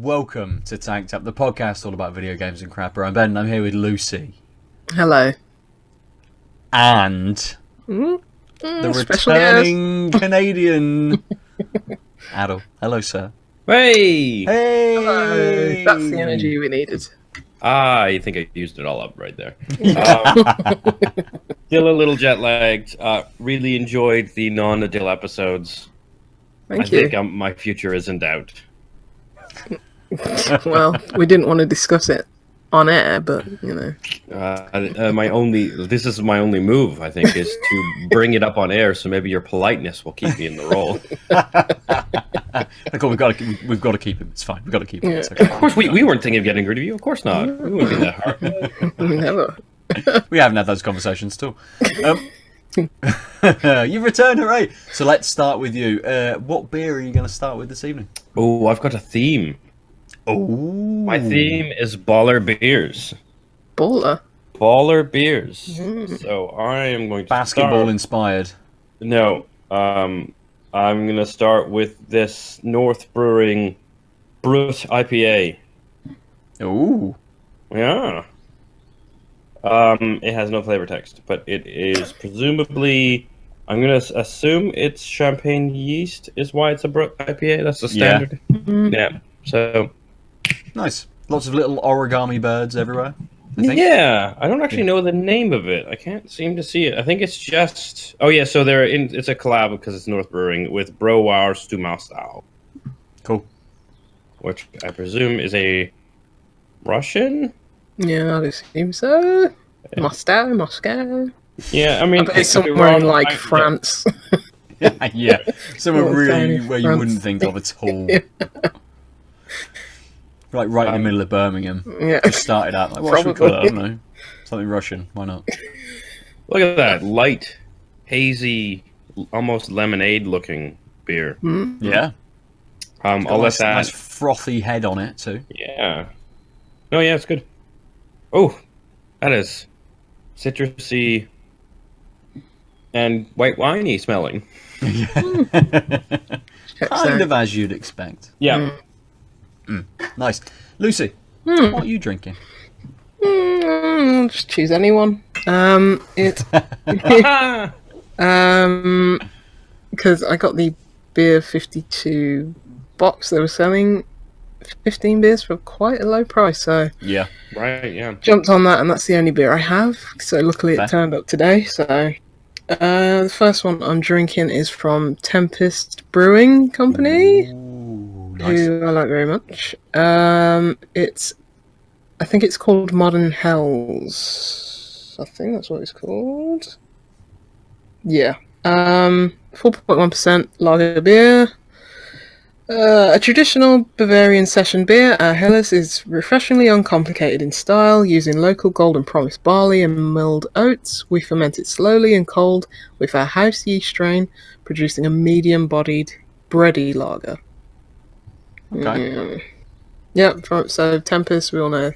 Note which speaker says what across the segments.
Speaker 1: welcome to Tanked Up, the podcast all about video games and crapper. I'm Ben, and I'm here with Lucy.
Speaker 2: Hello.
Speaker 1: And the returning Canadian Aadil. Hello, sir.
Speaker 3: Hey!
Speaker 1: Hey!
Speaker 2: Hello. That's the energy we needed.
Speaker 3: I think I used it all up right there. Still a little jet lagged. Really enjoyed the non-Aadil episodes.
Speaker 2: Thank you.
Speaker 3: I think my future is in doubt.
Speaker 2: Well, we didn't want to discuss it on air, but you know.
Speaker 3: This is my only move, I think, is to bring it up on air, so maybe your politeness will keep me in the role.
Speaker 1: Cool, we've got to keep him. It's fine. We've got to keep him.
Speaker 2: Yeah.
Speaker 1: It's okay.
Speaker 3: Of course, we weren't thinking of getting rid of you. Of course not. We wouldn't be that hard.
Speaker 2: Never.
Speaker 1: We haven't had those conversations too. You've returned, hooray! So let's start with you. What beer are you going to start with this evening?
Speaker 3: Oh, I've got a theme.
Speaker 1: Oh,
Speaker 3: My theme is baller beers.
Speaker 2: Baller.
Speaker 3: Baller beers. So I am going to
Speaker 1: basketball inspired.
Speaker 3: No, I'm going to start with this North Brewing Brut IPA.
Speaker 1: Ooh.
Speaker 3: Yeah. It has no flavor text, but it is presumably, I'm going to assume it's champagne yeast is why it's a Brut IPA. That's the standard. Yeah. So.
Speaker 1: Nice. Lots of little origami birds everywhere. I think.
Speaker 3: Yeah, I don't actually know the name of it. I can't seem to see it. I think it's just... Oh, yeah, so it's a collab because it's North Brewing with Brew to Mostow.
Speaker 1: Cool.
Speaker 3: Which I presume is a Russian?
Speaker 2: Yeah, I assume so. Moscow.
Speaker 3: Yeah, I mean...
Speaker 2: I bet it's somewhere in, like, France.
Speaker 1: Yeah. Somewhere
Speaker 2: Little
Speaker 1: really
Speaker 2: tiny
Speaker 1: where you
Speaker 2: France.
Speaker 1: wouldn't think of at all. Like right in the middle of Birmingham.
Speaker 2: Yeah.
Speaker 1: Just started out. Like, what should we call it? I don't know. Something Russian. Why not?
Speaker 3: Look at that. Light, hazy, almost lemonade-looking beer.
Speaker 1: Yeah.
Speaker 3: I'll let that...
Speaker 1: Nice frothy head on it, too.
Speaker 3: Yeah. Oh, yeah, it's good. Oh, that is citrusy and white winey smelling.
Speaker 1: Kind of as you'd expect.
Speaker 3: Yeah.
Speaker 1: Nice. Lucy, what are you drinking?
Speaker 2: I'll just choose anyone. Because I got the beer 52 box. They were selling 15 beers for quite a low price, so
Speaker 1: Yeah.
Speaker 3: Right, yeah.
Speaker 2: jumped on that, and that's the only beer I have. So luckily
Speaker 1: Fair.
Speaker 2: it turned up today. So the first one I'm drinking is from Tempest Brewing Company,
Speaker 1: Ooh, nice.
Speaker 2: who I like very much. I think it's called Modern Hells. I think that's what it's called. Yeah. 4.1% lager beer. A traditional Bavarian session beer, our Helles is refreshingly uncomplicated in style. Using local Golden Promise barley and milled oats, we ferment it slowly and cold with our house yeast strain, producing a medium-bodied, bready lager.
Speaker 1: Okay.
Speaker 2: So Tempest, we all know.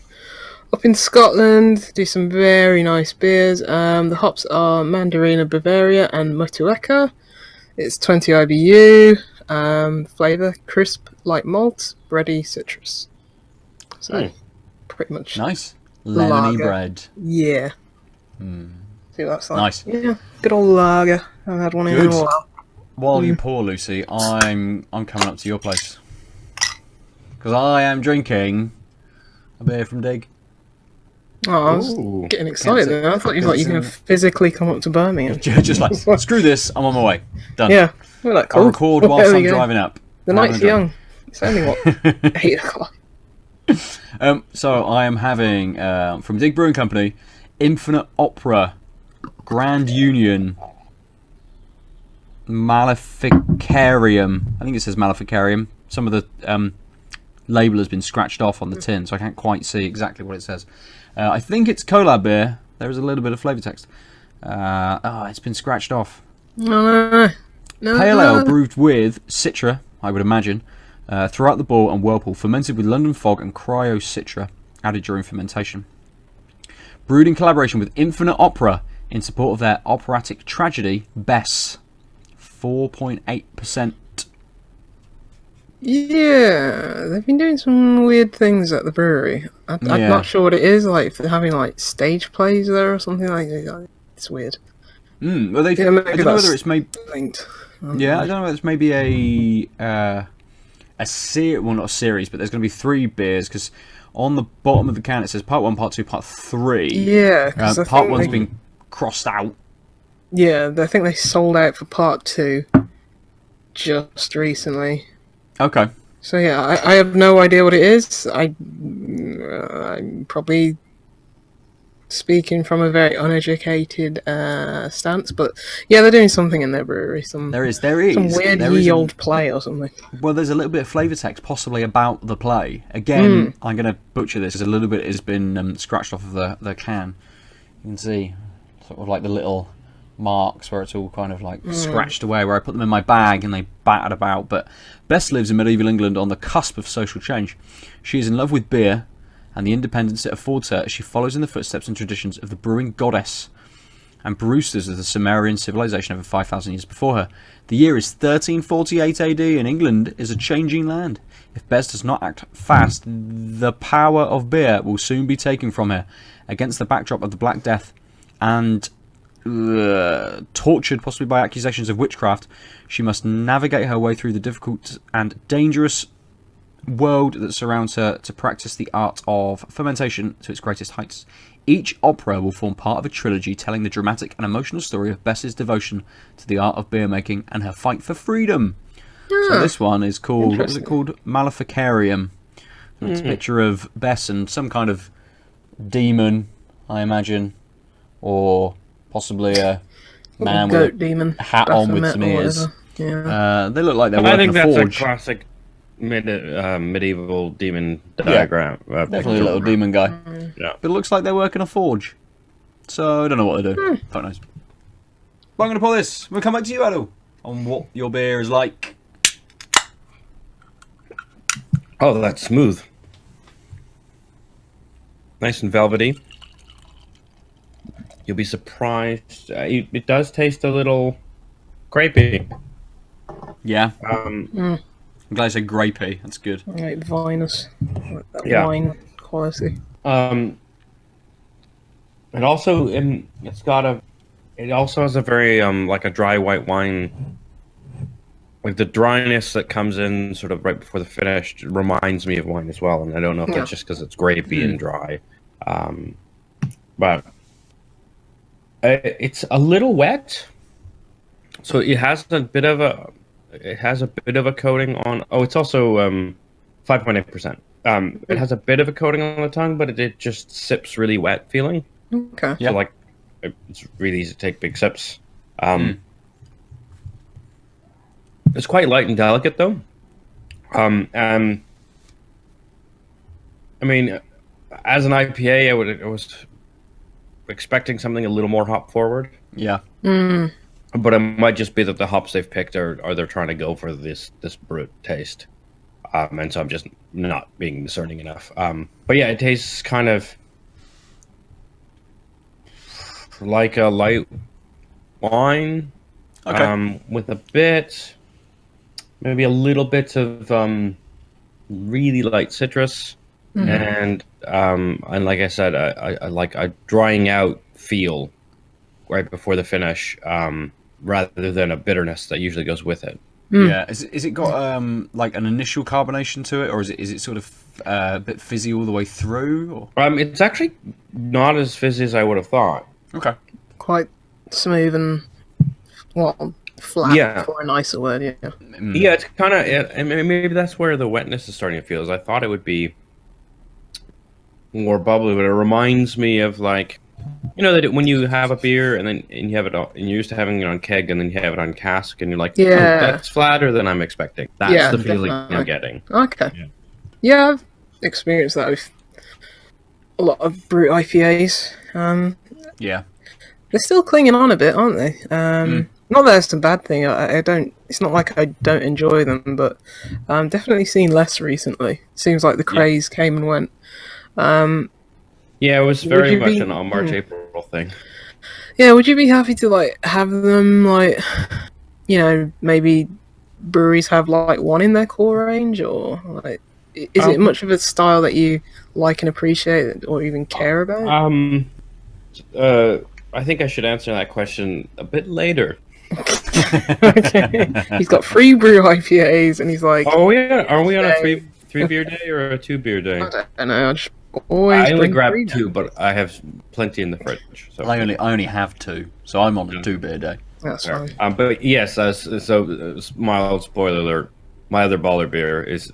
Speaker 2: Up in Scotland, do some very nice beers. The hops are Mandarina Bavaria and Motueka. It's 20 IBU. Flavour, crisp, light malt, bready citrus. So, pretty much.
Speaker 1: Nice. Lemony
Speaker 2: Lager.
Speaker 1: bread.
Speaker 2: Yeah. See what that's like.
Speaker 1: Nice.
Speaker 2: Yeah, good old lager. I haven't had one in
Speaker 1: Good.
Speaker 2: a while.
Speaker 1: While you pour, Lucy, I'm coming up to your place. Because I am drinking a beer from Dig.
Speaker 2: Oh, I was
Speaker 3: Ooh.
Speaker 2: getting excited then. I thought you were going to physically come up to Birmingham.
Speaker 1: Just like, screw this, I'm on my way. Done.
Speaker 2: Yeah, we're like, cool.
Speaker 1: I'll record
Speaker 2: There
Speaker 1: whilst
Speaker 2: we
Speaker 1: I'm
Speaker 2: go.
Speaker 1: driving up.
Speaker 2: The
Speaker 1: Having
Speaker 2: night's
Speaker 1: a
Speaker 2: young. It's only, what, 8 o'clock?
Speaker 1: So I am having, from Dig Brewing Company, Infinite Opera, Grand Union, Maleficarum. I think it says Maleficarum. Some of the label has been scratched off on the tin, so I can't quite see exactly what it says. I think it's collab beer. There is a little bit of flavour text. It's been scratched off.
Speaker 2: No.
Speaker 1: Pale ale brewed with Citra, I would imagine, throughout the ball and whirlpool, fermented with London fog and cryo Citra, added during fermentation. Brewed in collaboration with Infinite Opera in support of their operatic tragedy, Bess. 4.8%
Speaker 2: Yeah, they've been doing some weird things at the brewery. I'm
Speaker 1: Yeah.
Speaker 2: not sure what it is. Like, if they're having like stage plays there or something like that. It's weird.
Speaker 1: Well,
Speaker 2: Yeah,
Speaker 1: I don't know whether it's maybe.
Speaker 2: linked.
Speaker 1: Yeah, I don't know whether it's maybe a series. Well, not a series, but there's going to be 3 beers because on the bottom of the can it says part 1, part 2, part 3.
Speaker 2: Yeah, because
Speaker 1: part 1's been crossed out.
Speaker 2: Yeah, I think they sold out for part 2 just recently.
Speaker 1: Okay.
Speaker 2: So yeah, I have no idea what it is. I'm probably speaking from a very uneducated stance, but yeah, they're doing something in their brewery.
Speaker 1: There is.
Speaker 2: Some weird ye old play or something.
Speaker 1: Well, there's a little bit of flavour text possibly about the play. Again, I'm going to butcher this because a little bit has been scratched off of the can. You can see sort of like the little marks where it's all kind of like scratched away, where I put them in my bag and they battered about. But Bess lives in medieval England on the cusp of social change. She is in love with beer and the independence it affords her as she follows in the footsteps and traditions of the brewing goddess and brewsters of the Sumerian civilization over 5,000 years before her. The year is 1348 AD and England is a changing land. If Bess does not act fast, the power of beer will soon be taken from her. Against the backdrop of the Black Death and tortured possibly by accusations of witchcraft, she must navigate her way through the difficult and dangerous world that surrounds her to practice the art of fermentation to its greatest heights. Each opera will form part of a trilogy telling the dramatic and emotional story of Bess's devotion to the art of beer making and her fight for freedom. So this one is called, what was it called? Maleficarum. It's a picture of Bess and some kind of demon, I imagine, or possibly a man with a
Speaker 2: demon
Speaker 1: hat on with some ears.
Speaker 2: Yeah.
Speaker 1: They look like they're
Speaker 3: I
Speaker 1: working
Speaker 3: think
Speaker 1: a
Speaker 3: that's
Speaker 1: forge.
Speaker 3: a classic medieval demon diagram.
Speaker 1: Definitely a little demon guy.
Speaker 3: Yeah.
Speaker 1: But it looks like they're working a forge. So I don't know what they're doing. Quite nice. But I'm going to pull this. We'll come back to you, Aadil, on what your beer is like.
Speaker 3: Oh, that's smooth. Nice and velvety. You'll be surprised. It does taste a little grapey.
Speaker 1: Yeah. I'm glad I said grapey. That's good.
Speaker 2: Like vinous. Like that
Speaker 3: Yeah.
Speaker 2: wine quality.
Speaker 3: It also it also has a very like a dry white wine. Like the dryness that comes in sort of right before the finish reminds me of wine as well, and I don't know if that's just because it's grapey and dry, but it's a little wet. So it has a bit of a coating on. Oh, it's also 5.8%. It has a bit of a coating on the tongue, but it just sips really wet feeling.
Speaker 2: Okay.
Speaker 1: Yeah.
Speaker 3: So like it's really easy to take big sips. It's quite light and delicate, though. I mean, as an IPA, I was expecting something a little more hop forward.
Speaker 1: Yeah.
Speaker 3: But it might just be that the hops they've picked are they're trying to go for this brut taste, and so I'm just not being discerning enough. But yeah, it tastes kind of like a light wine, with a bit. Maybe a little bit of really light citrus, and like I said, I like a drying out feel right before the finish, rather than a bitterness that usually goes with it.
Speaker 1: Yeah. Is it got like an initial carbonation to it, or is it sort of a bit fizzy all the way through? Or?
Speaker 3: It's actually not as fizzy as I would have thought.
Speaker 1: Okay.
Speaker 2: Quite smooth and flat.
Speaker 3: Yeah.
Speaker 2: For a nicer word. Yeah.
Speaker 3: Yeah, it's kind of. I mean, maybe that's where the wetness is starting to feel. Is I thought it would be more bubbly, but it reminds me of like, you know, that when you have a beer and you have it and you're used to having it on keg and then you have it on cask and you're like, oh, that's flatter than I'm expecting. That's the feeling I'm getting.
Speaker 2: Okay. Yeah, I've experienced that with a lot of brut IPAs.
Speaker 1: Yeah.
Speaker 2: They're still clinging on a bit, aren't they? Not that it's a bad thing. I don't. It's not like I don't enjoy them, but definitely seen less recently. Seems like the craze came and went.
Speaker 3: Yeah, it was very much an March April thing.
Speaker 2: Yeah, would you be happy to like have them like, you know, maybe breweries have like one in their core range, or like is it much of a style that you like and appreciate or even care about?
Speaker 3: I think I should answer that question a bit later.
Speaker 2: Okay. He's got 3 brew IPAs, and he's like,
Speaker 3: are we on a three beer day or a 2 beer day?
Speaker 2: I don't know. I just always
Speaker 3: I only
Speaker 2: bring
Speaker 3: grabbed
Speaker 2: 3
Speaker 3: 2, but I have plenty in the fridge. So
Speaker 1: I only have 2, so I'm on a 2 beer day.
Speaker 2: That's fine.
Speaker 3: But yes, mild spoiler alert. My other baller beer is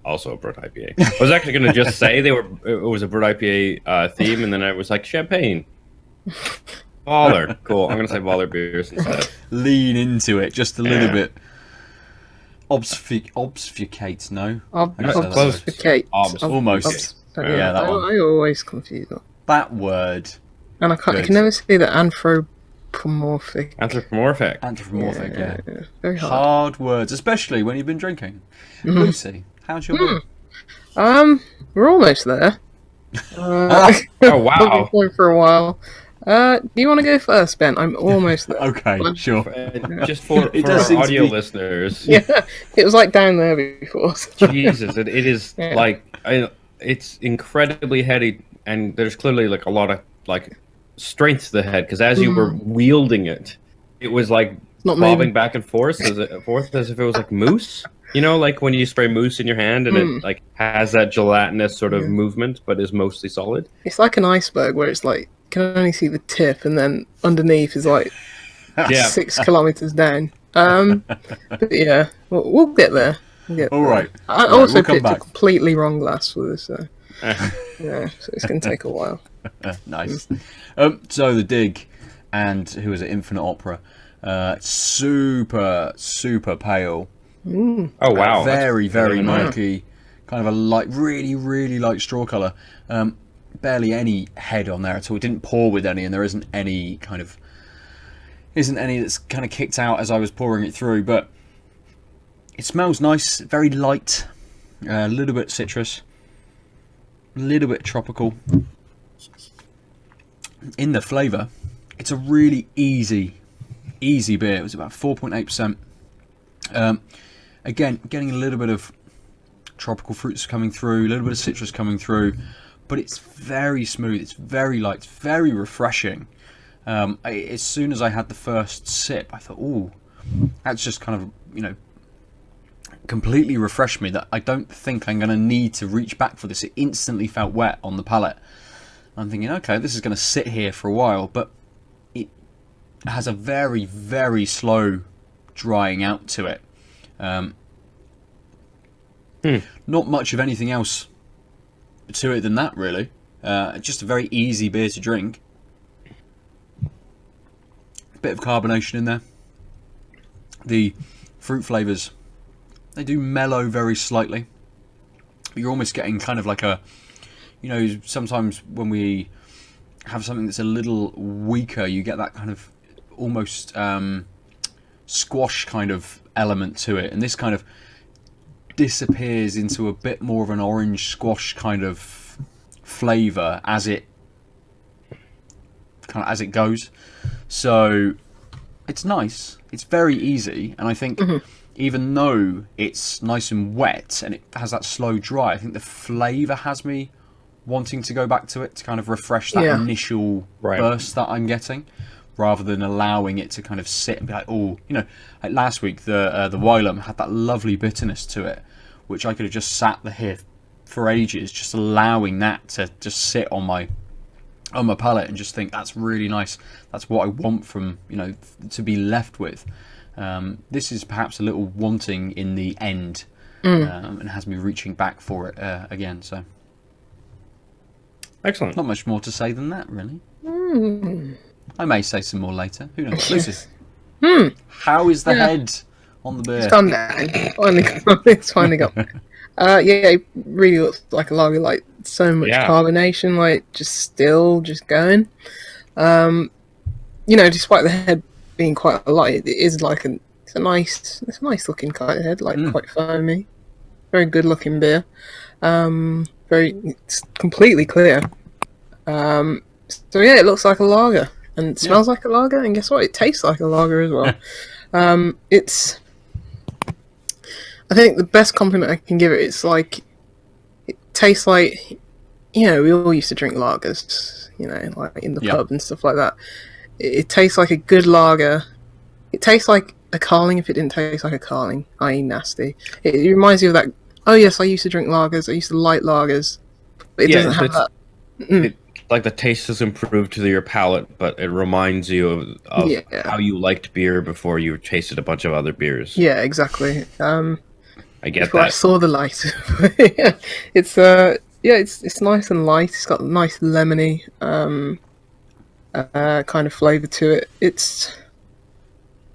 Speaker 3: also a Brut IPA. I was actually going to just say it was a Brut IPA theme, and then I was like champagne. Baller, cool. I'm going to say baller beers instead.
Speaker 1: Lean into it just a little bit. Obfuscate, no?
Speaker 2: Obfuscate.
Speaker 1: Almost.
Speaker 2: Yeah,
Speaker 1: that one.
Speaker 2: I always confuse that.
Speaker 1: That word.
Speaker 2: And I can never say the anthropomorphic.
Speaker 3: Anthropomorphic,
Speaker 1: yeah.
Speaker 2: Very hard.
Speaker 1: Hard words, especially when you've been drinking. Lucy, how's your beer?
Speaker 2: We're almost there.
Speaker 3: Oh wow!
Speaker 2: We've been going for a while. Do you want to go first, Ben? I'm almost there.
Speaker 1: Okay, sure.
Speaker 3: Just for our audio listeners.
Speaker 2: Yeah, it was like down there before.
Speaker 3: Jesus, it is it's incredibly heady, and there's clearly like a lot of like strength to the head because as you were wielding it, it was like bobbing back and forth as if it was like mousse. You know, like when you spray mousse in your hand and it like has that gelatinous sort of movement, but is mostly solid.
Speaker 2: It's like an iceberg where it's like you can only see the tip, and then underneath is like 6 kilometers down. But yeah, we'll get there.
Speaker 1: All right.
Speaker 2: I also picked a completely wrong glass for this, so yeah, so it's going to take a while.
Speaker 1: Nice. So the Dig, and who is it? Infinite Opera. Super pale.
Speaker 2: Mm.
Speaker 3: Oh wow!
Speaker 1: Very murky, kind of a light, really light straw color. Barely any head on there at all. It didn't pour with any, and there isn't any that's kind of kicked out as I was pouring it through. But it smells nice, very light, a little bit citrus, a little bit tropical. In the flavour, it's a really easy beer. It was about 4.8%. Again, getting a little bit of tropical fruits coming through, a little bit of citrus coming through, but it's very smooth, it's very light, it's very refreshing. As soon as I had the first sip, I thought, ooh, that's just kind of, completely refreshed me that I don't think I'm going to need to reach back for this. It instantly felt wet on the palate. I'm thinking, okay, this is going to sit here for a while, but it has a very slow drying out to it. Not much of anything else to it than that, really. Just a very easy beer to drink. Bit of carbonation in there. The fruit flavours, they do mellow very slightly. But you're almost getting kind of like a, sometimes when we have something that's a little weaker, you get that kind of almost squash kind of element to it, and this kind of disappears into a bit more of an orange squash kind of flavour as it goes. So it's nice, it's very easy, and I think even though it's nice and wet and it has that slow dry, I think the flavour has me wanting to go back to it to kind of refresh that initial burst that I'm getting, rather than allowing it to kind of sit and be like, like last week the Wylam had that lovely bitterness to it, which I could have just sat here for ages, just allowing that to just sit on my palate and just think that's really nice. That's what I want from to be left with. This is perhaps a little wanting in the end, and has me reaching back for it again. So
Speaker 3: excellent.
Speaker 1: Not much more to say than that, really. I may say some more later. Who knows? Lucy, how is the head on the beer?
Speaker 2: It's gone down. It's finally got. It really looks like a lager. Like so much carbonation. Like just going. Despite the head being quite light, it is like it's a nice looking kind of head. Like quite foamy. Very good looking beer. It's completely clear. It looks like a lager. And it smells like a lager, and guess what? It tastes like a lager as well. It's I think the best compliment I can give it, it's like, it tastes like, we all used to drink lagers, like in the pub and stuff like that. It tastes like a good lager. It tastes like a Carling if it didn't taste like a Carling, i.e. nasty. It reminds you of that, oh yes, I used to drink lagers, I used to like lagers, but it doesn't have that.
Speaker 3: Like the taste has improved to your palate, but it reminds you of how you liked beer before you tasted a bunch of other beers.
Speaker 2: Yeah, exactly.
Speaker 3: I get
Speaker 2: before
Speaker 3: that.
Speaker 2: I saw the light. It's it's nice and light. It's got a nice lemony kind of flavour to it. It's,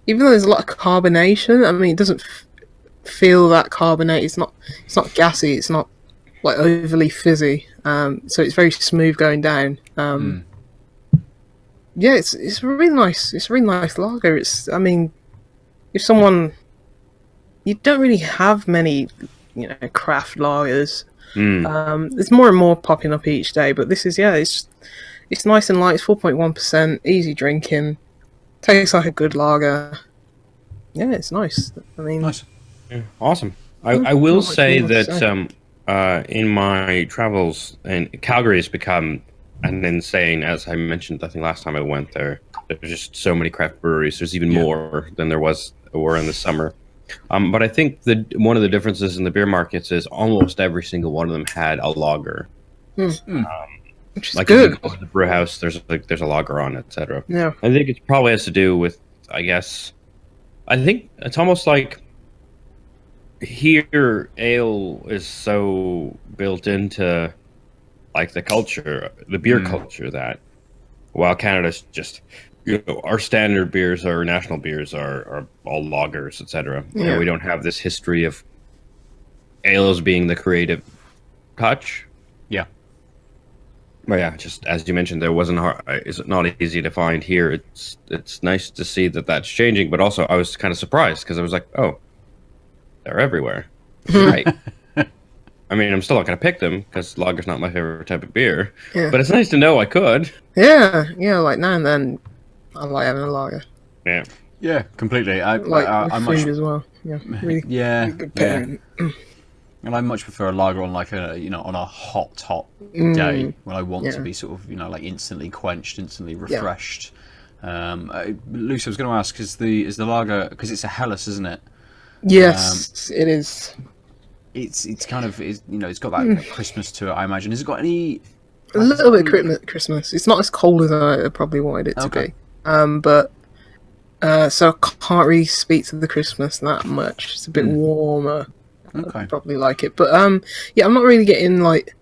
Speaker 2: even though there's a lot of carbonation, I mean, it doesn't feel that carbonated. It's not gassy. It's not like overly fizzy. So it's very smooth going down. Yeah, it's really nice. It's a really nice lager. I mean, if someone, you don't really have many, craft lagers. There's more and more popping up each day, but this is, it's nice and light. It's 4.1%, easy drinking, tastes like a good lager. Yeah, it's nice. I mean,
Speaker 1: Nice.
Speaker 3: Yeah, awesome. I will say that in my travels, and Calgary has become an insane, as I mentioned, I think last time I went there, there's just so many craft breweries. There's even more than were in the summer. But I think one of the differences in the beer markets is almost every single one of them had a lager.
Speaker 2: Which is
Speaker 3: like
Speaker 2: good.
Speaker 3: if you go to the brew house, there's a lager on, etc.
Speaker 2: Yeah.
Speaker 3: I think it probably has to do with, I think it's almost like here ale is so built into like the culture, the beer culture, that while Canada's just, our standard beers, our national beers are all lagers, etc. We don't have this history of ales being the creative touch.
Speaker 1: Yeah.
Speaker 3: But yeah, just as you mentioned, it's not easy to find here. It's nice to see that that's changing, but also I was kind of surprised because I was like, oh, they're everywhere. Right. I mean, I'm still not going to pick them because lager's not my favorite type of beer. Yeah. But it's nice to know I could.
Speaker 2: Yeah, like now and then I like having a lager.
Speaker 3: Yeah.
Speaker 1: Yeah, completely. I
Speaker 2: food as well. Yeah. Really, really good pairing.
Speaker 1: And I much prefer a lager on like on a hot day when I want to be sort of like instantly quenched, instantly refreshed. Lucy, I was going to ask, is the lager, because it's a Helles, isn't it?
Speaker 2: Yes, it is.
Speaker 1: It's kind of it's got that Christmas to it, I imagine. Has it got any?
Speaker 2: A little bit Christmas. It's not as cold as I probably wanted it to be. But so I can't really speak to the Christmas that much. It's a bit warmer.
Speaker 1: Okay.
Speaker 2: I'd probably like it, but I'm not really getting like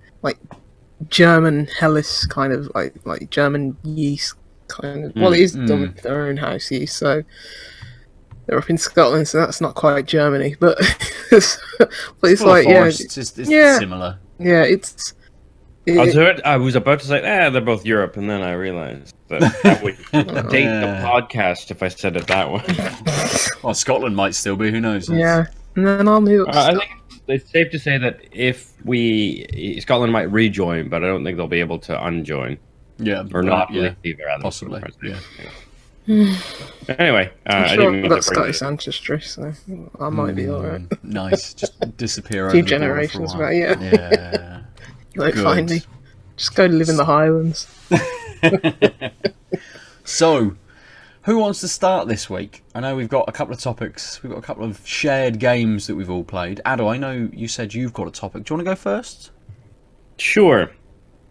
Speaker 2: German Helles kind of like German yeast kind of. Well, it is done with their own house yeast, so they're up in Scotland, so that's not quite Germany, but it's like
Speaker 1: it's similar.
Speaker 2: Yeah,
Speaker 3: I was about to say, they're both Europe, and then I realized that would date the podcast if I said it that way.
Speaker 1: Well, Scotland might still be. Who knows?
Speaker 2: Yeah, and then I'll move.
Speaker 3: I think it's safe to say that Scotland might rejoin, but I don't think they'll be able to unjoin.
Speaker 1: Yeah,
Speaker 3: or not leave, rather.
Speaker 1: Possibly. Yeah.
Speaker 3: Anyway,
Speaker 2: I'm sure I've got Scottish ancestry, so I might be alright.
Speaker 1: Nice, just disappear.
Speaker 2: A few generations, right? Yeah. You won't find me. Just go to live in the Highlands.
Speaker 1: So, who wants to start this week? I know we've got a couple of topics. We've got a couple of shared games that we've all played. Aadil, I know you said you've got a topic. Do you want to go first?
Speaker 3: Sure.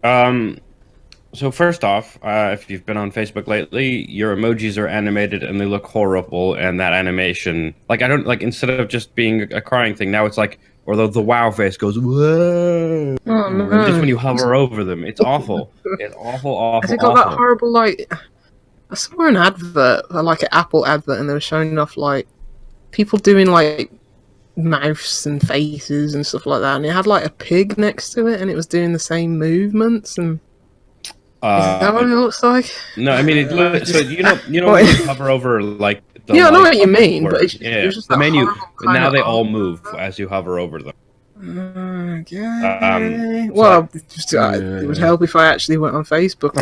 Speaker 3: So first off, if you've been on Facebook lately, your emojis are animated and they look horrible. And that animation, instead of just being a crying thing, now it's like, or the wow face goes, whoa.
Speaker 2: Oh, no.
Speaker 3: Just when you hover over them. It's awful. It's awful.
Speaker 2: Has it got that horrible, I saw an advert, like an Apple advert, and they were showing off, people doing, mouths and faces and stuff like that, and it had, a pig next to it, and it was doing the same movements, and... is that what it looks like?
Speaker 3: No, I mean, so you know when you hover over, I
Speaker 2: know what you mean, but it was just
Speaker 3: the menu, but now they all move as you hover over them.
Speaker 2: Okay. It would help if I actually went on Facebook.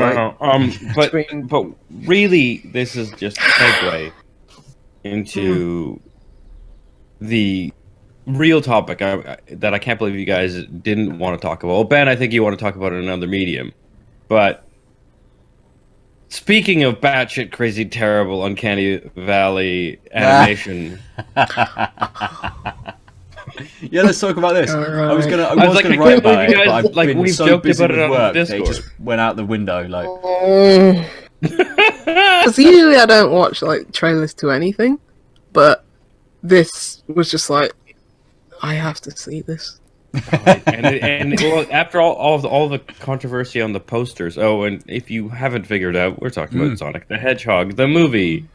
Speaker 3: But really, this is just a segue into the real topic that I can't believe you guys didn't want to talk about. Well, Ben, I think you want to talk about it in another medium. But speaking of batshit crazy, terrible, uncanny valley animation.
Speaker 1: Yeah, let's talk about this.
Speaker 2: Alright.
Speaker 1: I was gonna
Speaker 3: I
Speaker 1: write about it,
Speaker 3: guys,
Speaker 1: but I've
Speaker 3: like,
Speaker 1: been
Speaker 3: we've
Speaker 1: so
Speaker 3: joked
Speaker 1: busy
Speaker 3: about it
Speaker 1: with
Speaker 3: on
Speaker 1: work, it
Speaker 3: Discord.
Speaker 1: just went out the window. Like,
Speaker 2: Because usually I don't watch like trailers to anything, but this was just like, I have to see this.
Speaker 3: and well, after all the controversy on the posters. Oh, and if you haven't figured out, we're talking about Sonic the Hedgehog, the movie.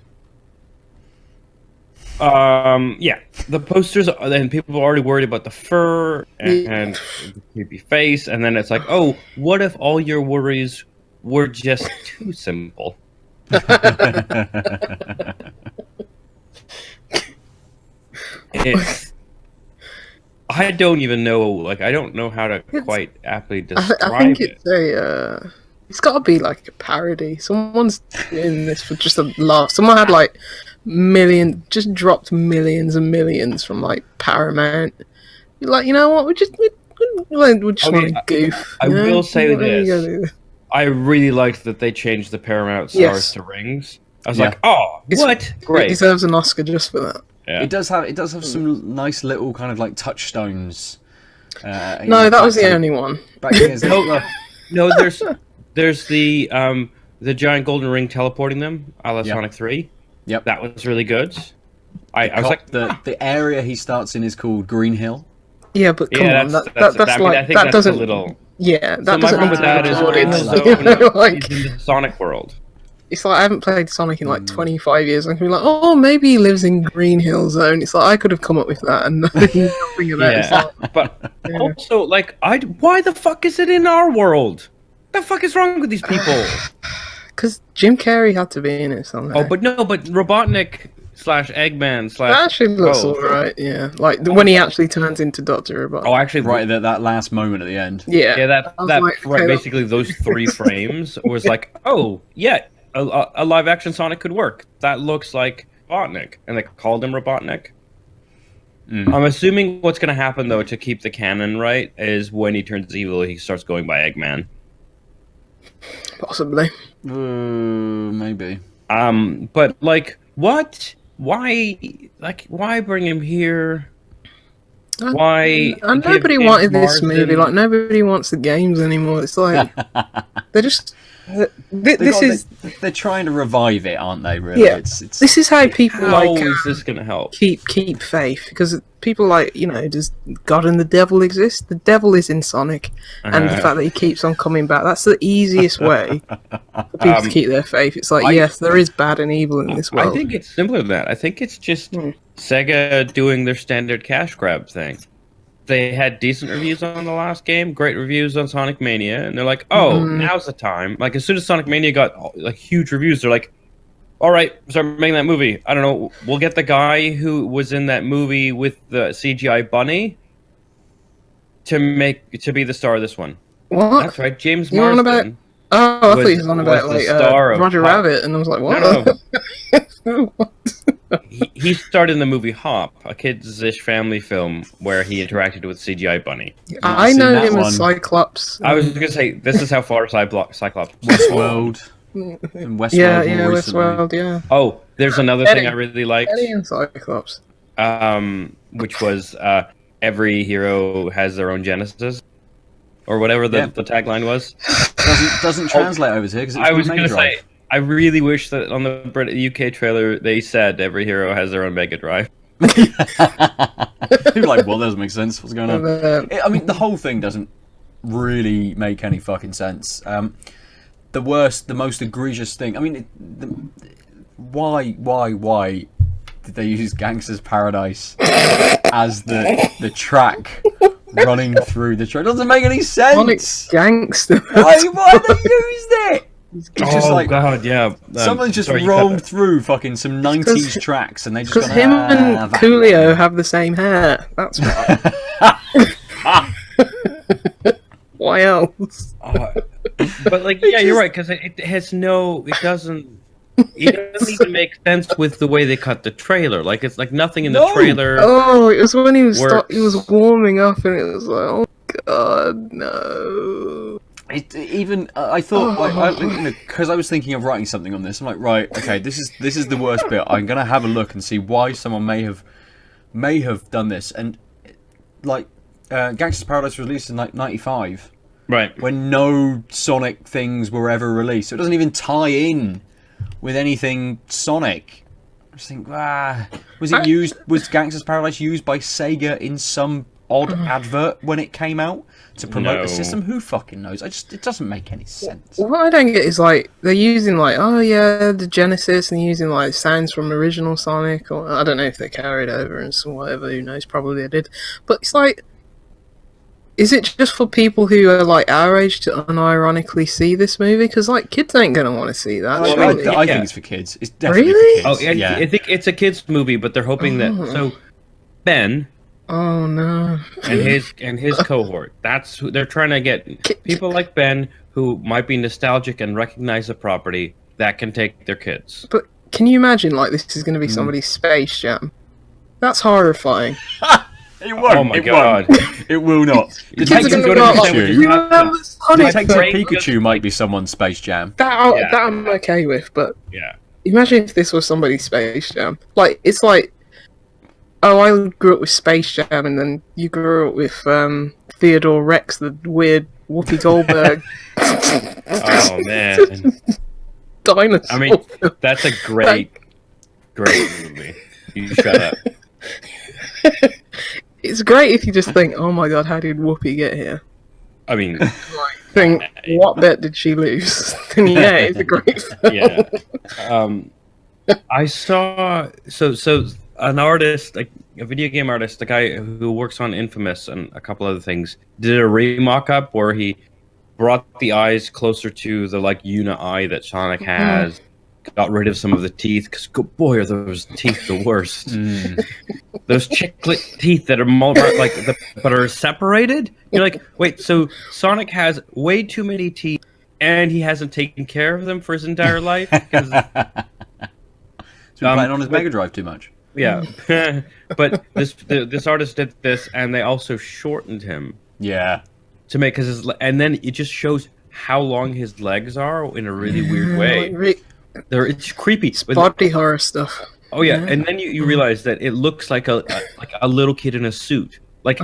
Speaker 3: Yeah, the posters, and people are already worried about the fur and the creepy face, and then it's like, oh, what if all your worries were just too simple? I don't even know, like, I don't know how to quite aptly describe
Speaker 2: I think
Speaker 3: it.
Speaker 2: it's it's got to be like a parody. Someone's doing this for just a laugh. Someone had like just dropped millions and millions from like Paramount. You're like, you know what? We just want to goof.
Speaker 3: I will say this. I really liked that they changed the Paramount stars to rings. I was like, oh, what? Great.
Speaker 2: It deserves an Oscar just for that.
Speaker 3: Yeah.
Speaker 1: it does have some nice little kind of like touchstones.
Speaker 2: No, that was the only one.
Speaker 1: Back in
Speaker 3: No, there's the giant golden ring teleporting them, a la Sonic 3.
Speaker 1: Yep.
Speaker 3: That was really good. I was like,
Speaker 1: the area he starts in is called Green Hill.
Speaker 2: Yeah, but come on, that's
Speaker 3: I
Speaker 2: like
Speaker 3: think
Speaker 2: that doesn't.
Speaker 3: a little.
Speaker 2: Yeah, that
Speaker 3: So my
Speaker 2: doesn't
Speaker 3: problem
Speaker 2: need
Speaker 3: with that
Speaker 2: to be
Speaker 3: is
Speaker 2: recorded.
Speaker 3: Green
Speaker 2: Like,
Speaker 3: he's in the Sonic world.
Speaker 2: it's like I haven't played Sonic in like 25 years. I can be like, oh, maybe he lives in Green Hill Zone. It's like I could have come up with that and nothing about it.
Speaker 3: Yeah, but also like, why the fuck is it in our world? The fuck is wrong with these people?
Speaker 2: Because Jim Carrey had to be in it somehow.
Speaker 3: Oh, but Robotnik / Eggman /
Speaker 2: that actually looks
Speaker 3: Oh.
Speaker 2: alright. Yeah, like when he actually turns into Dr. Robot.
Speaker 3: Oh, actually,
Speaker 1: Right at that last moment at the end.
Speaker 2: Yeah,
Speaker 3: that
Speaker 2: I was like, okay,
Speaker 3: basically those 3 frames was like, oh yeah, a live action Sonic could work. That looks like Robotnik, and they called him Robotnik. I'm assuming what's going to happen though to keep the canon right is when he turns evil, he starts going by Eggman.
Speaker 2: possibly.
Speaker 1: Maybe.
Speaker 3: But like, what? Why? Like, why bring him here? Why?
Speaker 2: And
Speaker 3: give
Speaker 2: nobody
Speaker 3: James
Speaker 2: wanted this
Speaker 3: Marsden-
Speaker 2: movie. Like nobody wants the games anymore. It's like they're just.
Speaker 1: They're trying to revive it, aren't they? Really?
Speaker 2: Yeah.
Speaker 1: It's
Speaker 2: This is how people
Speaker 3: How
Speaker 2: like
Speaker 3: is this going to help?
Speaker 2: keep faith, because people like, you know, does God and the devil exist? The devil is in Sonic, and the fact that he keeps on coming back, that's the easiest way for people to keep their faith. It's like, yes, there is bad and evil in this world.
Speaker 3: I think it's simpler than that. I think it's just Sega doing their standard cash grab thing. They had decent reviews on the last game, great reviews on Sonic Mania, and they're like, oh, now's the time. Like, as soon as Sonic Mania got like huge reviews, they're like, all right, start making that movie. I don't know, we'll get the guy who was in that movie with the CGI bunny to be the star of this one.
Speaker 2: What?
Speaker 3: That's right, James
Speaker 2: You on
Speaker 3: Marsden.
Speaker 2: Oh, I thought he was on
Speaker 3: was
Speaker 2: about
Speaker 3: the
Speaker 2: like
Speaker 3: star of
Speaker 2: Roger
Speaker 3: Hop.
Speaker 2: Rabbit, and I was like, what?
Speaker 3: No. He starred in the movie Hop, a kids-ish family film where he interacted with CGI bunny.
Speaker 2: I
Speaker 1: seen
Speaker 2: know
Speaker 1: that
Speaker 2: him
Speaker 1: one.
Speaker 2: as Cyclops.
Speaker 3: I was going to say, this is how far Cyclops...
Speaker 1: Westworld. And Westworld.
Speaker 2: Yeah,
Speaker 1: more recently.
Speaker 2: Westworld, yeah.
Speaker 3: Oh, there's another
Speaker 2: Eddie.
Speaker 3: thing I really liked,
Speaker 2: Eddie and Cyclops.
Speaker 3: which was every hero has their own Genesis, or whatever the tagline was.
Speaker 1: Doesn't translate over here because it's
Speaker 3: I was
Speaker 1: Mega
Speaker 3: going to
Speaker 1: Drive.
Speaker 3: say, I really wish that on the UK trailer they said every hero has their own Mega Drive.
Speaker 1: People are like, well, that doesn't make sense. What's going on? I mean, the whole thing doesn't really make any fucking sense. The most egregious thing. I mean, why did they use Gangster's Paradise as the track running through the track? It doesn't make any sense.
Speaker 2: Sonic Gangster.
Speaker 1: Why they used it? It's just like
Speaker 3: God, yeah.
Speaker 1: someone just
Speaker 3: sorry, you cut
Speaker 1: rolled
Speaker 3: that.
Speaker 1: through fucking some 90s tracks and they just
Speaker 2: Because
Speaker 1: gone,
Speaker 2: him and
Speaker 1: that
Speaker 2: Coolio have the same hair. That's why. Why else?
Speaker 3: But like, yeah, you're right, because it has no, it doesn't. It doesn't even make sense with the way they cut the trailer. Like it's like nothing in the
Speaker 1: No!
Speaker 3: trailer.
Speaker 2: Oh, it was when he was
Speaker 3: Works.
Speaker 2: he was warming up, and it was like, oh god, no.
Speaker 1: I thought because I was thinking of writing something on this. I'm like, right, okay, this is the worst bit. I'm gonna have a look and see why someone may have done this. And like, Gangsta's Paradise was released in like '95.
Speaker 3: Right.
Speaker 1: When no Sonic things were ever released. So it doesn't even tie in with anything Sonic. I just think, was Gangsta's Paradise used by Sega in some odd advert when it came out to promote the system? Who fucking knows? It doesn't make any sense.
Speaker 2: What I don't get is like they're using like, oh yeah, the Genesis, and using like sounds from original Sonic, or I don't know if they carried over and so whatever. Who knows? Probably they did. But it's like, is it just for people who are like our age to unironically see this movie? Because like kids ain't gonna want to see that.
Speaker 1: I think it's for kids. It's definitely
Speaker 2: Really?
Speaker 1: for kids.
Speaker 3: I think it's a kids movie, but they're hoping that so Ben
Speaker 2: Oh no.
Speaker 3: and his cohort. That's who they're trying to get. People like Ben who might be nostalgic and recognize the property that can take their kids.
Speaker 2: But can you imagine like this is gonna be somebody's Space Jam? That's horrifying.
Speaker 1: It won't.
Speaker 3: Oh my
Speaker 1: it
Speaker 3: God.
Speaker 1: Won't. It will not.
Speaker 2: Kids are
Speaker 1: Detective
Speaker 2: gonna go like,
Speaker 1: Pikachu.
Speaker 2: you remember Sonic?
Speaker 1: Detective
Speaker 2: But
Speaker 1: Pikachu might be someone's Space Jam.
Speaker 2: that I'm okay with, but
Speaker 3: Yeah.
Speaker 2: imagine if this was somebody's Space Jam. Like, it's like, oh, I grew up with Space Jam, and then you grew up with Theodore Rex, the weird Whoopi Goldberg
Speaker 3: Oh man.
Speaker 2: dinosaur.
Speaker 3: I mean, that's a great movie. You shut up.
Speaker 2: It's great if you just think, oh my god, how did Whoopi get here?
Speaker 3: I mean,
Speaker 2: Think, what bet did she lose? Then yeah, it's a great film.
Speaker 3: yeah. I saw so an artist, like a video game artist, the guy who works on Infamous and a couple other things, did a remock-up where he brought the eyes closer to the like Una eye that Sonic has, got rid of some of the teeth, because boy are those teeth the worst. Those chiclet teeth that are but are separated. You're like, wait, so Sonic has way too many teeth, and he hasn't taken care of them for his entire life?
Speaker 1: He's been playing on his Mega Drive too much.
Speaker 3: Yeah, but this artist did this, and they also shortened him.
Speaker 1: Yeah.
Speaker 3: To make and then it just shows how long his legs are in a really weird way. It's creepy.
Speaker 2: It's body horror stuff.
Speaker 3: Oh yeah, and then you realize that it looks like a little kid in a suit, like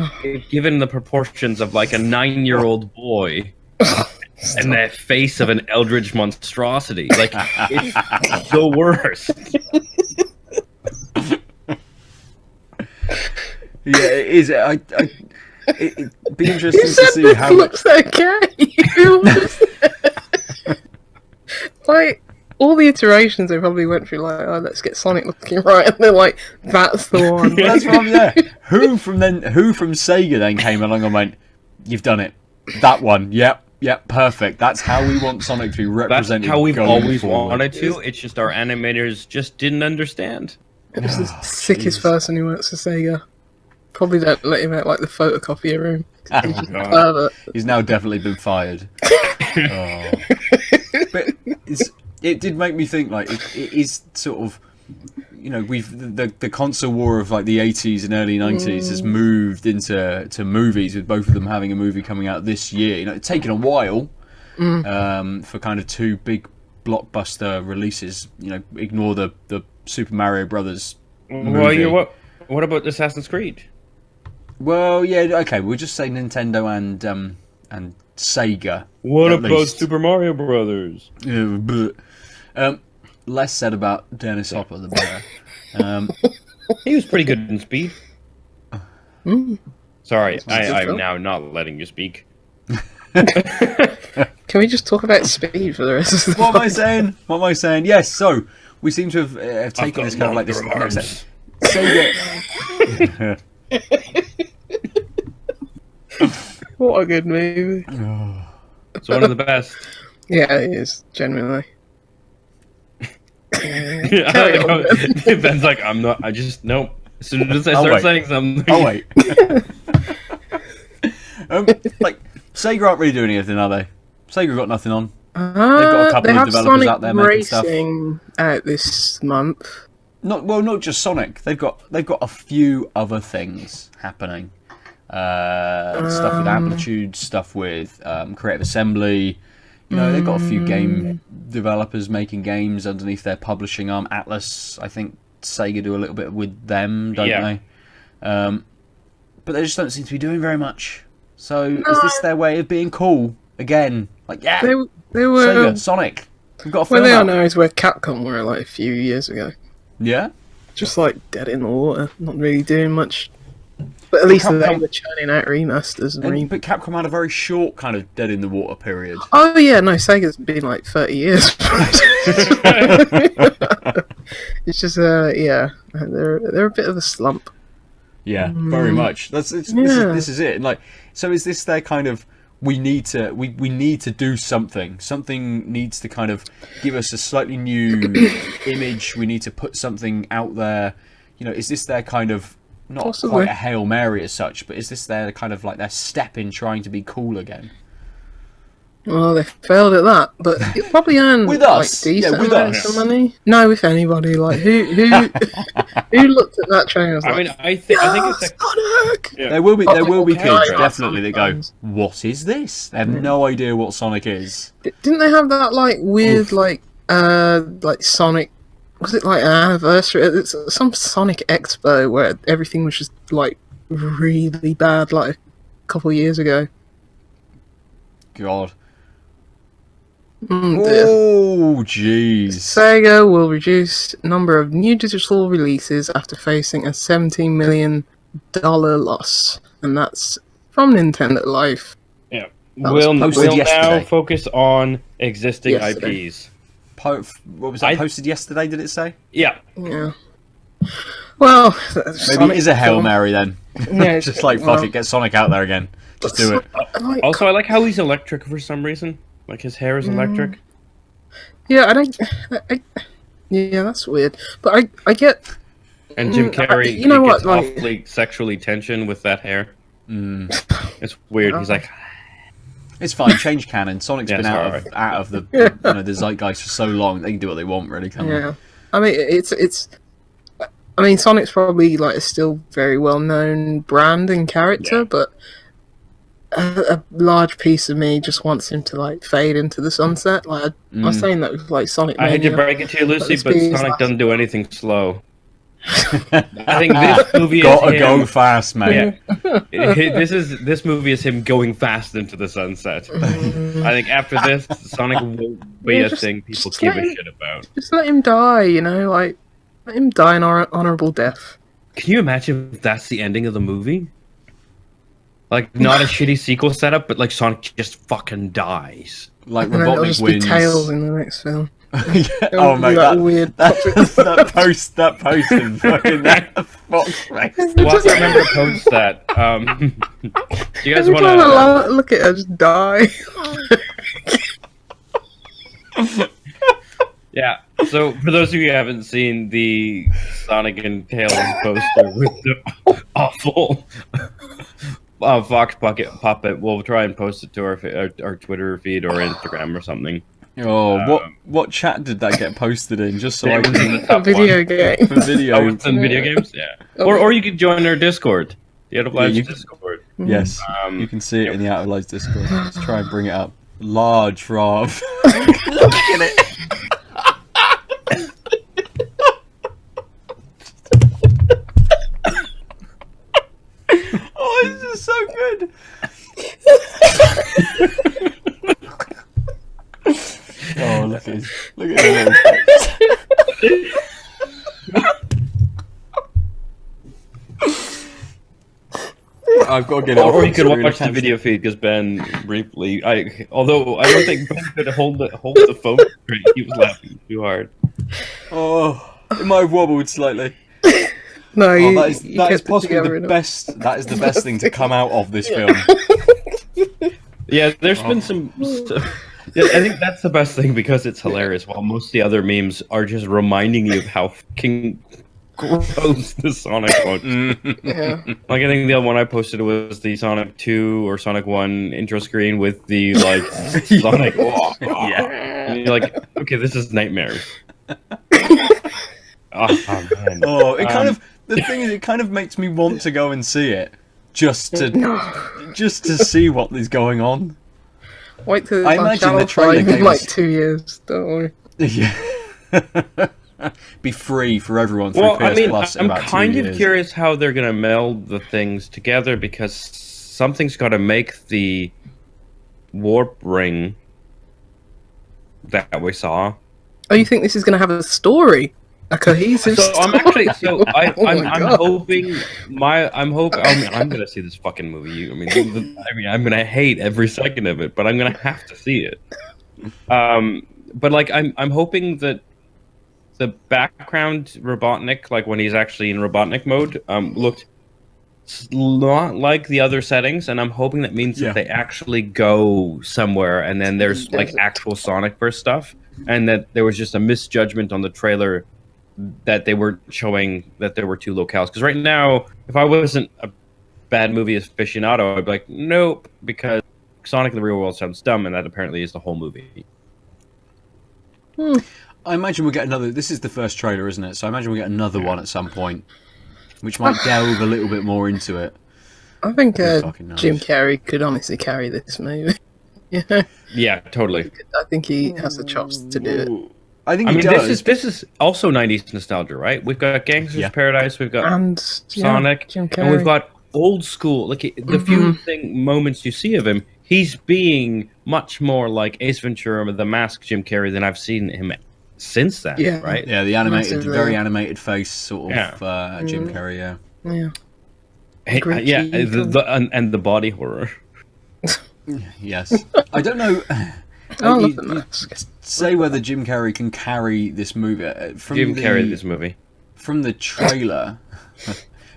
Speaker 3: given the proportions of like a 9-year-old boy, and the face of an eldritch monstrosity. Like it's the worst.
Speaker 1: Yeah, it is. It'd be interesting
Speaker 2: You
Speaker 1: to
Speaker 2: said
Speaker 1: see
Speaker 2: this
Speaker 1: how.
Speaker 2: looks okay. Like, all the iterations they probably went through, like, oh, let's get Sonic looking right, and they're like, that's the one.
Speaker 1: That's from Who from Sega then came along and went, "You've done it. That one. Yep, perfect. That's how we want Sonic to be represented.
Speaker 3: That's how we've
Speaker 1: going
Speaker 3: always
Speaker 1: forward."
Speaker 3: wanted to. It's just our animators just didn't understand.
Speaker 2: It was the sickest person who works for Sega. Probably don't let him out like the photocopier room. He's just a pervert.
Speaker 1: He's now definitely been fired. But it did make me think, like, it is sort of, you know, the console war of like the 80s and early 90s has moved into movies, with both of them having a movie coming out this year. You know, it's taken a while for kind of two big blockbuster releases. You know, ignore the Super Mario Brothers movie.
Speaker 3: Well, what about Assassin's Creed?
Speaker 1: Well, yeah, okay, we'll just say Nintendo and Sega.
Speaker 3: What
Speaker 1: at
Speaker 3: about
Speaker 1: least.
Speaker 3: Super Mario Brothers?
Speaker 1: Yeah, but, less said about Dennis Hopper, the better.
Speaker 3: He was pretty good in Speed. Sorry, I'm
Speaker 2: film.
Speaker 3: now not letting you speak.
Speaker 2: Can we just talk about Speed for the rest of the
Speaker 1: What am I saying? Yes, so we seem to have taken this kind of like this next step. Sega.
Speaker 2: What a good movie.
Speaker 3: It's one of the best.
Speaker 2: Yeah, it is, genuinely.
Speaker 3: Ben's like, I'm not. I just nope. As soon as I start saying something.
Speaker 1: Oh wait. Like Sega aren't really doing anything, are they? Sega got nothing on. got a couple
Speaker 2: they
Speaker 1: of
Speaker 2: have
Speaker 1: developers
Speaker 2: Sonic
Speaker 1: out there making stuff.
Speaker 2: Racing out this month.
Speaker 1: Not just Sonic. They've got a few other things happening. Stuff with Amplitude, stuff with Creative Assembly. You know, they've got a few game developers making games underneath their publishing arm. Atlas, I think Sega do a little bit with them, don't they? But they just don't seem to be doing very much. So is this their way of being cool again? Like, yeah,
Speaker 2: They were
Speaker 1: Sega, Sonic. We've got a
Speaker 2: where
Speaker 1: film
Speaker 2: they are
Speaker 1: out.
Speaker 2: now is where Capcom were like a few years ago.
Speaker 1: Yeah.
Speaker 2: Just like dead in the water, not really doing much. But at least they
Speaker 1: Capcom-
Speaker 2: were churning out remasters and
Speaker 1: But Capcom had a very short kind of dead in the water period.
Speaker 2: Oh yeah, no, Sega's been like 30 years. It's just yeah, they're a bit of a slump.
Speaker 1: Yeah, very much. This is it. Like, so is this their kind of we need to do something. Something needs to kind of give us a slightly new image. We need to put something out there. You know, is this their kind of not
Speaker 2: Possibly.
Speaker 1: quite a Hail Mary as such, but is this their kind of like their step in trying to be cool again?
Speaker 2: Well, they failed at that, but you'll probably earn
Speaker 1: With
Speaker 2: like
Speaker 1: us.
Speaker 2: decent
Speaker 1: Yeah, with
Speaker 2: amounts
Speaker 1: us.
Speaker 2: of money. No, with anybody. Like who who looked at that train and was
Speaker 3: I
Speaker 2: like,
Speaker 3: mean, I think it's like,
Speaker 2: Sonic!
Speaker 3: yeah.
Speaker 1: There will be
Speaker 2: okay.
Speaker 1: kids
Speaker 2: Yeah.
Speaker 1: definitely that go,
Speaker 2: Fans.
Speaker 1: what is this? They have no idea what Sonic is.
Speaker 2: Didn't they have that like weird like Sonic? Was it like an anniversary? It's some Sonic Expo where everything was just like really bad, like a couple of years ago.
Speaker 1: God.
Speaker 2: Dear.
Speaker 1: Oh, jeez.
Speaker 2: Sega will reduce number of new digital releases after facing a $17 million loss, and that's from Nintendo Life.
Speaker 3: yeah.
Speaker 2: That was
Speaker 3: We'll
Speaker 1: posted
Speaker 3: now
Speaker 1: yesterday.
Speaker 3: focus on existing
Speaker 2: Yesterday.
Speaker 3: IPs.
Speaker 1: What was that posted yesterday? Did it say?
Speaker 3: Yeah.
Speaker 2: Yeah. Well,
Speaker 1: Maybe it is a Hail Mary then.
Speaker 2: Yeah,
Speaker 1: Just like fuck it, get Sonic out there again. Just do it.
Speaker 3: Also, I like how he's electric for some reason. Like his hair is electric.
Speaker 2: Yeah, yeah, that's weird. But I get.
Speaker 3: And Jim Carrey,
Speaker 2: you know
Speaker 3: he
Speaker 2: what,
Speaker 3: gets
Speaker 2: like-
Speaker 3: awfully sexually tension with that hair. It's weird. He's like,
Speaker 1: It's fine. Change canon. Sonic's
Speaker 3: Yeah,
Speaker 1: been
Speaker 3: it's
Speaker 1: out of the the zeitgeist for so long. They can do what they want, really. Can't
Speaker 2: Yeah, I mean it's. I mean, Sonic's probably like a still very well known brand and character,
Speaker 3: Yeah.
Speaker 2: but a large piece of me just wants him to like fade into the sunset. Like I was saying that with like Sonic
Speaker 3: I hate to
Speaker 2: Mania.
Speaker 3: break it to you, Lucy,
Speaker 2: this
Speaker 3: but
Speaker 2: being
Speaker 3: Sonic
Speaker 2: last-
Speaker 3: doesn't do anything slow. I think this movie is
Speaker 1: Gotta
Speaker 3: him.
Speaker 1: go fast, mate.
Speaker 3: Yeah. This movie is him going fast into the sunset. I think after this, Sonic won't be
Speaker 2: Yeah,
Speaker 3: a
Speaker 2: just-
Speaker 3: thing people
Speaker 2: just
Speaker 3: give
Speaker 2: let
Speaker 3: a
Speaker 2: him-
Speaker 3: shit about.
Speaker 2: Just let him die, you know, like let him die an honorable death.
Speaker 3: Can you imagine if that's the ending of the movie? Like, not a shitty sequel setup, but like Sonic just fucking dies.
Speaker 1: Like
Speaker 2: And then it'll
Speaker 1: Robotnik
Speaker 2: just be
Speaker 1: wins.
Speaker 2: Tails in the next film.
Speaker 1: Yeah. Oh
Speaker 2: It'll
Speaker 1: mate,
Speaker 2: be that weird
Speaker 1: that post and fucking that fox face.
Speaker 3: We'll have to remember to post that. Do you guys
Speaker 2: Every
Speaker 3: want
Speaker 2: time I
Speaker 3: to?
Speaker 2: look at her, just die.
Speaker 3: Yeah. So, for those of you who haven't seen the Sonic and Tails poster with the awful Fox puppet, we'll try and post it to our Twitter feed or Instagram or something.
Speaker 1: Oh, what chat did that get posted in? Just so I
Speaker 3: It was in
Speaker 1: can
Speaker 3: the top
Speaker 2: Video
Speaker 3: one.
Speaker 2: game.
Speaker 1: for video.
Speaker 3: Oh, it's in video games? Yeah. Or you could join our Discord. The Out of Lives
Speaker 1: you-
Speaker 3: Discord.
Speaker 1: Yes,
Speaker 3: Um,
Speaker 1: you can see it in the Out of Lives Discord. Let's try and bring it up. Large Rob. Look at it. Oh, this is so good. Oh, look at the little face. I've got to get it off
Speaker 3: Or
Speaker 1: the
Speaker 3: you could
Speaker 1: screen. I
Speaker 3: watch the
Speaker 1: can't
Speaker 3: video feed because Ben briefly. Although I don't think Ben could hold the phone straight. He was laughing too hard.
Speaker 1: Oh, it might have wobbled slightly.
Speaker 2: No,
Speaker 1: Oh,
Speaker 2: you,
Speaker 1: that is
Speaker 2: you
Speaker 1: that
Speaker 2: kept
Speaker 1: is
Speaker 2: it
Speaker 1: possibly
Speaker 2: together
Speaker 1: the
Speaker 2: enough.
Speaker 1: best. That is the best thing to come out of this film.
Speaker 3: Yeah, there's been some. Yeah, I think that's the best thing because it's hilarious. While most of the other memes are just reminding you of how fucking gross the Sonic one.
Speaker 2: Yeah.
Speaker 3: Like, I think the other one I posted was the Sonic 2 or Sonic 1 intro screen with the, like, Sonic...
Speaker 1: Yeah.
Speaker 3: And you're like, okay, this is nightmares. Oh, man.
Speaker 1: Oh, it kind of... The thing is, it kind of makes me want to go and see it. Just to see what is going on.
Speaker 2: Wait till
Speaker 1: I
Speaker 2: it's on
Speaker 1: imagine
Speaker 2: Channel
Speaker 1: the trailer
Speaker 2: 5 in
Speaker 1: gave
Speaker 2: like
Speaker 1: us-
Speaker 2: 2 years. Don't worry.
Speaker 1: Yeah. Be free for everyone through
Speaker 3: Well,
Speaker 1: PS
Speaker 3: I mean,
Speaker 1: Plus in
Speaker 3: I'm
Speaker 1: about 2
Speaker 3: kind of
Speaker 1: years.
Speaker 3: curious how they're going to meld the things together, because something's got to make the warp ring that we saw.
Speaker 2: Oh, you think this is going to have a story? A cohesive
Speaker 3: So I'm
Speaker 2: story?
Speaker 3: actually, so I,
Speaker 2: Oh my
Speaker 3: I'm
Speaker 2: God.
Speaker 3: hoping I'm gonna see this fucking movie. I'm gonna hate every second of it, but I'm gonna have to see it. But like, I'm hoping that the background Robotnik, like when he's actually in Robotnik mode, looked not like the other settings, and I'm hoping that means
Speaker 1: Yeah.
Speaker 3: that they actually go somewhere, and then there's like
Speaker 2: Desert.
Speaker 3: actual Sonic Burst stuff, and that there was just a misjudgment on the trailer that they were showing that there were 2 locales. Because right now, if I wasn't a bad movie aficionado, I'd be like, nope, because Sonic in the real world sounds dumb, and that apparently is the whole movie.
Speaker 1: I imagine we'll get another... This is the first trailer, isn't it? So I imagine we'll get another one at some point, which might delve a little bit more into it.
Speaker 2: I think
Speaker 1: Who fucking knows?
Speaker 2: Jim Carrey could honestly carry this movie. Yeah,
Speaker 3: Yeah, totally.
Speaker 2: I think he has the chops to do it.
Speaker 1: I think
Speaker 3: I
Speaker 1: he
Speaker 3: mean,
Speaker 1: does.
Speaker 3: this is also 90s nostalgia, right? We've got Gangster's
Speaker 1: Yeah.
Speaker 3: Paradise, we've got
Speaker 2: And
Speaker 3: Sonic,
Speaker 2: Jim
Speaker 3: and we've
Speaker 2: Carrey.
Speaker 3: got old school. Like the few moments you see of him, he's being much more like Ace Ventura with the Mask Jim Carrey than I've seen him since then.
Speaker 2: Yeah.
Speaker 3: Right?
Speaker 1: Yeah, the animated,
Speaker 2: Massively.
Speaker 1: very animated face sort of
Speaker 3: Yeah.
Speaker 1: Jim Carrey, yeah.
Speaker 2: Yeah.
Speaker 3: Hey,
Speaker 2: Gritty
Speaker 3: yeah,
Speaker 2: evil.
Speaker 3: and the body horror.
Speaker 1: Yes. I don't know...
Speaker 2: I love
Speaker 1: you-
Speaker 2: the
Speaker 1: you
Speaker 2: mask.
Speaker 1: say whether Jim Carrey can carry this movie.
Speaker 3: Jim Carrey this movie.
Speaker 1: From the trailer...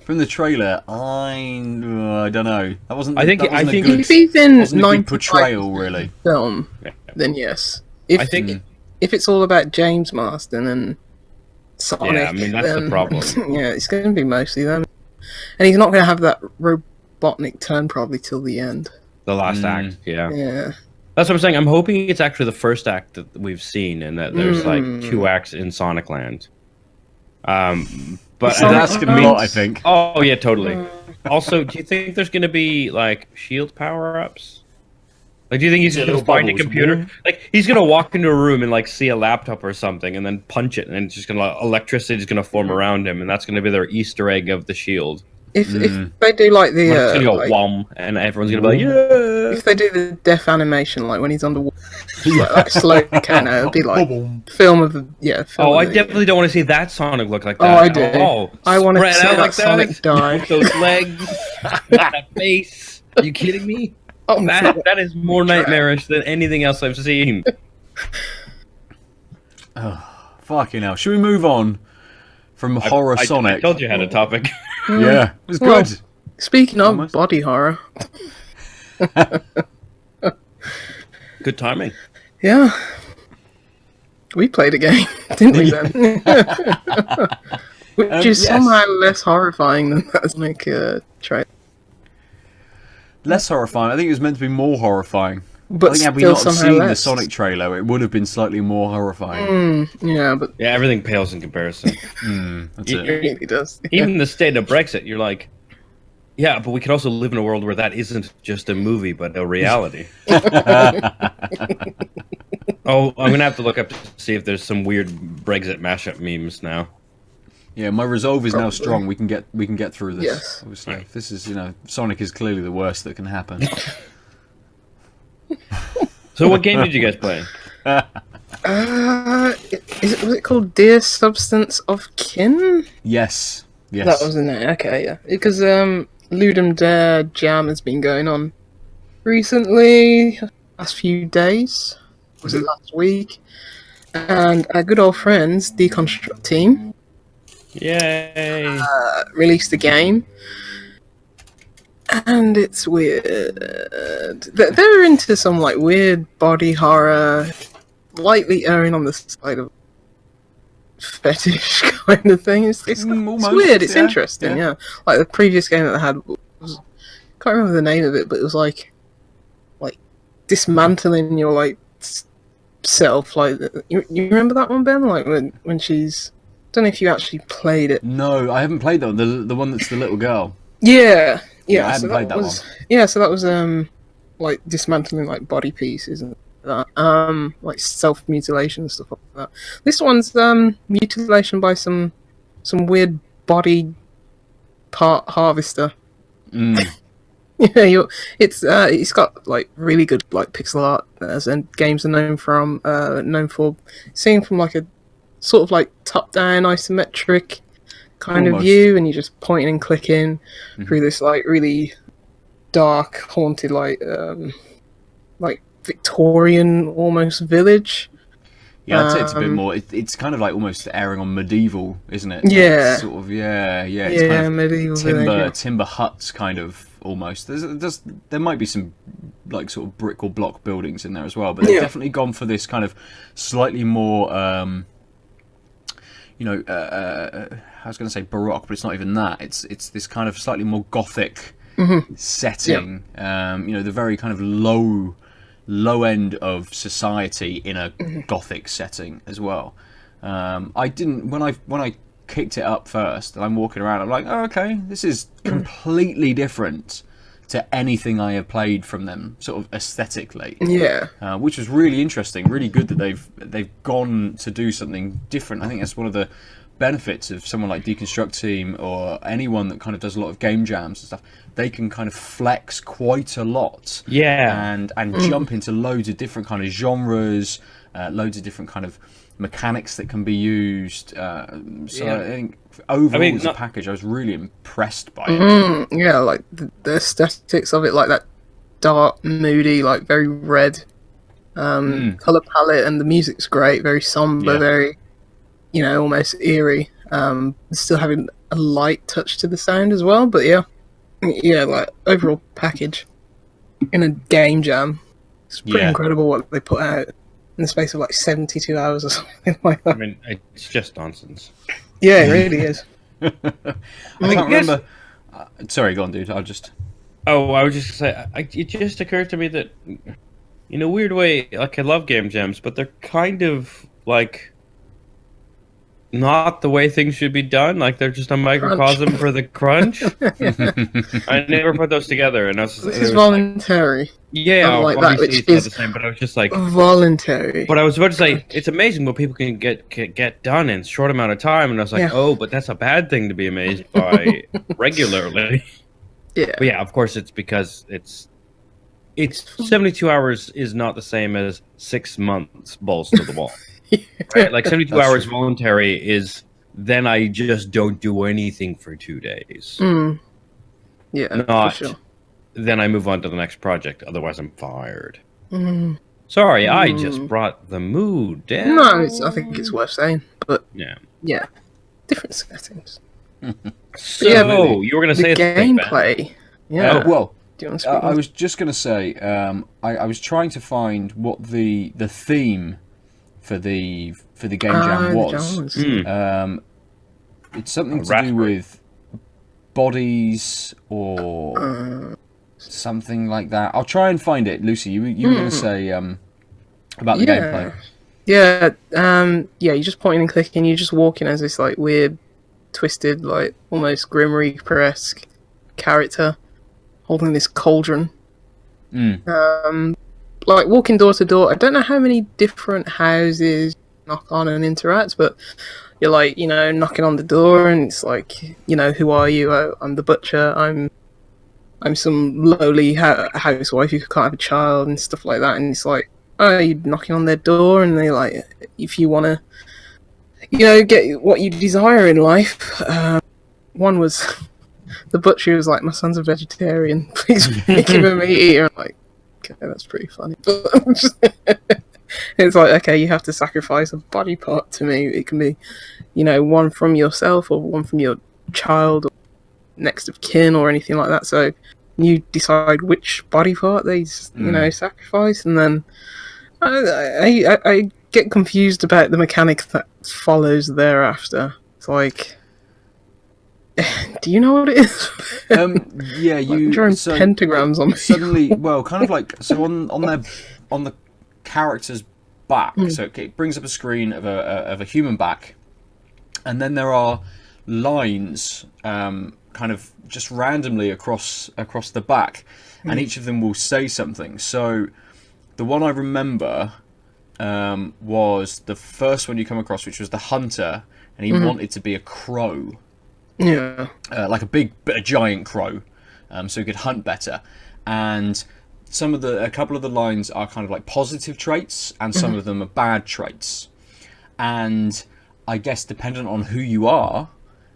Speaker 1: From the trailer, I don't know. That wasn't.
Speaker 3: I think-
Speaker 1: that wasn't
Speaker 3: I
Speaker 1: a
Speaker 3: think-
Speaker 1: good,
Speaker 2: If he's in
Speaker 1: wasn't a good
Speaker 2: 95%
Speaker 1: portrayal, really.
Speaker 2: film,
Speaker 3: Yeah.
Speaker 2: then yes. If
Speaker 3: I think-
Speaker 2: if it's all about James Marsden and Sonic,
Speaker 3: Yeah, I mean, that's the
Speaker 2: then,
Speaker 3: problem.
Speaker 2: Yeah, it's going to be mostly them, and he's not going to have that Robotnik turn probably till the end.
Speaker 3: The last
Speaker 1: Mm.
Speaker 3: act, yeah.
Speaker 2: Yeah.
Speaker 3: That's what I'm saying. I'm hoping it's actually the first act that we've seen, and that there's like
Speaker 2: Mm.
Speaker 3: 2 acts in Sonic Land. But
Speaker 2: Sonic
Speaker 1: You're asking a lot, I think.
Speaker 3: oh yeah, totally. Also, do you think there's going to be like shield power-ups? Like, do you think he's
Speaker 1: Yeah,
Speaker 3: going to
Speaker 1: little
Speaker 3: find a
Speaker 1: bubbles.
Speaker 3: computer? Like, he's going to walk into a room and like see a laptop or something, and then punch it, and it's just going to electricity is going to form around him, and that's going to be their Easter egg of the shield.
Speaker 2: If they do like the
Speaker 3: When it's going to go
Speaker 2: like,
Speaker 3: wham, and everyone's going to be like, yeah.
Speaker 2: if they do the death animation like when he's underwater, like slow piano, it'll be like film of the film
Speaker 3: Oh,
Speaker 2: of
Speaker 3: I
Speaker 2: the-
Speaker 3: definitely don't want to see that Sonic look like
Speaker 2: Oh,
Speaker 3: that.
Speaker 2: I do.
Speaker 3: Oh,
Speaker 2: I want to
Speaker 3: spread
Speaker 2: see
Speaker 3: out
Speaker 2: that
Speaker 3: like
Speaker 2: Sonic die.
Speaker 3: With those legs, that face. Are you kidding me?
Speaker 2: Oh,
Speaker 3: That is more nightmarish than anything else I've seen.
Speaker 1: Fucking hell. Should we move on from horror
Speaker 3: I
Speaker 1: Sonic?
Speaker 3: told you I had a topic.
Speaker 1: Yeah, it was
Speaker 2: Well,
Speaker 1: good.
Speaker 2: Speaking of
Speaker 1: Almost.
Speaker 2: body horror,
Speaker 3: Good timing.
Speaker 2: yeah, we played a game, didn't we? Then, which is
Speaker 1: yes.
Speaker 2: somehow less horrifying than that Sonic trailer,
Speaker 1: Less horrifying. I think it was meant to be more horrifying.
Speaker 2: but
Speaker 1: I think had we
Speaker 2: still
Speaker 1: not
Speaker 2: somehow
Speaker 1: seen the
Speaker 2: less.
Speaker 1: Sonic trailer, it would have been slightly more horrifying.
Speaker 2: Yeah, but
Speaker 3: Yeah, everything pales in comparison.
Speaker 1: That's
Speaker 2: it
Speaker 1: it.
Speaker 2: really does.
Speaker 3: Even the state of Brexit, you're like, yeah, but we could also live in a world where that isn't just a movie, but a reality. Oh, I'm gonna have to look up to see if there's some weird Brexit mashup memes now.
Speaker 1: Yeah, my resolve is now
Speaker 2: Probably.
Speaker 1: strong. We can get through this.
Speaker 2: Yes.
Speaker 1: Obviously, if this is Sonic is clearly the worst that can happen.
Speaker 3: So, what game did you guys play?
Speaker 2: Was it called Dear Substance of Kin?
Speaker 1: Yes. Yes.
Speaker 2: That was in there. Okay, yeah, because Ludum Dare Jam has been going on recently, last few days. Was it last week? And our good old friends, Deconstruct Team,
Speaker 3: Yay!
Speaker 2: released a game. And it's weird. They're into some like weird body horror, lightly erring on the side of fetish kind of thing. It's
Speaker 1: Almost,
Speaker 2: weird. It's
Speaker 1: yeah,
Speaker 2: interesting. Yeah. Like the previous game that I had was, can't remember the name of it, but it was like dismantling your like self. Like you remember that one, Ben? Like when she's, I don't know if you actually played it.
Speaker 1: No, I haven't played that one. The one that's the little girl.
Speaker 2: Yeah.
Speaker 1: I haven't played that one.
Speaker 2: Yeah, so that was like dismantling like body pieces and that, like self mutilation and stuff like that. This one's mutilation by some weird body part harvester. Yeah, it's got like really good like pixel art, as games are known for, seeing from like a sort of like top down isometric kind of view, and you're just pointing and clicking through this like really dark, haunted, like Victorian almost village.
Speaker 1: Yeah, I'd say it's a bit more. It's kind of like almost airing on medieval, isn't it?
Speaker 2: Yeah,
Speaker 1: like, sort of. Yeah. It's
Speaker 2: yeah,
Speaker 1: kind of
Speaker 2: medieval
Speaker 1: timber huts, kind of almost. There might be some like sort of brick or block buildings in there as well, but they've definitely gone for this kind of slightly more. I was going to say baroque, but it's not even that. It's this kind of slightly more gothic setting. The very kind of low end of society in a gothic setting as well. I didn't when I kicked it up first, and I'm walking around, I'm like, oh, okay, this is completely different to anything I have played from them, sort of aesthetically.
Speaker 2: Yeah.
Speaker 1: Which was really interesting, really good that they've gone to do something different. I think that's one of the benefits of someone like Deconstruct Team or anyone that kind of does a lot of game jams and stuff. They can kind of flex quite a lot, and jump into loads of different kind of genres, loads of different kind of mechanics that can be used. I think overall as a package, I was really impressed by it.
Speaker 2: Yeah, like the aesthetics of it, like that dark, moody, like very red color palette, and the music's great, very somber, very, almost eerie. Still having a light touch to the sound as well, but like overall package in a game jam, it's pretty incredible what they put out in the space of like 72 hours or something like that.
Speaker 3: I mean, it's just nonsense.
Speaker 2: Yeah, it really is.
Speaker 1: I can't remember. Sorry, go on, dude. I'll just.
Speaker 3: Oh, I was just gonna say, it just occurred to me that, in a weird way, like I love game jams, but they're kind of like not the way things should be done. Like they're just a microcosm for the crunch. I never put those together, and
Speaker 2: this is voluntary.
Speaker 3: Like, yeah,
Speaker 2: like
Speaker 3: obviously
Speaker 2: that, which
Speaker 3: it's not
Speaker 2: is
Speaker 3: the same. But I was just like
Speaker 2: voluntary.
Speaker 3: But I was about to say it's amazing what people can get done in a short amount of time, and I was like, oh, but that's a bad thing to be amazed by regularly.
Speaker 2: Yeah,
Speaker 3: but of course it's because it's 72 hours is not the same as 6 months balls to the wall. Right? Like 72 hours true. Voluntary is then I just don't do anything for 2 days.
Speaker 2: Yeah,
Speaker 3: not
Speaker 2: for sure.
Speaker 3: Then I move on to the next project. Otherwise, I'm fired. Sorry, I just brought the mood down.
Speaker 2: No, I think it's worth saying, but yeah, different settings.
Speaker 3: So you were going to say
Speaker 2: the gameplay. Yeah.
Speaker 1: Well,
Speaker 2: do you want to speak
Speaker 1: I was just going to say I was trying to find what the theme for the game jam was. It's something to do with bodies or something like that. I'll try and find it. Lucy, you were going to say about the gameplay.
Speaker 2: Yeah, you're just pointing and clicking. You're just walking as this like weird, twisted, like almost Grim Reaper-esque character holding this cauldron. Like walking door to door. I don't know how many different houses knock on and interact, but you're like, knocking on the door, and it's like, who are you? Oh, I'm the butcher. I'm some lowly housewife who can't have a child and stuff like that. And it's like, oh, you're knocking on their door, and they like, if you want to, get what you desire in life. One was the butcher was like, my son's a vegetarian. Please make him a meat eater. I'm like, okay, that's pretty funny. It's like, okay, you have to sacrifice a body part to me. It can be, one from yourself or one from your child or next of kin or anything like that. So you decide which body part they, sacrifice, and then I get confused about the mechanic that follows thereafter. It's like, do you know what it is?
Speaker 1: Yeah, you
Speaker 2: drawing pentagrams on me.
Speaker 1: Suddenly, well, kind of like so on the character's back. So it brings up a screen of a human back, and then there are lines kind of just randomly across the back, and each of them will say something. So the one I remember was the first one you come across, which was the hunter, and he wanted to be a crow.
Speaker 2: Yeah.
Speaker 1: Like a giant crow, so he could hunt better. And a couple of the lines are kind of like positive traits, and some of them are bad traits. And I guess dependent on who you are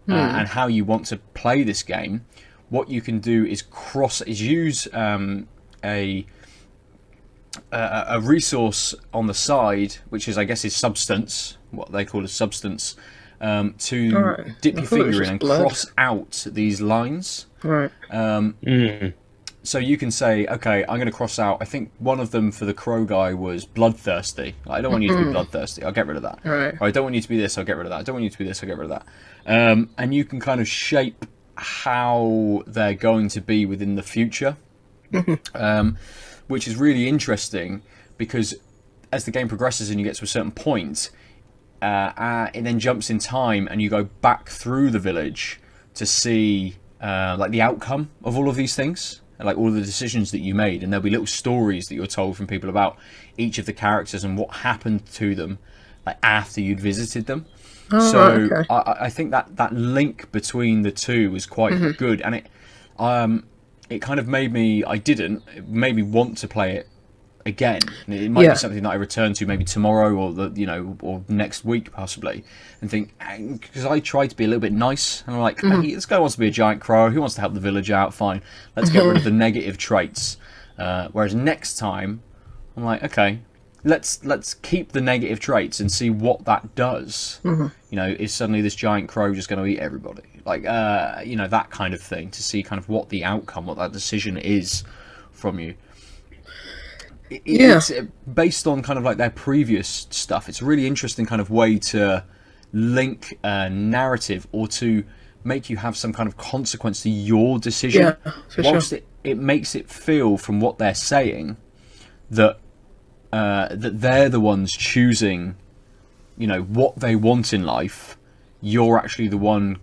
Speaker 1: and how you want to play this game, what you can do is use a resource on the side, which is, I guess, is substance, what they call a substance, to dip your finger in and cross out these lines.
Speaker 2: Right.
Speaker 1: So you can say, okay, I'm going to cross out. I think one of them for the crow guy was bloodthirsty. I don't want you to be bloodthirsty. I'll get rid of that.
Speaker 2: Right.
Speaker 1: Or I don't want you to be this. I'll get rid of that. I don't want you to be this. I'll get rid of that. And you can kind of shape how they're going to be within the future, which is really interesting because as the game progresses and you get to a certain point, it then jumps in time and you go back through the village to see like the outcome of all of these things, like all of the decisions that you made, and there'll be little stories that you're told from people about each of the characters and what happened to them like after you'd visited them. Okay. I think that link between the two was quite good, and it kind of made me want to play it again. And it might be something that I return to maybe tomorrow or next week possibly, and think, because I try to be a little bit nice, and I'm like, hey, this guy wants to be a giant crow, who wants to help the village out, fine, let's get rid of the negative traits. Whereas next time I'm like, okay, let's keep the negative traits and see what that does. Is suddenly this giant crow just going to eat everybody, like that kind of thing, to see kind of what the outcome, what that decision is from you. It's based on kind of like their previous stuff. It's a really interesting kind of way to link a narrative, or to make you have some kind of consequence to your decision. Whilst it makes it feel, from what they're saying, that they're the ones choosing, what they want in life. You're actually the one,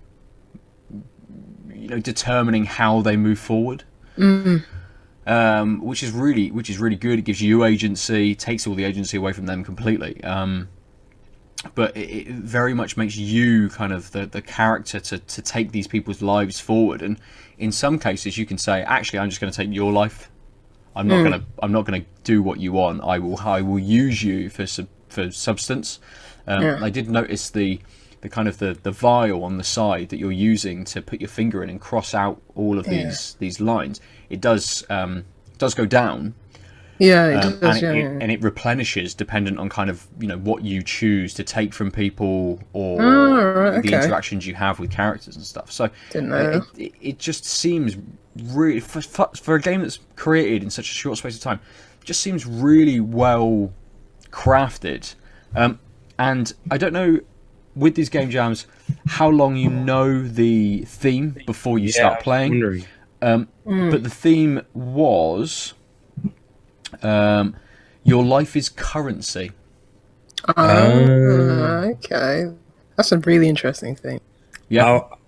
Speaker 1: determining how they move forward. Which is really good. It gives you agency, takes all the agency away from them completely. But it very much makes you kind of the character to take these people's lives forward. And in some cases, you can say, actually, I'm just going to take your life. I'm not gonna do what you want. I will use you for substance. I did notice the kind of the vial on the side that you're using to put your finger in and cross out all of these lines. It does go down.
Speaker 2: It does.
Speaker 1: And it replenishes dependent on kind of what you choose to take from people, or the interactions you have with characters and stuff. So
Speaker 2: didn't know.
Speaker 1: It just seems really, for a game that's created in such a short space of time, it just seems really well crafted. And I don't know, with these game jams, how long you know the theme before you start playing. But the theme was your life is currency.
Speaker 2: Okay, that's a really interesting thing.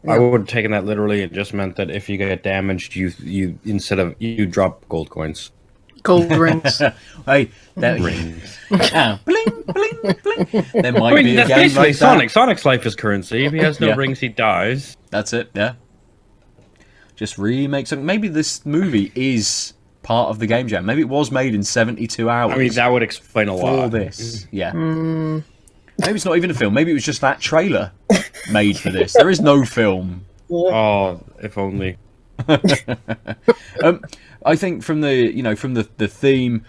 Speaker 3: I would have taken that literally. It just meant that if you get damaged, you instead of you drop gold coins.
Speaker 2: Gold rings.
Speaker 1: Hey,
Speaker 3: rings.
Speaker 1: Bling, bling, bling. There might be a
Speaker 3: that's
Speaker 1: game
Speaker 3: basically
Speaker 1: like
Speaker 3: Sonic.
Speaker 1: that.
Speaker 3: Sonic's life is currency. If he has no rings, he dies.
Speaker 1: That's it. Yeah. Just remake something. Maybe this movie is part of the game jam. Maybe it was made in 72 hours.
Speaker 3: I mean, that would explain a lot.
Speaker 1: For this, yeah. Maybe it's not even a film. Maybe it was just that trailer made for this. There is no film.
Speaker 3: Oh, if only.
Speaker 1: I think from the theme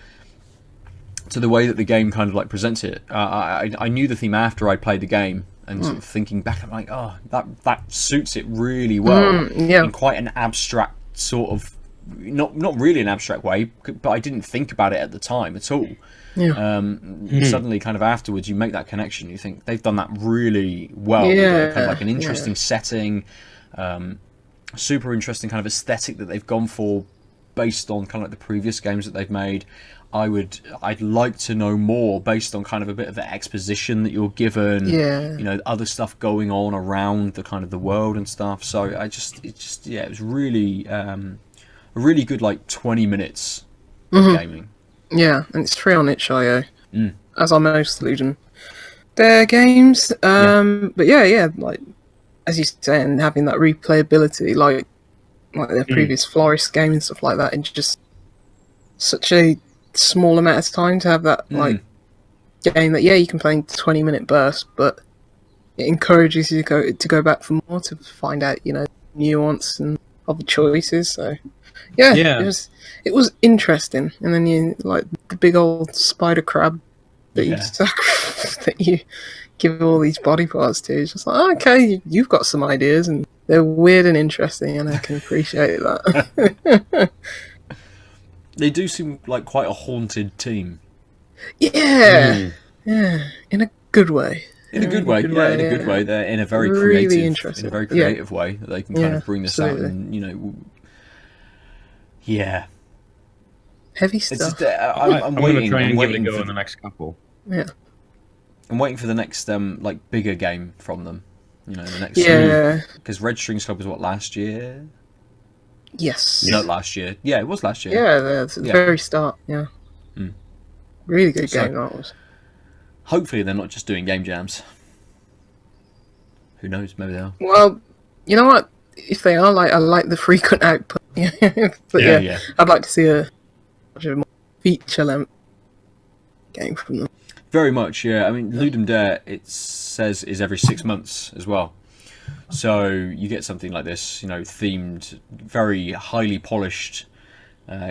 Speaker 1: to the way that the game kind of like presents it, I knew the theme after I played the game, and sort of thinking back, I'm like, oh, that suits it really well in quite an abstract sort of not really an abstract way, but I didn't think about it at the time at all.
Speaker 2: Yeah.
Speaker 1: Suddenly, kind of afterwards, you make that connection. You think they've done that really well.
Speaker 2: Yeah,
Speaker 1: Kind of like an interesting setting, super interesting kind of aesthetic that they've gone for, based on kind of like the previous games that they've made. I'd like to know more based on kind of a bit of the exposition that you're given.
Speaker 2: Yeah.
Speaker 1: You know, other stuff going on around the kind of the world and stuff. So it was really a really good like 20 minutes of gaming.
Speaker 2: Yeah, and it's free on itch.io, as are most Ludum Dare games. But yeah, like as you say, and having that replayability, like their previous Florist game and stuff like that, and just such a small amount of time to have that like game that you can play in 20-minute bursts, but it encourages you to go back for more, to find out nuance and other choices. So it was interesting. And then you like the big old spider crab that that you give all these body parts to. It's just like, oh, okay, you've got some ideas, and they're weird and interesting, and I can appreciate that.
Speaker 1: They do seem like quite a haunted team.
Speaker 2: Yeah, in a good way.
Speaker 1: In a good way. They're in a very
Speaker 2: really
Speaker 1: creative,
Speaker 2: interesting.
Speaker 1: in a very creative way that they can kind of bring this
Speaker 2: absolutely.
Speaker 1: out, and
Speaker 2: Heavy stuff.
Speaker 1: I'm
Speaker 3: going
Speaker 1: waiting.
Speaker 3: to try and
Speaker 1: I'm
Speaker 3: give it a
Speaker 1: waiting
Speaker 3: go
Speaker 1: for
Speaker 3: in the next couple.
Speaker 2: Yeah.
Speaker 1: I'm waiting for the next like bigger game from them. The next. Because Registering Club was what, last year?
Speaker 2: Yes.
Speaker 1: Not last year. Yeah, it was last year.
Speaker 2: Yeah, the very start. Yeah. Really good game that was.
Speaker 1: Hopefully they're not just doing game jams. Who knows? Maybe they are.
Speaker 2: Well, you know what? If they are, I like the frequent output. But I'd like to see a more feature-length game from them.
Speaker 1: Very much, yeah. I mean, Ludum Dare, it says, is every 6 months as well. So you get something like this, themed, very highly polished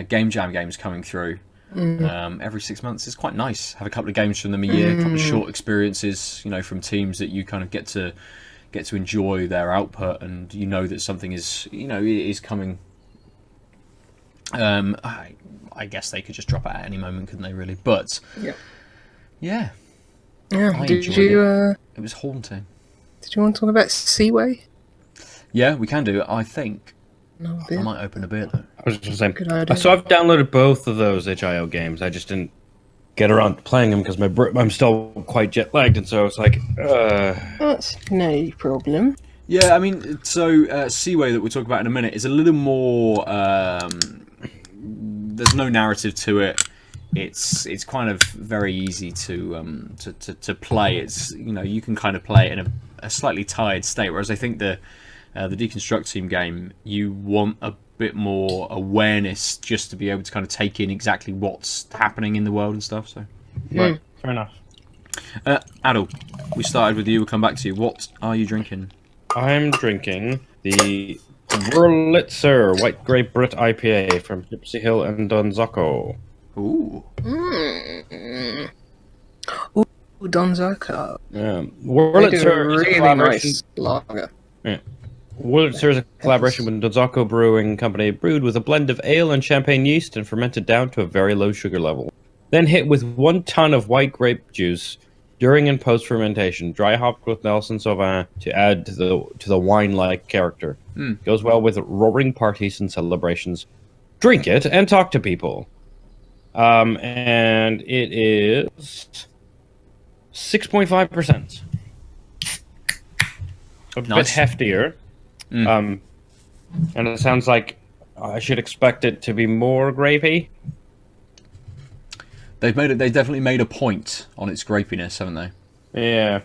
Speaker 1: game jam games coming through. Every 6 months is quite nice. Have a couple of games from them a year, a couple of short experiences, from teams that you kind of get to enjoy their output, and that something is is coming. I guess they could just drop it at any moment, couldn't they? Really, but yeah.
Speaker 2: Did you?
Speaker 1: It was haunting.
Speaker 2: Did you want to talk about Seaway?
Speaker 1: Yeah, we can do it. I think.
Speaker 2: No
Speaker 1: I might open a beer though.
Speaker 3: I was just saying.
Speaker 2: Good idea.
Speaker 3: So I've downloaded both of those itch.io games. I just didn't get around to playing them because I'm still quite jet lagged, and so it's like.
Speaker 2: That's no problem.
Speaker 1: Yeah, I mean, so Seaway that we'll talk about in a minute is a little more. There's no narrative to it. It's kind of very easy to play. It's you can kind of play it in a slightly tired state, whereas I think the Deconstruct Team game, you want a bit more awareness just to be able to kind of take in exactly what's happening in the world and stuff. So
Speaker 3: Right, fair enough.
Speaker 1: Aadil, we started with you. We'll come back to you. What are you drinking?
Speaker 3: I'm drinking the Wurlitzer White Grape Brut IPA from Gipsy Hill and Donzoko.
Speaker 1: Ooh.
Speaker 2: Ooh, Donzoko.
Speaker 3: Wurlitzer is a
Speaker 2: really
Speaker 3: collaboration.
Speaker 2: nice lager.
Speaker 3: Yeah. Wurlitzer is a collaboration with Donzoko Brewing Company, brewed with a blend of ale and champagne yeast and fermented down to a very low sugar level. Then hit with 1 ton of white grape juice during and post fermentation, dry hopped with Nelson Sauvin to add to the wine-like character. Goes well with roaring parties and celebrations. Drink it and talk to people. And it is 6.5%. A bit heftier. And it sounds like I should expect it to be more grapey.
Speaker 1: They definitely made a point on its grapiness, haven't they?
Speaker 3: Yeah.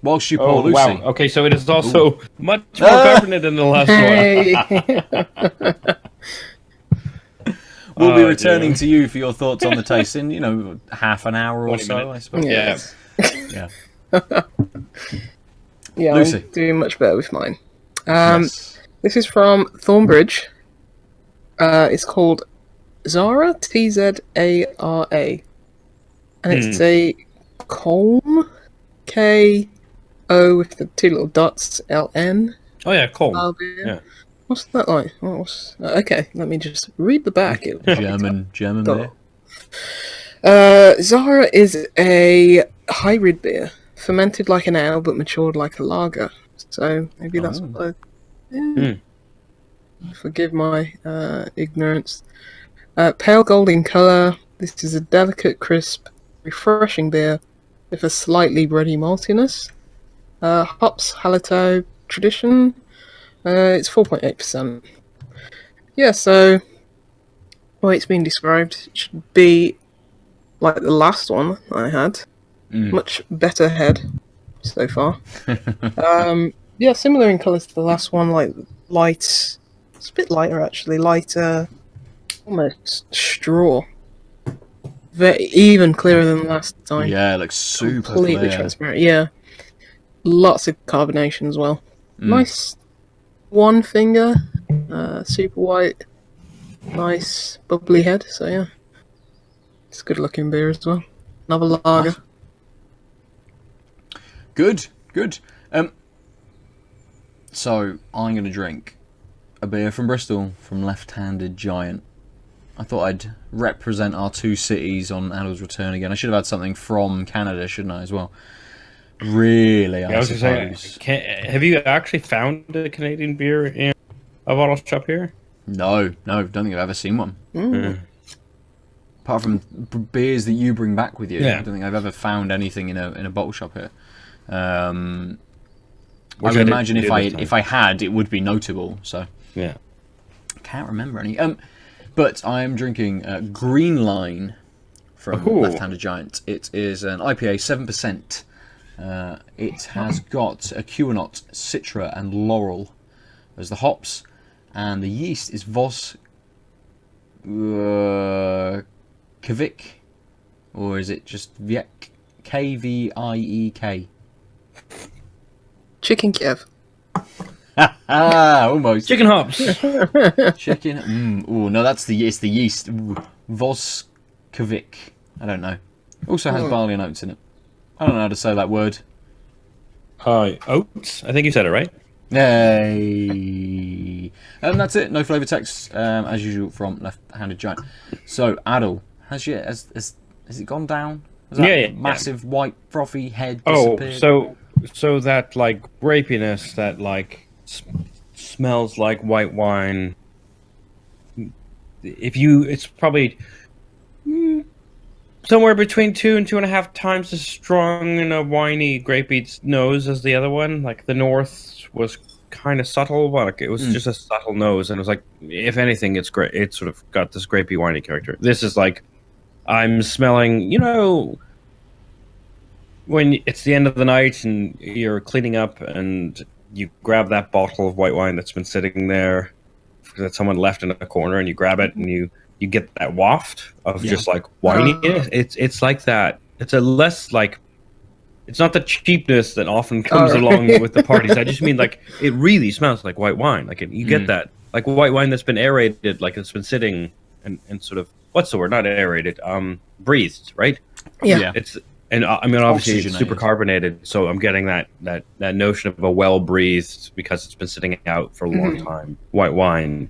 Speaker 1: Whilst you pour Lucy.
Speaker 3: Wow. Okay, so it is also much more peppermint than the last one.
Speaker 1: We'll be returning to you for your thoughts on the taste in, half an hour or so, I suppose.
Speaker 3: Yeah.
Speaker 2: Yeah,
Speaker 1: Lucy.
Speaker 2: I'm doing much better with mine.
Speaker 1: Yes.
Speaker 2: This is from Thornbridge. It's called Tzara, Tzara. And it's a Colm, Ko with the 2 little dots, LN.
Speaker 3: Oh yeah, cool.
Speaker 2: Album.
Speaker 3: Yeah.
Speaker 2: What's that like? Okay, let me just read the back.
Speaker 1: German beer.
Speaker 2: Tzara is a hybrid beer, fermented like an ale but matured like a lager. So maybe that's what forgive my ignorance. Pale gold in colour. This is a delicate, crisp, refreshing beer with a slightly bready maltiness. Hops, Halito, tradition. It's 4.8%. Yeah, so the way it's been described, it should be like the last one I had. Much better head so far. Yeah, similar in colours to the last one, like light. It's a bit lighter actually, lighter, almost straw. Very even clearer than last time.
Speaker 1: Yeah, like super
Speaker 2: completely
Speaker 1: clear.
Speaker 2: transparent. Yeah, lots of carbonation as well. Nice one finger, super white, nice bubbly head. So yeah, it's a good looking beer as well. Another lager.
Speaker 1: Good. So I'm going to drink a beer from Bristol from Left-Handed Giant. I thought I'd represent our two cities on Aadil's return again. I should have had something from Canada, shouldn't I, as well? Really, I suppose.
Speaker 3: Have you actually found a Canadian beer in a bottle shop here?
Speaker 1: No, don't think I've ever seen one. Apart from beers that you bring back with you, I don't think I've ever found anything in a bottle shop here. I would imagine if I had, it would be notable. So
Speaker 3: yeah,
Speaker 1: I can't remember any. But I am drinking Green Line from Left-Handed Giant. It is an IPA, 7%. It has got a Huguenot, Citra, and Laurel as the hops, and the yeast is Vos Kviek, or is it just Viek? Kviek.
Speaker 2: Chicken Kiev.
Speaker 1: Almost.
Speaker 3: Chicken hops.
Speaker 1: Chicken. Oh no, that's the yeast. The yeast. Voskovic. I don't know. Also has barley and oats in it. I don't know how to say that word.
Speaker 3: Oats. I think you said it right.
Speaker 1: Yay. And that's it. No flavour text, as usual from Left-Handed Giant. So Aadil, has it gone down? Has that massive white frothy head disappeared?
Speaker 3: So that like grapiness that like smells like white wine. It's probably somewhere between 2 and 2.5 times as strong in a winey grapey nose as the other one. Like the North was kind of subtle, but like, it was just a subtle nose, and it was like, if anything, it's great. It sort of got this grapey winey character. This is like, I'm smelling, when it's the end of the night and you're cleaning up and you grab that bottle of white wine that's been sitting there that someone left in a corner, and you grab it and you get that waft of just like winey. It's like that. It's a less like, it's not the cheapness that often comes along with the parties. I just mean like it really smells like white wine. Like you get that like white wine that's been aerated, like it's been sitting and sort of, what's the word? Not aerated, breathed, right?
Speaker 2: Yeah.
Speaker 3: And I mean, obviously it's super carbonated, so I'm getting that notion of a well breathed, because it's been sitting out for a long time, white wine.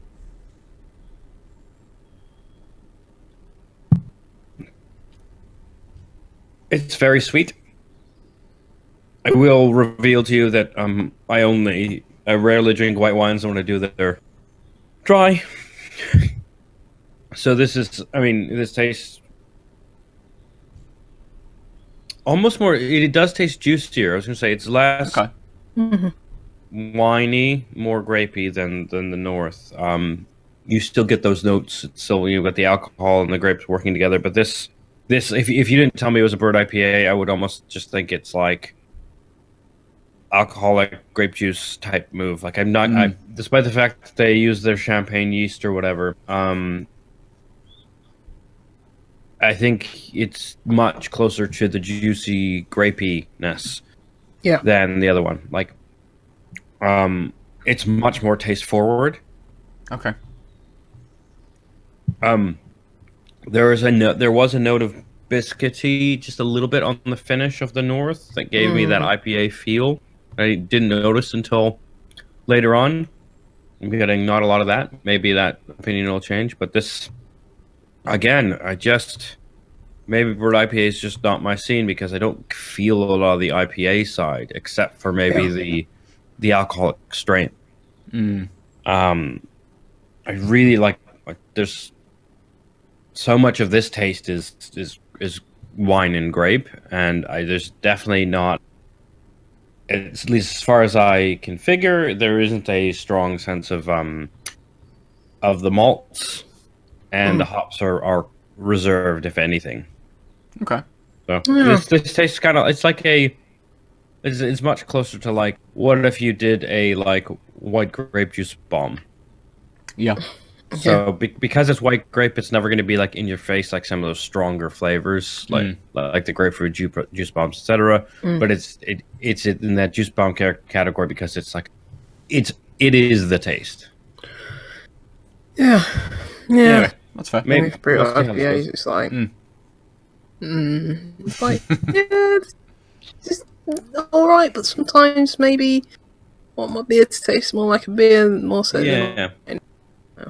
Speaker 3: It's very sweet. I will reveal to you that I rarely drink white wines when I do that they're dry. So this tastes almost more. It does taste juicier. I was gonna say it's less winey, more grapey than the North. You still get those notes. So you got the alcohol and the grapes working together. But this, if you didn't tell me it was a Brut IPA, I would almost just think it's like alcoholic grape juice type move. Like I'm not, despite the fact that they use their champagne yeast or whatever. I think it's much closer to the juicy grapiness than the other one. Like, it's much more taste forward.
Speaker 1: Okay.
Speaker 3: There was a note of biscuity, just a little bit on the finish of the North that gave me that IPA feel. I didn't notice until later on. getting not a lot of that. Maybe that opinion will change, but this, again, maybe Brut IPA is just not my scene because I don't feel a lot of the IPA side, except for maybe the alcoholic strain. I really like there's so much of this taste is wine and grape, and there's definitely not, at least as far as I can figure, there isn't a strong sense of the malts, and the hops are reserved, if anything.
Speaker 1: Okay.
Speaker 3: So this tastes kind of, it's much closer to like, what if you did a like white grape juice bomb?
Speaker 1: Yeah.
Speaker 3: So because it's white grape, it's never going to be like in your face like some of those stronger flavors, like the grapefruit juice bombs, etc. But it's in that juice bomb category because it's like it is the taste.
Speaker 2: Yeah.
Speaker 1: Anyway, that's fair.
Speaker 2: Maybe it's like, it's like, yeah, it's all right, but sometimes maybe I want my beer to taste more like a beer, more so.
Speaker 3: Yeah.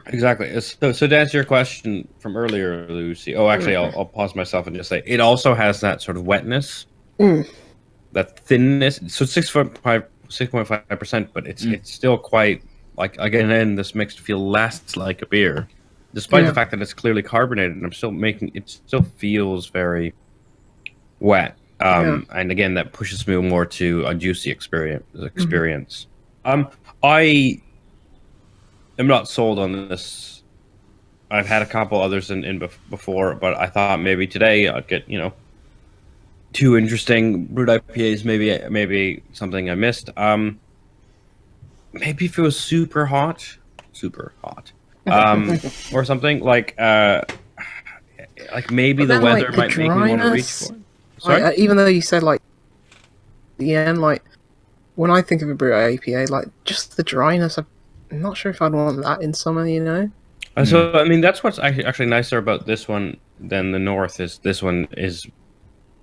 Speaker 3: Exactly. So to answer your question from earlier, Lucy. Oh, actually, I'll pause myself and just say it also has that sort of wetness, that thinness. So 6.5%, but it's still quite like, again, this makes it feel less like a beer, despite the fact that it's clearly carbonated. And I'm still it still feels very wet. And again, that pushes me more to a juicy experience. I am not sold on this. I've had a couple others in before, but I thought maybe today I'd get, two interesting brut IPAs, maybe something I missed. Maybe if it was super hot, or something like maybe the weather might make me want to reach for it. Sorry?
Speaker 2: Even though you said like the end, like when I think of a brut IPA, like just the dryness, I'm not sure if I'd want that in summer,
Speaker 3: So I mean, that's what's actually nicer about this one than the North is. This one is,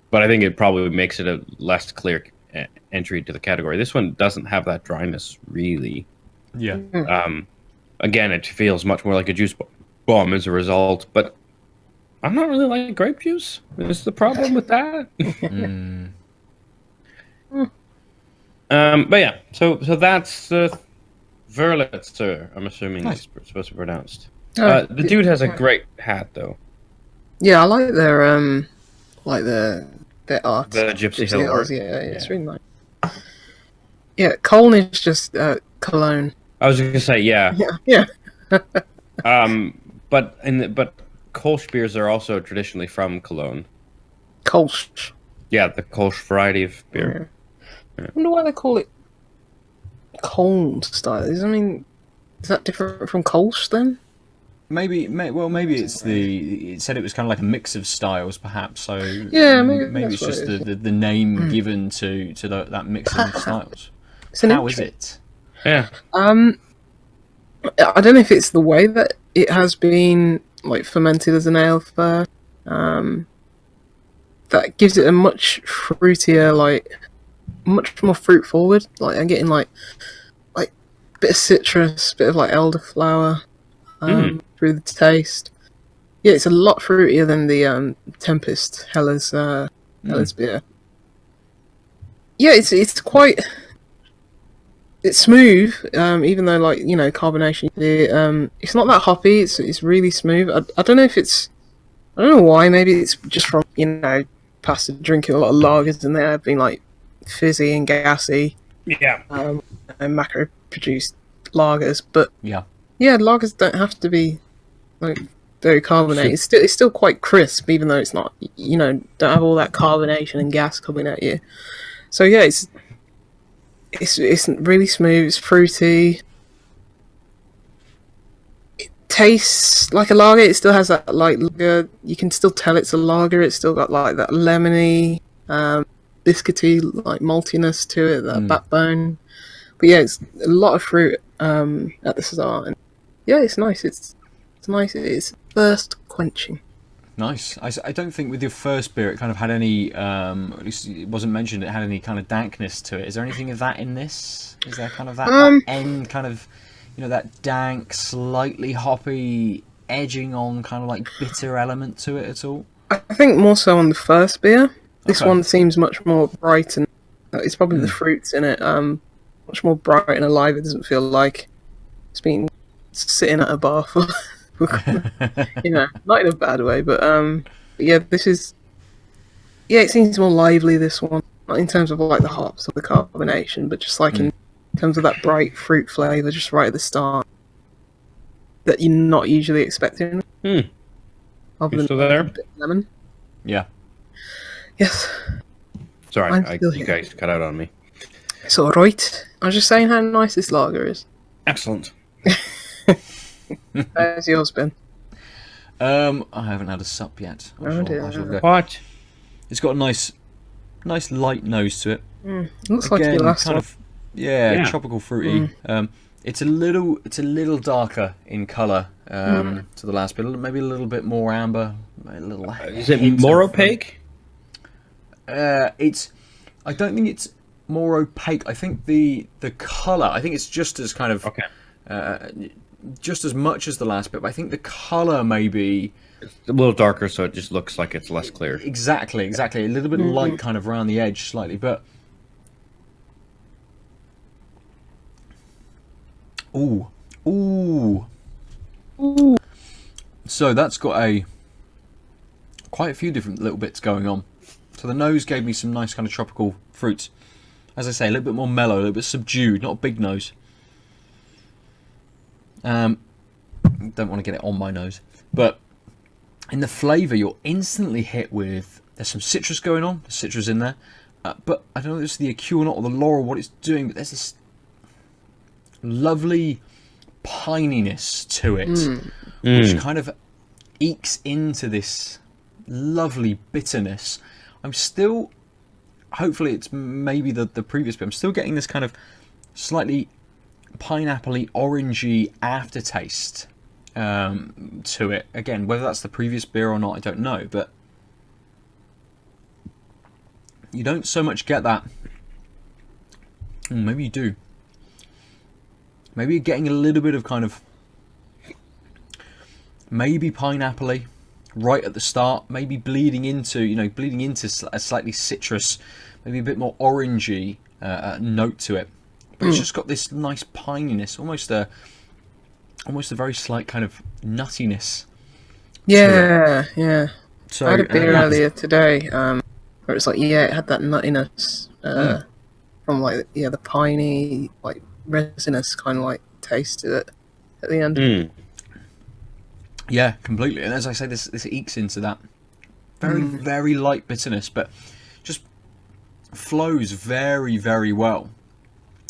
Speaker 3: but I think it probably makes it a less clear entry to the category. This one doesn't have that dryness really.
Speaker 1: Yeah.
Speaker 3: Again, it feels much more like a juice bomb as a result, but I'm not really like grape juice. Is the problem with that? But yeah, so that's the Wurlitzer, I'm assuming it's supposed to be pronounced. The dude has a great hat, though.
Speaker 2: Yeah, I like their art.
Speaker 3: The Gipsy Hill art.
Speaker 2: Yeah, it's really nice. Yeah, Colne is just cologne.
Speaker 3: I was going to say, yeah.
Speaker 2: Yeah.
Speaker 3: But Kolsch beers are also traditionally from Cologne.
Speaker 2: Kolsch.
Speaker 3: Yeah, the Kolsch variety of beer.
Speaker 2: I wonder why they call it Colne style. Is that different from Kolsch then?
Speaker 1: Maybe it's it said it was kind of like a mix of styles, perhaps. So
Speaker 2: yeah,
Speaker 1: maybe it's just the name given to that mix of styles. How is it?
Speaker 3: Yeah.
Speaker 2: I don't know if it's the way that it has been like fermented as an ale first. That gives it a much fruitier, like much more fruit forward. Like I'm getting like a bit of citrus, bit of like elderflower through the taste. Yeah, it's a lot fruitier than the Tempest Hellas beer. Yeah, it's quite. It's smooth, even though carbonation. It's not that hoppy. It's really smooth. I don't know if it's. I don't know why. Maybe it's just from past drinking a lot of lagers and they've been like fizzy and gassy.
Speaker 3: Yeah.
Speaker 2: And macro produced lagers, but
Speaker 1: yeah,
Speaker 2: lagers don't have to be like very carbonated. It's still quite crisp, even though it's not. Don't have all that carbonation and gas coming at you. So yeah, it's really smooth. It's fruity. It tastes like a lager. It still has that lager. You can still tell it's a lager. It's still got like that lemony, biscuity, like maltiness to it. That backbone. But yeah, it's a lot of fruit at the start. And yeah, it's nice. It's nice. It's thirst quenching.
Speaker 1: Nice. I don't think with your first beer it kind of had any, at least it wasn't mentioned, it had any kind of dankness to it. Is there anything of that in this? Is there kind of that end kind of, that dank, slightly hoppy, edging on kind of like bitter element to it at all?
Speaker 2: I think more so on the first beer. This
Speaker 1: Okay.
Speaker 2: one seems much more bright, and it's probably the fruits in it. Much more bright and alive. It doesn't feel like it's been sitting at a bar for, not in a bad way, but yeah, this is. Yeah, it seems more lively. This one, not in terms of like the hops or the carbonation, but just like in terms of that bright fruit flavour, just right at the start that you're not usually expecting. Other
Speaker 3: You still there?
Speaker 2: a bit of lemon.
Speaker 1: Yeah.
Speaker 2: Yes.
Speaker 3: Sorry,
Speaker 2: I'm still
Speaker 3: you
Speaker 2: here.
Speaker 3: guys cut out on me.
Speaker 2: It's alright. I was just saying how nice this lager is.
Speaker 3: Excellent.
Speaker 2: How's yours been?
Speaker 1: I haven't had a sup yet. I shall go.
Speaker 3: What?
Speaker 1: It's got a nice light nose to it.
Speaker 2: It looks like your last
Speaker 1: kind
Speaker 2: one.
Speaker 1: of
Speaker 3: Yeah.
Speaker 1: tropical fruity. It's a little darker in colour to the last bit. Maybe a little bit more amber. A little.
Speaker 3: Is it more opaque?
Speaker 1: I don't think it's more opaque. I think the colour. I think it's just as kind of just as much as the last bit. But I think the colour maybe
Speaker 3: It's a little darker, so it just looks like it's less clear.
Speaker 1: exactly a little bit light kind of around the edge slightly, but. Ooh. So that's got quite a few different little bits going on. So the nose gave me some nice kind of tropical fruits. As I say, a little bit more mellow, a little bit subdued, not a big nose. Don't want to get it on my nose. But in the flavour, you're instantly hit with... There's some citrus going on. There's citrus in there. But I don't know if it's the acute or not, or the laurel, what it's doing, but there's this lovely pininess to it, which kind of ekes into this lovely bitterness. I'm still, hopefully it's maybe the previous bit, I'm still getting this kind of slightly pineapple-y, orangey aftertaste to it. Again, whether that's the previous beer or not, I don't know, but you don't so much get that. Maybe you do. Maybe you're getting a little bit of kind of maybe pineapple-y right at the start, maybe bleeding into a slightly citrus, maybe a bit more orangey note to it. But it's just got this nice pininess, almost a very slight kind of nuttiness.
Speaker 2: Yeah.
Speaker 1: So
Speaker 2: I had a beer earlier today, where it's like, it had that nuttiness from like, the piney, like resinous kind of like taste to it at the end.
Speaker 1: Yeah, completely. And as I say, this ekes into that very, very light bitterness, but just flows very, very well.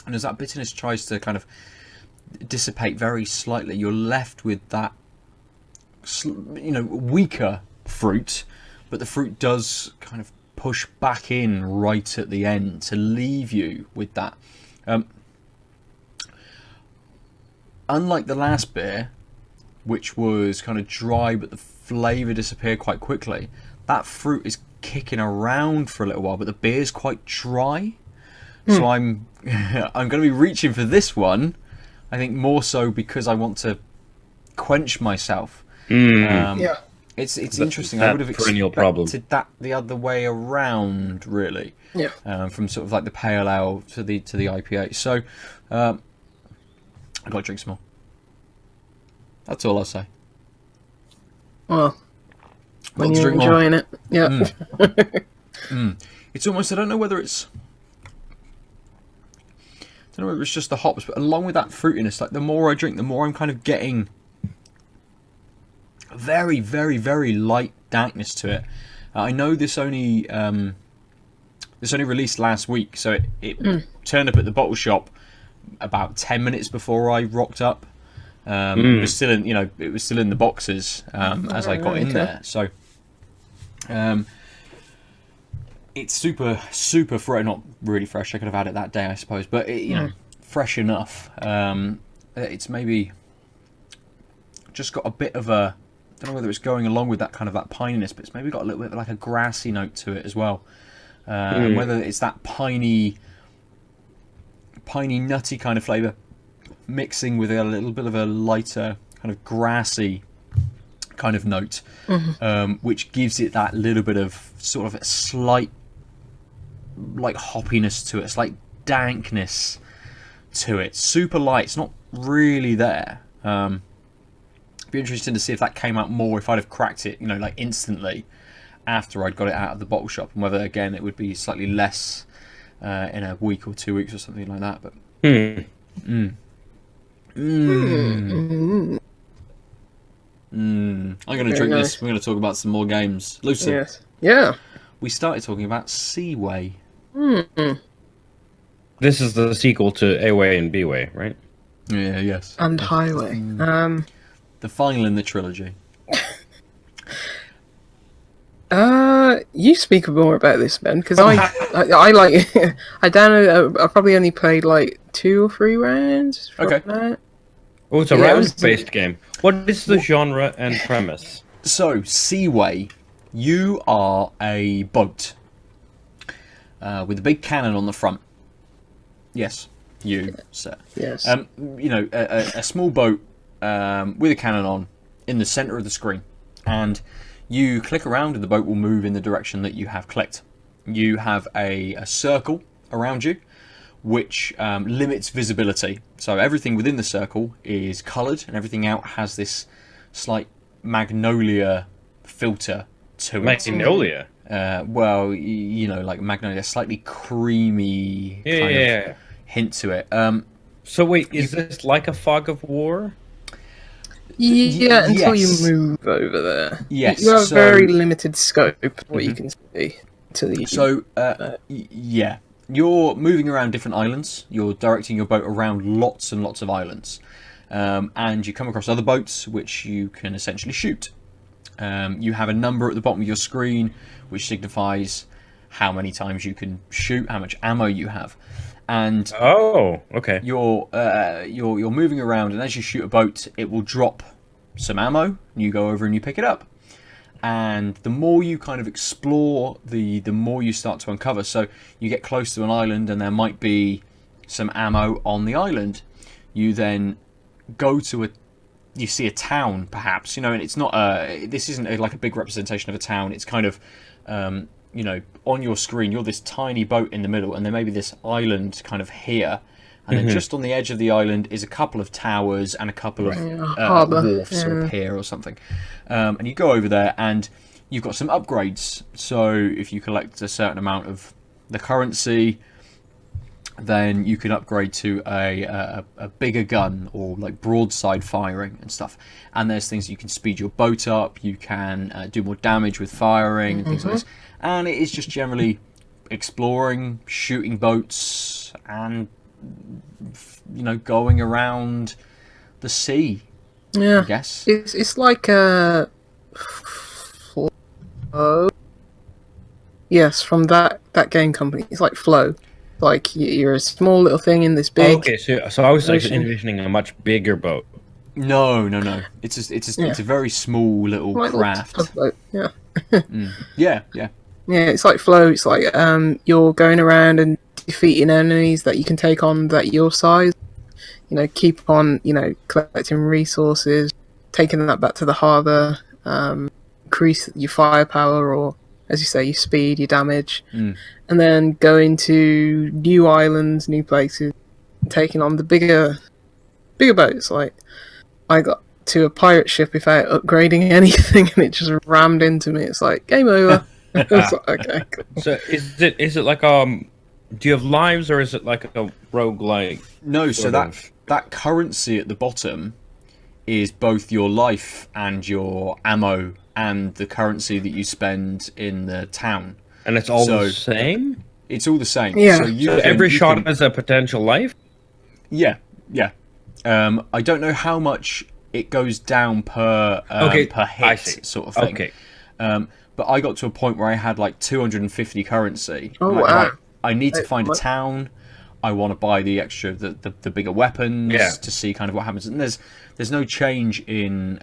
Speaker 1: And as that bitterness tries to kind of dissipate very slightly, you're left with that, weaker fruit, but the fruit does kind of push back in right at the end to leave you with that. Unlike the last beer, which was kind of dry, but the flavour disappeared quite quickly, that fruit is kicking around for a little while, but the beer's quite dry. So I'm going to be reaching for this one, I think more so because I want to quench myself. It's interesting. I would have
Speaker 3: perennial
Speaker 1: expected that the other way around, really. From sort of like the pale ale to the IPA. So I got to drink some more. That's all I'll say.
Speaker 2: Well, when
Speaker 1: Got to
Speaker 2: you're
Speaker 1: drink more.
Speaker 2: enjoying it,
Speaker 1: It's almost, I don't know whether it's just the hops, but along with that fruitiness, like the more I drink, the more I'm kind of getting a very, very, very light dankness to it. I know this only released last week, so it turned up at the bottle shop about 10 minutes before I rocked up. It was still in, it was still in the boxes as I got in there. So it's super, super fresh. Not really fresh. I could have had it that day, I suppose, but fresh enough. It's maybe just got a bit of a. I don't know whether it's going along with that kind of that pininess, but it's maybe got a little bit of like a grassy note to it as well. Whether it's that piney, nutty kind of flavour mixing with a little bit of a lighter kind of grassy kind of note, which gives it that little bit of sort of a slight like hoppiness to it, slight dankness to it. Super light, it's not really there. Be interesting to see if that came out more if I'd have cracked it, like instantly after I'd got it out of the bottle shop, and whether again it would be slightly less in a week or 2 weeks or something like that. But I'm going to drink this. We're going to talk about some more games. Lucy.
Speaker 2: Yes. Yeah.
Speaker 1: We started talking about Seaway.
Speaker 3: This is the sequel to A-Way and B-Way, right?
Speaker 1: Yeah, yes.
Speaker 2: And Highway.
Speaker 1: The final in the trilogy.
Speaker 2: You speak more about this, Ben, because I like I downloaded. I probably only played like 2 or 3 rounds.
Speaker 1: Okay.
Speaker 2: That.
Speaker 3: Oh, it's a round-based game. What is the genre and premise?
Speaker 1: So, Seaway, you are a boat with a big cannon on the front. Yes, you, sir.
Speaker 2: Yes.
Speaker 1: A small boat with a cannon on in the center of the screen, and you click around and the boat will move in the direction that you have clicked. You have a circle around you which limits visibility, so everything within the circle is coloured and everything out has this slight magnolia filter to it.
Speaker 3: Magnolia?
Speaker 1: Like magnolia, slightly creamy kind of hint to it.
Speaker 3: So wait, is this like a Fog of War?
Speaker 2: Yeah, until
Speaker 1: yes.
Speaker 2: you move over there.
Speaker 1: Yes.
Speaker 2: You have very limited scope of what you can see.
Speaker 1: Yeah. You're moving around different islands. You're directing your boat around lots and lots of islands. And you come across other boats which you can essentially shoot. You have a number at the bottom of your screen which signifies how many times you can shoot, how much ammo you have. And you're moving around, and as you shoot a boat, it will drop some ammo, and you go over and you pick it up. And the more you kind of explore, the more you start to uncover. So you get close to an island, and there might be some ammo on the island. You then go to you see a town, perhaps, and it's not this isn't like a big representation of a town. It's kind of on your screen, you're this tiny boat in the middle, and there may be this island kind of here, and then just on the edge of the island is a couple of towers and a couple of wharfs or a pier or something. And you go over there, and you've got some upgrades. So if you collect a certain amount of the currency, then you can upgrade to a bigger gun or like broadside firing and stuff. And there's things you can speed your boat up, you can do more damage with firing and things like this. And it is just generally exploring, shooting boats, and going around the sea.
Speaker 2: Yeah,
Speaker 1: I guess
Speaker 2: it's like a Flow. Yes, from that game company. It's like Flow. Like you're a small little thing in this big.
Speaker 3: Okay, so I was envisioning a much bigger boat.
Speaker 1: No. It's a very small little craft.
Speaker 2: Boat. Yeah.
Speaker 1: Yeah.
Speaker 2: Yeah, it's like Flow. It's like you're going around and defeating enemies that you can take on that your size. Keep on collecting resources, taking that back to the harbour, increase your firepower, or as you say, your speed, your damage, and then going to new islands, new places, taking on the bigger boats. Like I got to a pirate ship without upgrading anything, and it just rammed into me. It's like game over. It's like, okay, cool.
Speaker 3: So is it like do you have lives, or is it like a roguelike?
Speaker 1: No, so that currency at the bottom is both your life and your ammo and the currency that you spend in the town.
Speaker 3: And it's all the same?
Speaker 1: It's all the same.
Speaker 2: Yeah.
Speaker 1: So
Speaker 3: every shot is a potential life?
Speaker 1: Yeah. I don't know how much it goes down per hit sort of thing.
Speaker 3: Okay.
Speaker 1: But I got to a point where I had like 250 currency.
Speaker 2: Oh,
Speaker 1: wow.
Speaker 2: wow.
Speaker 1: I need to find a town. I want to buy the extra, the bigger weapons to see kind of what happens. And there's no change in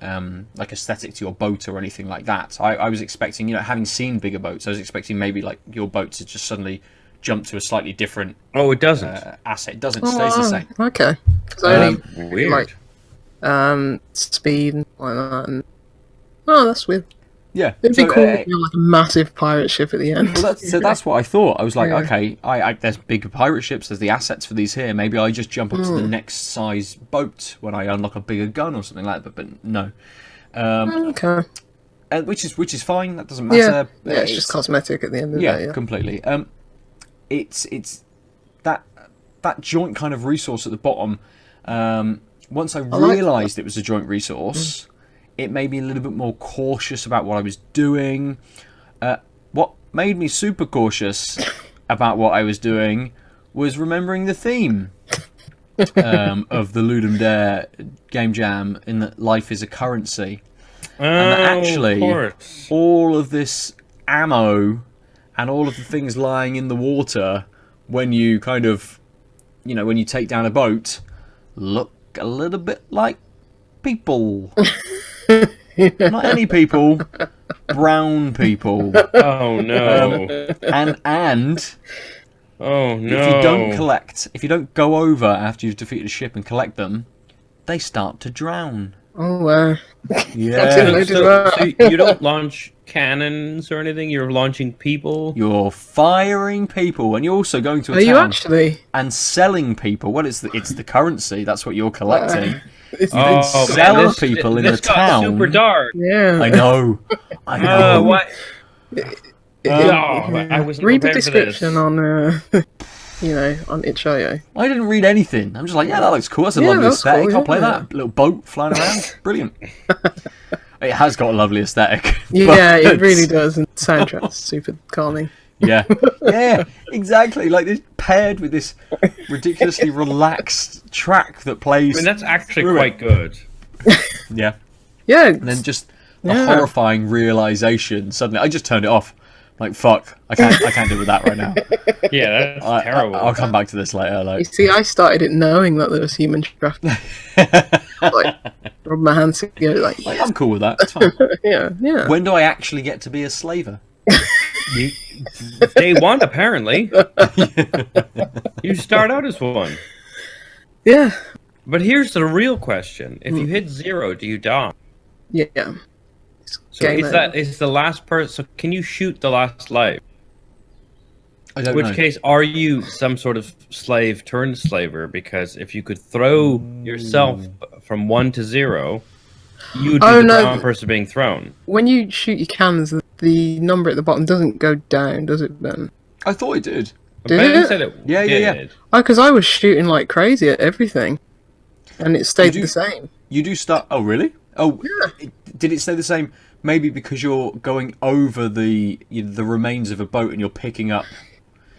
Speaker 1: like aesthetic to your boat or anything like that. I was expecting, having seen bigger boats, I was expecting maybe like your boat to just suddenly jump to a slightly different
Speaker 3: Oh, it doesn't.
Speaker 1: asset. It doesn't. It stays the same.
Speaker 2: Okay. So only
Speaker 3: Weird.
Speaker 2: like speed and like that. And... Oh, that's weird.
Speaker 1: Yeah.
Speaker 2: It'd
Speaker 1: So,
Speaker 2: be cool if you had, like a massive pirate ship at the end.
Speaker 1: well, that's what I thought. I was like,
Speaker 2: Yeah.
Speaker 1: okay, there's big pirate ships. There's the assets for these here. Maybe I just jump up to the next size boat when I unlock a bigger gun or something like that. But no.
Speaker 2: Okay.
Speaker 1: Which is fine. That doesn't matter.
Speaker 2: Yeah, it's just cosmetic at the end of the day. Yeah.
Speaker 1: Completely. It's that joint kind of resource at the bottom. Once I realised it was a joint resource, it made me a little bit more cautious about what I was doing. What made me super cautious about what I was doing was remembering the theme of the Ludum Dare game jam in that life is a currency. And that actually, all of this ammo and all of the things lying in the water when you kind of, when you take down a boat, look a little bit like people. Not any people, brown people.
Speaker 3: Oh no!
Speaker 1: And
Speaker 3: Oh no!
Speaker 1: if you don't go over after you've defeated a ship and collect them, they start to drown.
Speaker 2: Oh, wow.
Speaker 1: Yeah.
Speaker 3: So you don't launch cannons or anything. You're launching people.
Speaker 1: You're firing people, and you're also going to a
Speaker 2: Are you
Speaker 1: town
Speaker 2: actually?
Speaker 1: and selling people. Well, it's the currency. That's what you're collecting.
Speaker 2: It's
Speaker 1: Sell people in the
Speaker 3: this got
Speaker 1: town.
Speaker 3: super dark.
Speaker 2: yeah.
Speaker 1: I know.
Speaker 3: What? I was
Speaker 2: Read the description on, on itch.io.
Speaker 1: I didn't read anything. I'm just like, yeah, that looks cool. That's a
Speaker 2: Yeah,
Speaker 1: lovely
Speaker 2: that's
Speaker 1: aesthetic.
Speaker 2: cool,
Speaker 1: I'll play
Speaker 2: yeah.
Speaker 1: that. Little boat flying around. Brilliant. It has got a lovely aesthetic.
Speaker 2: Yeah, it really does. And the soundtrack's super calming.
Speaker 1: Yeah. Yeah, exactly. Like this paired with this ridiculously relaxed track that plays.
Speaker 3: I mean, that's actually
Speaker 1: through
Speaker 3: quite good.
Speaker 1: Yeah.
Speaker 2: Yeah.
Speaker 1: And then just the horrifying realization. Suddenly, I just turned it off. Like, fuck, I can't deal with that right now.
Speaker 3: Yeah, that's terrible.
Speaker 1: I'll come back to this later.
Speaker 2: You
Speaker 1: Like,
Speaker 2: see, I started it knowing that there was human trafficking. Like, rub my hands together, like,
Speaker 1: like, I'm cool with that. It's fine.
Speaker 2: yeah.
Speaker 1: When do I actually get to be a slaver?
Speaker 3: Day one, apparently. You start out as one.
Speaker 2: Yeah.
Speaker 3: But here's the real question: if you hit 0, do you die?
Speaker 2: Yeah.
Speaker 3: So is the last person? So can you shoot the last life?
Speaker 1: I don't
Speaker 3: In which
Speaker 1: know.
Speaker 3: case, are you some sort of slave turned slaver? Because if you could throw yourself from 1 to 0, you would be the down person being thrown.
Speaker 2: When you shoot your cannons, the number at the bottom doesn't go down, does it, Ben?
Speaker 1: I thought it did.
Speaker 2: Did
Speaker 3: Ben
Speaker 2: it?
Speaker 3: said it
Speaker 1: Yeah.
Speaker 3: did.
Speaker 2: Oh, because I was shooting like crazy at everything. And it stayed
Speaker 1: Did you-
Speaker 2: the same.
Speaker 1: You do start. Oh, really? Oh, did it stay the same? Maybe because you're going over the remains of a boat and you're picking up.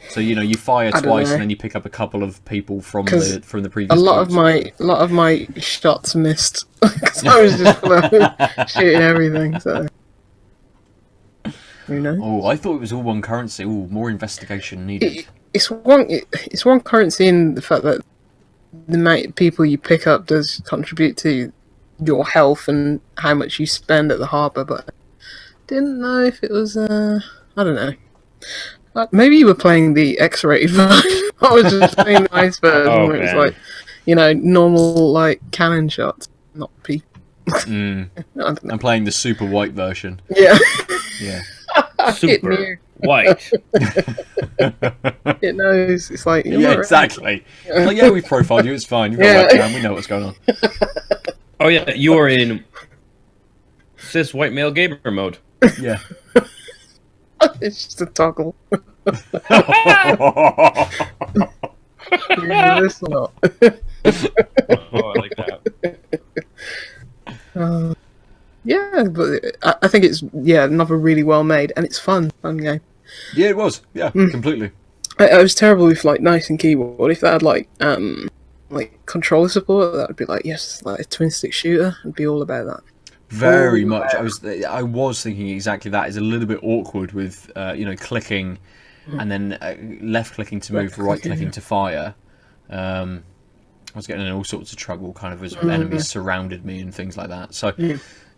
Speaker 1: So you fire
Speaker 2: I don't
Speaker 1: twice
Speaker 2: know.
Speaker 1: and then you pick up a couple of people from
Speaker 2: 'Cause
Speaker 1: the previous.
Speaker 2: A lot of my shots missed because I was just shooting everything. So who knows?
Speaker 1: Oh, I thought it was all one currency. Oh, more investigation needed.
Speaker 2: It's one currency in the fact that the amount of people you pick up does contribute to your health and how much you spend at the harbour. But I didn't know if it was. I don't know. Maybe you were playing the X-rated version. I was just playing the nice version where it was like, normal like cannon shots, not people. I don't know.
Speaker 1: I'm playing the super white version.
Speaker 2: Yeah.
Speaker 1: Yeah.
Speaker 3: Super white.
Speaker 2: It knows. It's like
Speaker 1: Yeah, exactly. Like, yeah, we profiled you. It's fine. You've got a webcam. We know what's going on.
Speaker 3: Oh yeah, you are in cis white male gamer mode.
Speaker 1: Yeah.
Speaker 2: It's just a toggle.
Speaker 3: Oh,
Speaker 2: You know this or not?
Speaker 3: I like that.
Speaker 2: Yeah, but I think it's another really well made and it's fun game.
Speaker 1: Yeah, it was. Yeah, completely.
Speaker 2: I was terrible with like mouse and keyboard. If that had like controller support, that would be like like a twin stick shooter. I'd be all about that.
Speaker 1: Very much. I was thinking exactly that. It's a little bit awkward with clicking and then left clicking to move, right clicking to fire. I was getting in all sorts of trouble, kind of as enemies surrounded me and things like that. So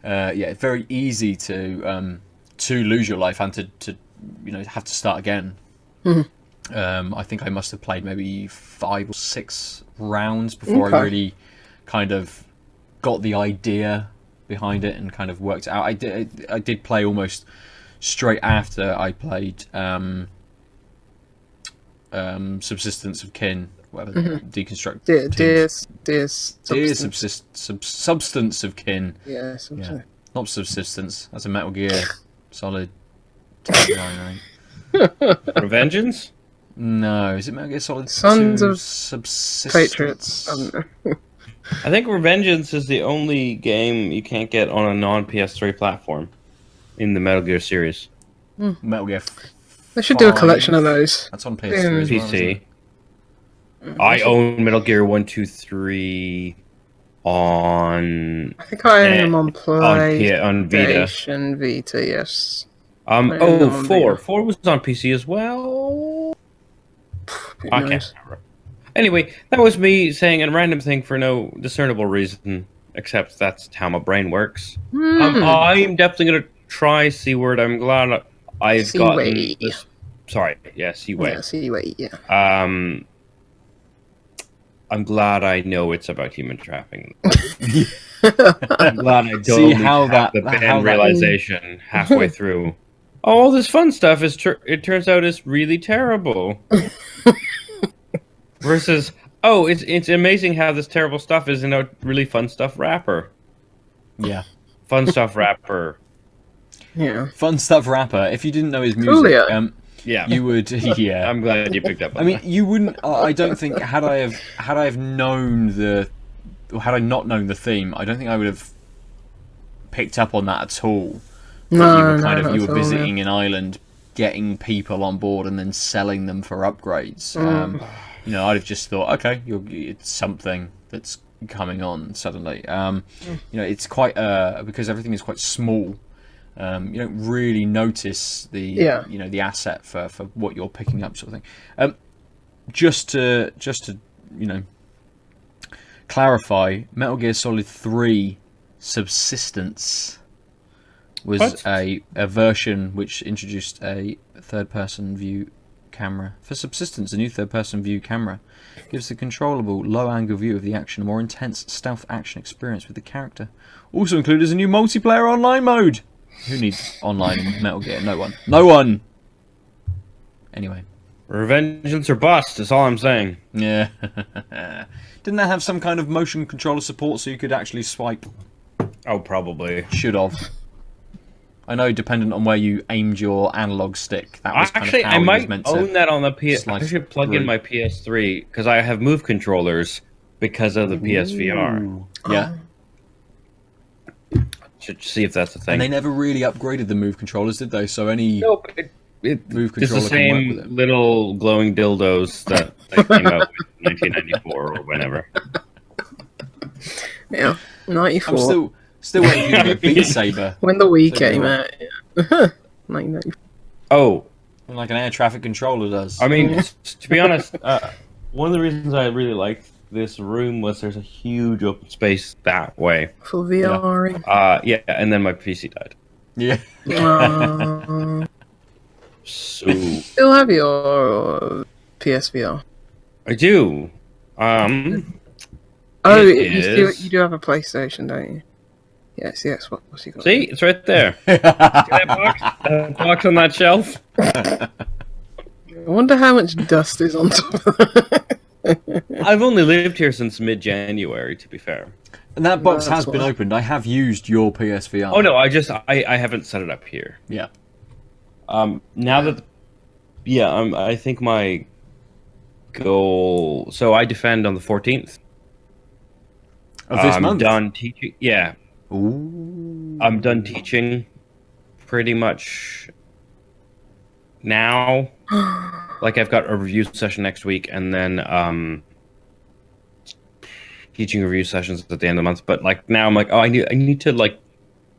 Speaker 1: it's very easy to lose your life and to have to start again. I think I must have played maybe 5 or 6 rounds before I really kind of got the idea behind it and kind of worked it out. I did play almost straight after I played Subsistence of Kin, whatever, Deconstruct. Substance of Kin.
Speaker 2: Yeah,
Speaker 1: not Subsistence. That's a Metal Gear Solid 9,
Speaker 3: Revengeance?
Speaker 1: No, is it Metal Gear Solid
Speaker 2: Sons
Speaker 1: 2
Speaker 2: of
Speaker 1: Subsistence?
Speaker 2: Patriots.
Speaker 3: I think Revengeance is the only game you can't get on a non-PS3 platform in the Metal Gear series.
Speaker 1: Metal Gear.
Speaker 2: They should do a collection of those.
Speaker 1: That's on PS3 as well, isn't
Speaker 3: PC.
Speaker 1: it?
Speaker 3: I own Metal Gear 1, 2, 3 on...
Speaker 2: I think I own them on
Speaker 3: on Vita.
Speaker 2: Vita, yes.
Speaker 3: 4. 4 was on PC as well? I can't remember. Anyway, that was me saying a random thing for no discernible reason, except that's how my brain works. I'm definitely going to try Seaward. I'm glad I've gotten this... Sorry, Seaway.
Speaker 2: Yeah, Seaway, yeah.
Speaker 3: I'm glad I know it's about human trafficking. I'm glad I don't
Speaker 1: see how that
Speaker 3: the band realization halfway through. All this fun stuff it turns out is really terrible. Versus, it's amazing how this terrible stuff is in a really fun stuff wrapper.
Speaker 1: Yeah.
Speaker 3: Fun stuff wrapper.
Speaker 2: Yeah.
Speaker 1: Fun stuff rapper. If you didn't know his music,
Speaker 3: yeah,
Speaker 1: you would. Yeah.
Speaker 3: I'm glad you picked up on
Speaker 1: I mean, you wouldn't. I don't think had I not known the theme, I don't think I would have picked up on that at all.
Speaker 2: No,
Speaker 1: you were visiting an island, getting people on board, and then selling them for upgrades. I'd have just thought, okay, it's something that's coming on suddenly. It's quite because everything is quite small. You don't really notice the asset for what you're picking up, sort of thing. Just to clarify, Metal Gear Solid 3 Subsistence was a version which introduced a third-person view camera. For Subsistence, a new third-person view camera gives the controllable low-angle view of the action, a more intense stealth action experience with the character. Also included is a new multiplayer online mode. Who needs online in Metal Gear? No one. No one! Anyway.
Speaker 3: Revengeance or bust, is all I'm saying.
Speaker 1: Yeah. Didn't that have some kind of motion controller support so you could actually swipe?
Speaker 3: Oh, probably.
Speaker 1: Should have. I know, dependent on where you aimed your analog stick. That was kind of how
Speaker 3: I
Speaker 1: it
Speaker 3: might
Speaker 1: was meant
Speaker 3: own
Speaker 1: to
Speaker 3: that on the PS. I
Speaker 1: slice
Speaker 3: should plug in
Speaker 1: through.
Speaker 3: my PS3 because I have Move controllers because of the PSVR.
Speaker 1: Ooh. Yeah.
Speaker 3: Should see if that's a thing.
Speaker 1: And they never really upgraded the Move controllers, did they? So any
Speaker 3: Nope,
Speaker 1: Move
Speaker 3: it's the
Speaker 1: controller can work with
Speaker 3: same
Speaker 1: it.
Speaker 3: little glowing dildos that they came out with in 1994 or whenever.
Speaker 2: Yeah, 94.
Speaker 1: I'm still waiting for the Beat Saber.
Speaker 2: When the Wii
Speaker 1: So
Speaker 2: came
Speaker 1: you're-
Speaker 2: out. 1994.
Speaker 3: Oh,
Speaker 1: Like an air traffic controller does.
Speaker 3: I mean, to be honest, one of the reasons I really liked this room was there's a huge open space that way.
Speaker 2: For VRing.
Speaker 3: And then my PC died.
Speaker 1: Yeah.
Speaker 3: So
Speaker 2: Still have your PSVR?
Speaker 3: I do.
Speaker 2: Oh,
Speaker 3: It
Speaker 2: you do have a PlayStation, don't you? Yes. What's he got?
Speaker 3: See, it's right there. See that box? That box on that shelf?
Speaker 2: I wonder how much dust is on top of that.
Speaker 3: I've only lived here since mid-January, to be fair.
Speaker 1: And that box
Speaker 2: That's
Speaker 1: has been
Speaker 2: why.
Speaker 1: opened. I have used your PSVR.
Speaker 3: Oh no, I haven't set it up here.
Speaker 1: Yeah.
Speaker 3: Now that, I think my goal. So I defend on the 14th.
Speaker 1: Of this
Speaker 3: I'm
Speaker 1: month?
Speaker 3: done teaching. Yeah,
Speaker 1: Ooh.
Speaker 3: I'm done teaching pretty much now. Like I've got a review session next week, and then teaching review sessions at the end of the month. But like now, I'm like, oh, I need to like,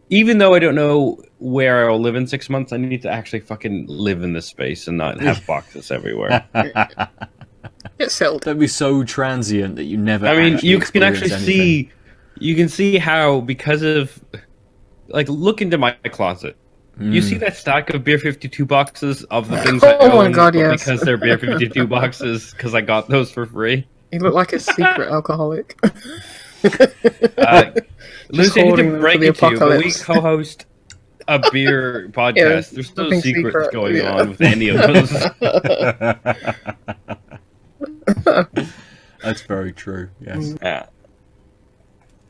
Speaker 3: even though I don't know where I'll live in 6 months, I need to actually fucking live in this space and not have boxes everywhere.
Speaker 2: Get settled.
Speaker 1: Don't be so transient that you never.
Speaker 3: I mean, you can
Speaker 1: experience
Speaker 3: actually
Speaker 1: anything.
Speaker 3: see, you can see how because of, like, look into my closet. You see that stack of Beer 52 boxes of the things I
Speaker 2: Oh my
Speaker 3: own,
Speaker 2: God,
Speaker 3: but
Speaker 2: yes.
Speaker 3: because they're Beer 52 boxes, because I got those for free.
Speaker 2: You look like a secret alcoholic.
Speaker 3: Lucy, I need
Speaker 2: hoarding
Speaker 3: to
Speaker 2: them
Speaker 3: break
Speaker 2: for the
Speaker 3: it to you, but we
Speaker 2: apocalypse.
Speaker 3: co-host a beer podcast.
Speaker 2: Yeah,
Speaker 3: There's no
Speaker 2: nothing
Speaker 3: secrets
Speaker 2: secret,
Speaker 3: going
Speaker 2: yeah.
Speaker 3: on with any of those.
Speaker 1: That's very true. Yes.
Speaker 3: Yeah.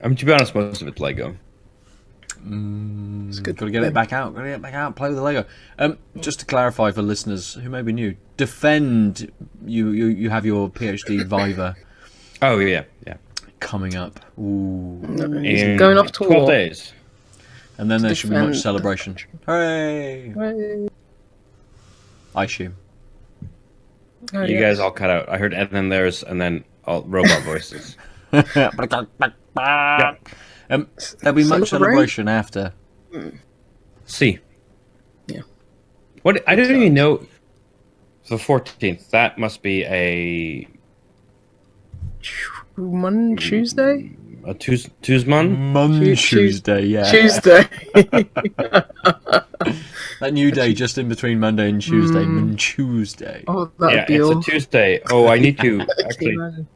Speaker 3: I mean, to be honest, most of it's Lego.
Speaker 2: It's good.
Speaker 1: Got to get it back out. Got to get it back out. Play with the Lego. Just to clarify for listeners who may be new, defend. You have your PhD Viva
Speaker 3: Oh yeah.
Speaker 1: coming up. Ooh.
Speaker 2: He's going off to
Speaker 3: 12
Speaker 2: war.
Speaker 3: days.
Speaker 1: And then there should be much
Speaker 2: defend.
Speaker 1: celebration. Hooray!
Speaker 2: Hey.
Speaker 1: I assume.
Speaker 2: Oh,
Speaker 3: You
Speaker 2: yes.
Speaker 3: guys all cut out. I heard and then there's and then all robot voices.
Speaker 1: There'll be much celebration after.
Speaker 3: See.
Speaker 2: Yeah.
Speaker 3: What I didn't even know. The 14th. That must be a
Speaker 2: Tuesday?
Speaker 3: Tuesman.
Speaker 1: Tuesday, yeah.
Speaker 2: Tuesday.
Speaker 1: That new day just in between Monday and Tuesday. Tuesday.
Speaker 2: Oh, that'd
Speaker 3: Yeah,
Speaker 2: be
Speaker 3: it's
Speaker 2: all.
Speaker 3: a Tuesday. Oh, I need to
Speaker 2: Can you
Speaker 3: actually.
Speaker 2: imagine?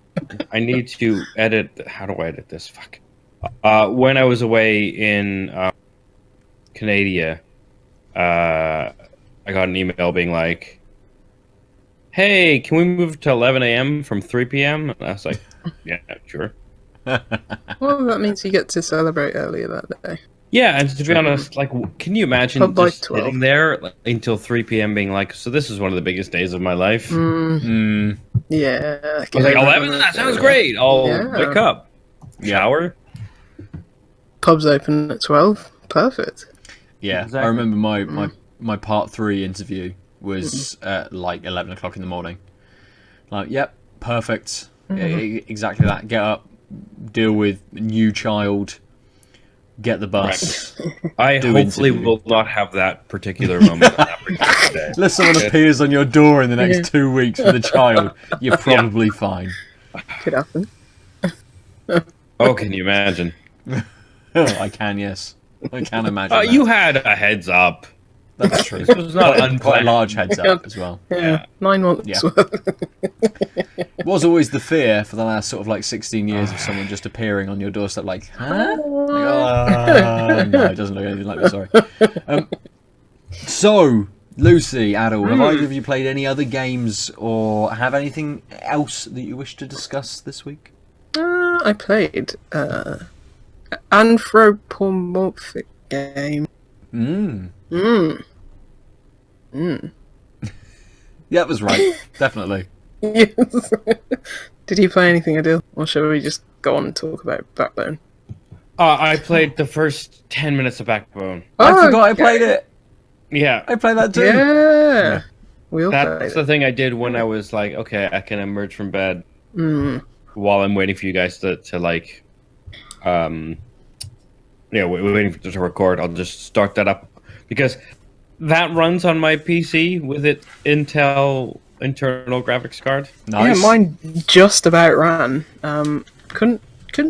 Speaker 3: I need to edit. How do I edit this? Fuck. When I was away in Canada, I got an email being like, "Hey, can we move to 11 a.m. from 3 p.m.?" And I was like, "Yeah, sure."
Speaker 2: Well, that means you get to celebrate earlier that day.
Speaker 3: Yeah, and to be honest, like, can you imagine
Speaker 2: Pub by
Speaker 3: just
Speaker 2: 12.
Speaker 3: sitting there like, until 3 p.m. being like, "So this is one of the biggest days of my life."
Speaker 2: Yeah.
Speaker 3: I was like, 11? That sounds great. I'll
Speaker 2: Yeah.
Speaker 3: wake up, shower.
Speaker 2: Pubs open at 12. Perfect.
Speaker 1: Yeah,
Speaker 3: Exactly.
Speaker 1: I remember my part 3 interview was at like 11 o'clock in the morning. Like, yep, perfect. Exactly that. Get up, deal with new child, get the bus.
Speaker 3: I
Speaker 1: Do
Speaker 3: hopefully
Speaker 1: interview.
Speaker 3: will not have that particular moment on that particular day.
Speaker 1: Unless someone appears on your door in the next 2 weeks with a child, you're probably fine.
Speaker 2: Could happen.
Speaker 3: Oh, can you imagine?
Speaker 1: I can, yes. I can imagine that.
Speaker 3: You had a heads up.
Speaker 1: That's true.
Speaker 3: This was not
Speaker 1: Quite a
Speaker 3: unplanned.
Speaker 1: large heads up as well.
Speaker 2: Yeah. 9 months.
Speaker 1: Yeah. Was always the fear for the last sort of like 16 years of someone just appearing on your doorstep like, huh? Like, oh, no, it doesn't look anything like this, sorry. So, Lucy, Aadil, have either of you played any other games or have anything else that you wish to discuss this week?
Speaker 2: I played anthropomorphic game.
Speaker 1: Yeah, that was right. Definitely.
Speaker 2: Yes. Did you play anything, Aadil? Or shall we just go on and talk about Backbone?
Speaker 3: I played the first 10 minutes of Backbone.
Speaker 1: I
Speaker 2: Oh,
Speaker 1: forgot I
Speaker 2: okay.
Speaker 1: played it.
Speaker 3: Yeah.
Speaker 1: I played that too.
Speaker 2: Yeah. We all
Speaker 3: That's
Speaker 2: played
Speaker 3: the
Speaker 2: it.
Speaker 3: thing I did when I was like, okay, I can emerge from bed while I'm waiting for you guys to like, waiting to record. I'll just start that up because that runs on my PC with it Intel internal graphics card.
Speaker 1: Nice.
Speaker 2: Yeah, mine just about ran. Couldn't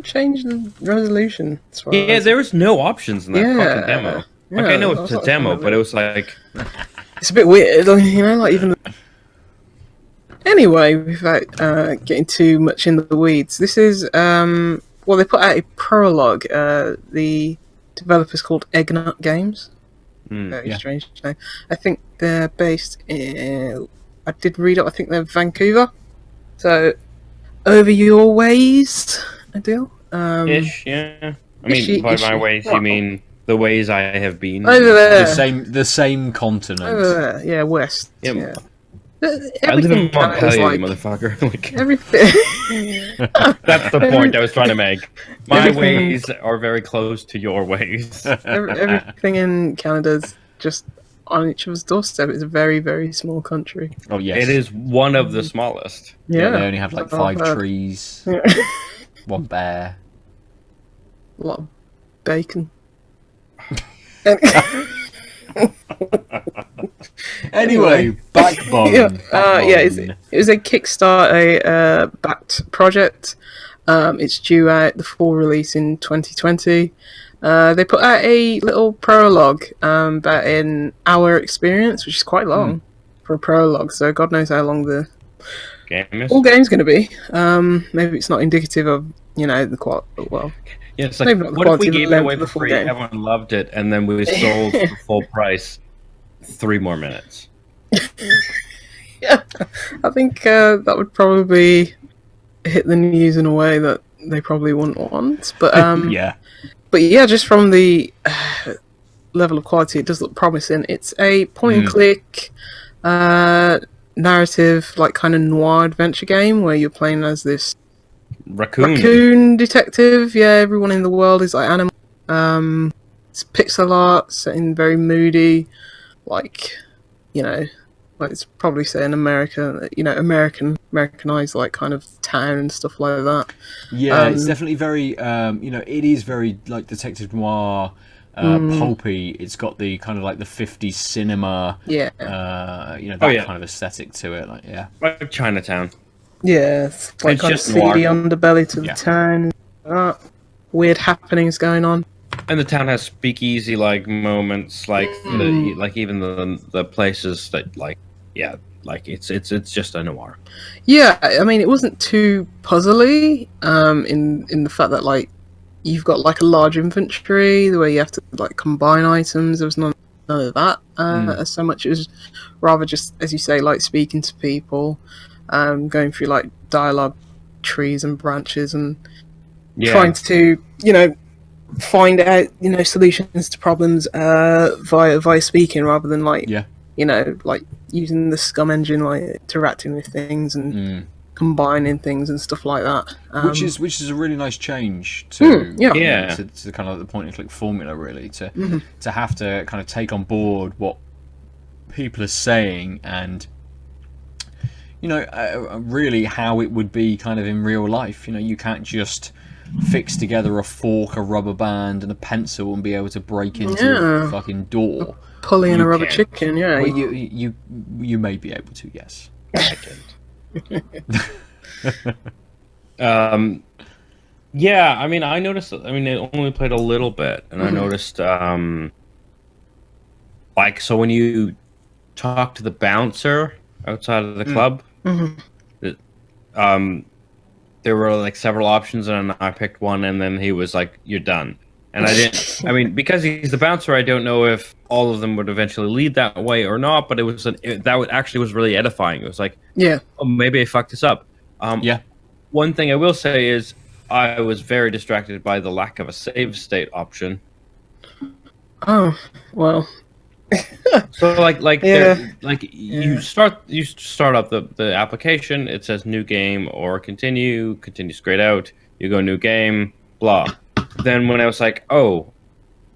Speaker 2: change the resolution. As far
Speaker 3: Yeah,
Speaker 2: as...
Speaker 3: there was no options in that
Speaker 2: Yeah.
Speaker 3: fucking demo. Like, I
Speaker 2: Yeah,
Speaker 3: know
Speaker 2: I
Speaker 3: it's
Speaker 2: was
Speaker 3: a
Speaker 2: like,
Speaker 3: demo, but it was like,
Speaker 2: It's a bit weird, you know, like even... Anyway, without getting too much in the weeds, this is, well, they put out a prologue. The developer's called Eggnut Games. Very
Speaker 1: yeah.
Speaker 2: strange name. I think they're based in... I did read up, I think they're Vancouver. So, over your ways, Aadil?
Speaker 3: ish, yeah. I mean,
Speaker 2: Ishy-
Speaker 3: by my
Speaker 2: ishy.
Speaker 3: ways, you mean the ways I have been.
Speaker 2: Over there.
Speaker 1: The same continent.
Speaker 2: Over there, yeah, west.
Speaker 3: Yeah.
Speaker 2: Yeah.
Speaker 3: I live in
Speaker 2: Everything Canada's
Speaker 3: Montpellier,
Speaker 2: like...
Speaker 3: you motherfucker. Like,
Speaker 2: Everything...
Speaker 3: that's the point I was trying to make. My
Speaker 2: Everything-
Speaker 3: ways are very close to your ways.
Speaker 2: Everything in Canada's just on each other's doorstep. It's a very, very small country.
Speaker 1: Oh, yes.
Speaker 3: It is one of the smallest.
Speaker 1: Yeah, they only have like
Speaker 2: Oh,
Speaker 1: 5
Speaker 2: bad.
Speaker 1: trees,
Speaker 2: Yeah.
Speaker 1: 1 bear.
Speaker 2: A lot of bacon.
Speaker 1: Anyway, Backbone.
Speaker 2: Yeah,
Speaker 1: Backbone.
Speaker 2: it was a Kickstarter backed project. It's due out the full release in 2020. They put out a little prologue about an hour experience, which is quite long for a prologue. So God knows how long the whole game's going to be. Maybe it's not indicative of the quality. Well,
Speaker 3: yeah, it's like what if we gave it away for free? Everyone loved it, and then we sold for full price 3 more minutes.
Speaker 2: Yeah, I think that would probably hit the news in a way that they probably wouldn't want. But but yeah, just from the level of quality, it does look promising. It's a point-and-click narrative, like kind of noir adventure game where you're playing as this raccoon detective. Yeah, everyone in the world is like animal. It's pixel art, set in very moody, like it's probably set in America, Americanized like kind of town and stuff like that.
Speaker 1: Yeah, it's definitely very, it is very like detective noir, pulpy. It's got the kind of like the 50s cinema, kind of aesthetic to it.
Speaker 3: Like Chinatown.
Speaker 2: Yeah, it's like
Speaker 3: it's
Speaker 2: kind of seedy underbelly to the town. Weird happenings going on.
Speaker 3: And the town has speakeasy like moments, like even the places that it's just a noir.
Speaker 2: Yeah, I mean it wasn't too puzzly in the fact that like you've got like a large inventory the way you have to like combine items. There was none of that as so much. It was rather just, as you say, like speaking to people, going through like dialogue trees and branches and trying to find out solutions to problems via speaking rather than like like using the scum engine, like interacting with things and combining things and stuff like that,
Speaker 1: which is a really nice change to to kind of like the point and click formula, really, to have to kind of take on board what people are saying and really how it would be kind of in real life. You can't just fix together a fork, a rubber band, and a pencil and be able to break into a fucking door.
Speaker 2: Pulling in a rubber chicken, yeah.
Speaker 1: Well, you may be able to, yes.
Speaker 3: I yeah, I mean, I noticed. I mean, I only played a little bit, and I noticed, so when you talk to the bouncer outside of the club, there were like several options, and I picked one, and then he was like, "You're done." And I didn't. I mean, because he's the bouncer, I don't know if all of them would eventually lead that way or not. But it was actually was really edifying. It was like, oh, maybe I fucked this up. One thing I will say is I was very distracted by the lack of a save state option.
Speaker 2: Oh well.
Speaker 3: So you start up the application. It says new game or continue straight out. You go new game, blah. Then when I was like, oh,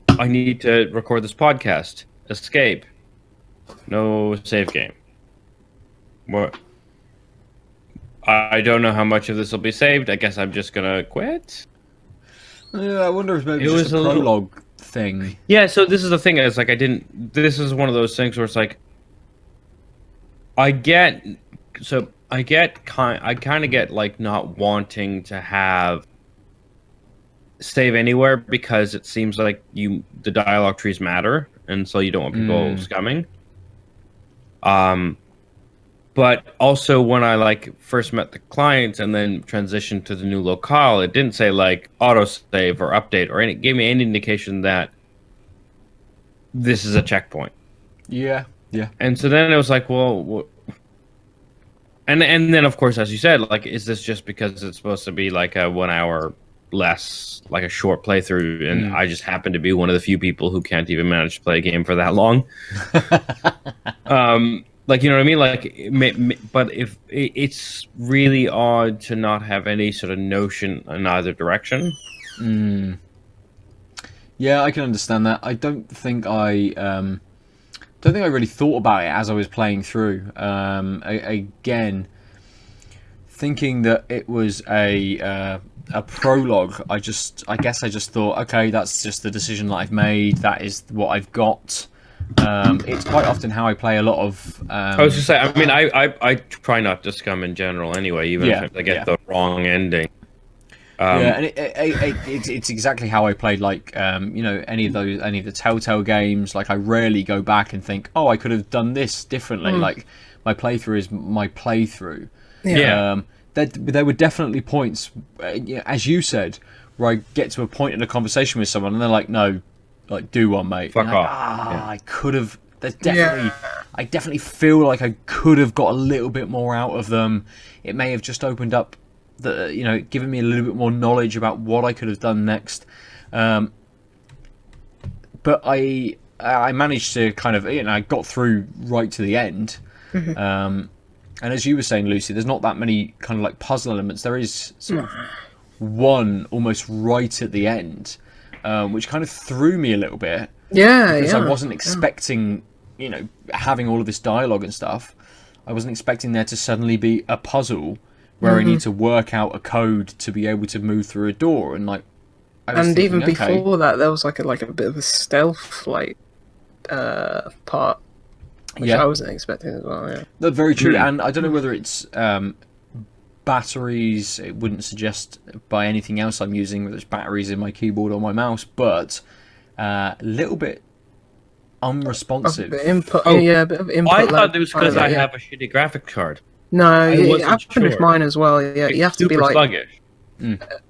Speaker 3: I need to record this podcast, escape, no save game. What? I don't know how much of this will be saved. I guess I'm just gonna quit.
Speaker 1: Yeah, I wonder if maybe it was a prologue thing.
Speaker 3: Yeah, so this is the thing. It's like this is one of those things where it's like, I kind of get like not wanting to have save anywhere because it seems like the dialogue trees matter, and so you don't want people scumming. But also when I like first met the client and then transitioned to the new locale, it didn't say like autosave or update or it gave me any indication that this is a checkpoint.
Speaker 1: Yeah.
Speaker 3: And so then it was like, well, and then of course, as you said, like, is this just because it's supposed to be like a 1 hour less, like a short playthrough, and I just happen to be one of the few people who can't even manage to play a game for that long. Like, you know what I mean? Like, but if it's really odd to not have any sort of notion in either direction.
Speaker 1: Yeah, I can understand that. I don't think I really thought about it as I was playing through. Again, thinking that it was a prologue, I guess I just thought, okay, that's just the decision that I've made. That is what I've got. It's quite often how I play a lot of.
Speaker 3: I was just saying. I mean, I try not to scum in general anyway, even if I get the wrong ending.
Speaker 1: Yeah, and it's exactly how I played, like, any of the Telltale games. Like, I rarely go back and think, oh, I could have done this differently. Like, my playthrough is my playthrough.
Speaker 3: Yeah.
Speaker 1: There were definitely points, as you said, where I get to a point in a conversation with someone and they're like, no, like, do one, mate.
Speaker 3: Fuck off.
Speaker 1: I could have. There's definitely, I definitely feel like I could have got a little bit more out of them. It may have just opened up given me a little bit more knowledge about what I could have done next. But I managed to kind of, I got through right to the end. And as you were saying, Lucy, there's not that many kind of like puzzle elements. There is sort of one almost right at the end, which kind of threw me a little bit.
Speaker 2: Yeah,
Speaker 1: because I wasn't expecting, having all of this dialogue and stuff. I wasn't expecting there to suddenly be a puzzle where I need to work out a code to be able to move through a door, and like.
Speaker 2: Even before that, there was like a bit of a stealth part, which I wasn't expecting as well. Yeah,
Speaker 1: that's very true. And I don't know whether it's batteries. It wouldn't suggest by anything else I'm using, whether it's batteries in my keyboard or my mouse, but a little bit unresponsive.
Speaker 2: Input, a bit of input.
Speaker 3: I thought it was because I have a shitty graphic card.
Speaker 2: No, it happened with mine as well. Yeah, you have to be like
Speaker 3: sluggish.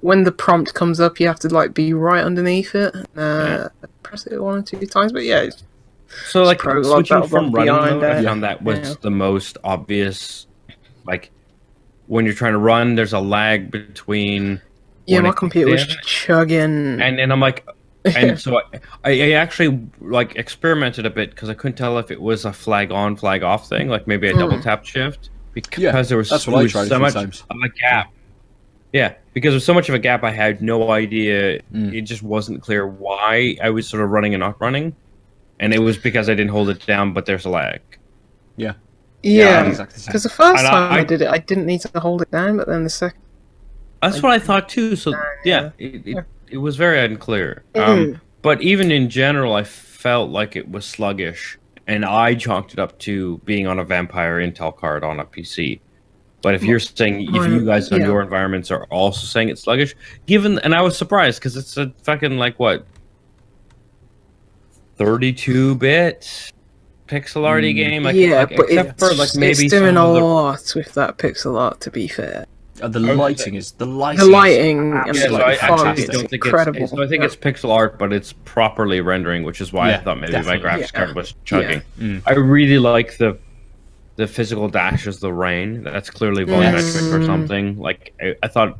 Speaker 2: When the prompt comes up, you have to like be right underneath it. Press it 1 or 2 times, but yeah.
Speaker 3: So like switching from running mode, I
Speaker 2: it.
Speaker 3: found that was the most obvious. Like when you're trying to run, there's a lag between.
Speaker 2: Yeah, my computer was chugging,
Speaker 3: and I'm like, and so I actually like experimented a bit because I couldn't tell if it was a flag on, flag off thing. Like maybe I double tap shift because there was so much of a gap. Yeah, because there's so much of a gap, I had no idea. It just wasn't clear why I was sort of running and not running. And it was because I didn't hold it down, but there's a lag.
Speaker 1: Yeah.
Speaker 2: Yeah, because the first time I did it, I didn't need to hold it down, but then the second...
Speaker 3: That's what I thought too, so it was very unclear. But even in general, I felt like it was sluggish, and I chalked it up to being on a Vampire Intel card on a PC. But if you're saying, if you guys on your environments are also saying it's sluggish, and I was surprised because it's a fucking 32-bit pixel arty game.
Speaker 2: But it's doing a lot with that pixel art. To be fair,
Speaker 1: the lighting is
Speaker 2: incredible.
Speaker 3: So I think it's pixel art, but it's properly rendering, which is why I thought maybe my graphics card was chugging. I really like the physical dashes, the rain. That's clearly volumetric or something. Like I thought.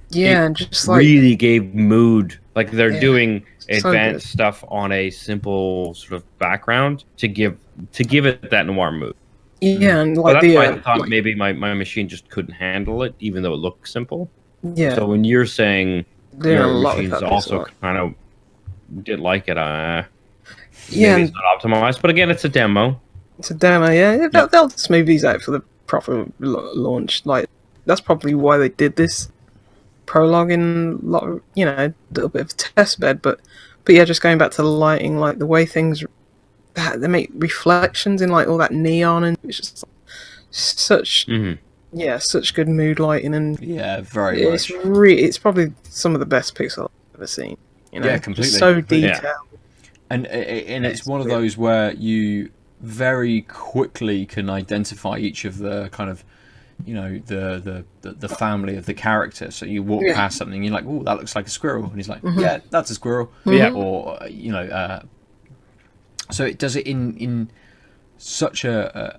Speaker 2: Yeah, and just
Speaker 3: really gave mood. Like they're doing advanced stuff on a simple sort of background to give it that noir mood.
Speaker 2: Yeah, and
Speaker 3: that's why I thought maybe my machine just couldn't handle it, even though it looked simple.
Speaker 2: Yeah.
Speaker 3: So when you're saying your machines also kind of didn't like it, maybe it's not optimized. But again, it's a demo.
Speaker 2: It's a demo, yeah. They'll smooth these out for the proper launch. Like that's probably why they did this prologue in a little bit of a test bed. But yeah, just going back to the lighting, like the way things they make reflections in like all that neon, and it's just such such good mood lighting, and
Speaker 1: very
Speaker 2: much. It's probably some of the best pixel I've ever seen.
Speaker 1: Yeah, completely.
Speaker 2: Just so detailed.
Speaker 1: Yeah. And it's one of those where you very quickly can identify each of the kind of the family of the character. So you walk past something, you're like, oh, that looks like a squirrel, and he's like, yeah, that's a squirrel. Or so it does it in such a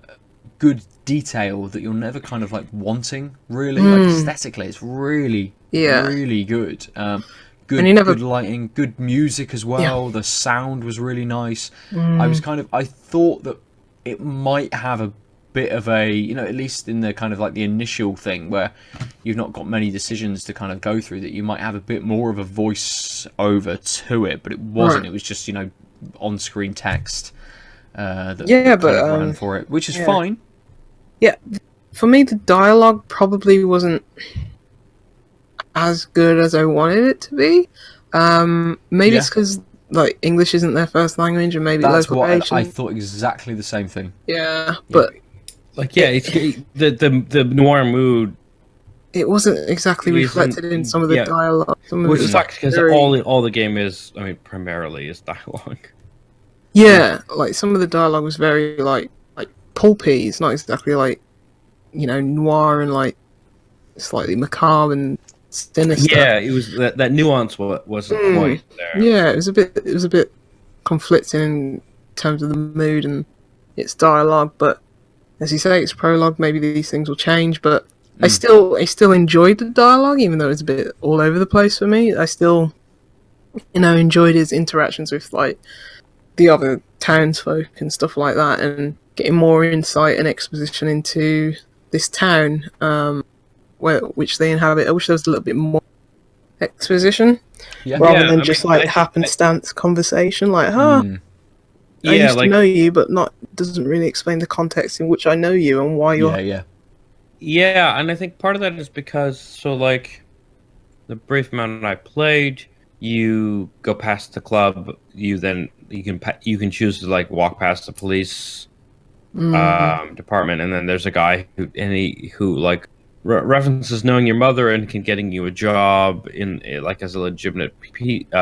Speaker 1: good detail that you're never kind of like wanting, really. Like aesthetically, it's really really good. Good lighting, good music as well. The sound was really nice. I thought that it might have a bit of a, at least in the kind of like the initial thing where you've not got many decisions to kind of go through, that you might have a bit more of a voice over to it, but it wasn't. It was just, on-screen text that ran for it, which is fine.
Speaker 2: Yeah, for me, the dialogue probably wasn't as good as I wanted it to be. Maybe it's because like English isn't their first language, and maybe
Speaker 1: that's
Speaker 2: localization.
Speaker 1: I thought exactly the same thing.
Speaker 2: Yeah, but
Speaker 3: it's the noir mood
Speaker 2: it wasn't exactly
Speaker 3: It isn't-
Speaker 2: reflected in some of the
Speaker 3: yeah.
Speaker 2: dialogue. Some of
Speaker 3: Which
Speaker 2: it was
Speaker 3: sucks because
Speaker 2: very-
Speaker 3: all the game is, I mean, primarily is dialogue.
Speaker 2: Yeah, like some of the dialogue was very like pulpy. It's not exactly like, you know, noir and like slightly macabre and sinister.
Speaker 3: Yeah, it was that nuance wasn't quite there.
Speaker 2: Yeah, it was a bit conflicting in terms of the mood and its dialogue. But as you say, it's prologue. Maybe these things will change. But I still enjoyed the dialogue, even though it was a bit all over the place for me. I still, you know, enjoyed his interactions with like the other townsfolk and stuff like that, and getting more insight and exposition into this town, which they inhabit. I wish there was a little bit more exposition, rather than just happenstance conversation. Like, I used to know you, but doesn't really explain the context in which I know you and why you're.
Speaker 3: Yeah, and I think part of that is because like the brief amount I played, you go past the club, you can choose to like walk past the police department, and then there's a guy who like references knowing your mother and getting you a job in like as a legitimate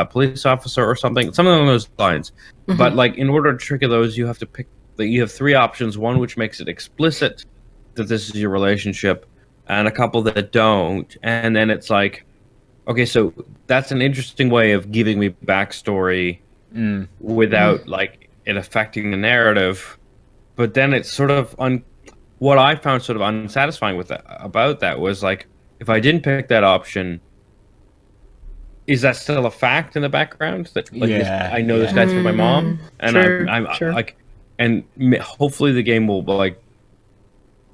Speaker 3: police officer or something along those lines. But like in order to trigger those, you have to pick. You have three options: one which makes it explicit that this is your relationship, and a couple that don't. And then it's like, okay, so that's an interesting way of giving me backstory without like it affecting the narrative. But then it's sort of what I found sort of unsatisfying about that was like, if I didn't pick that option, is that still a fact in the background that like I know this guy's from my mom, and I'm like, and hopefully the game will like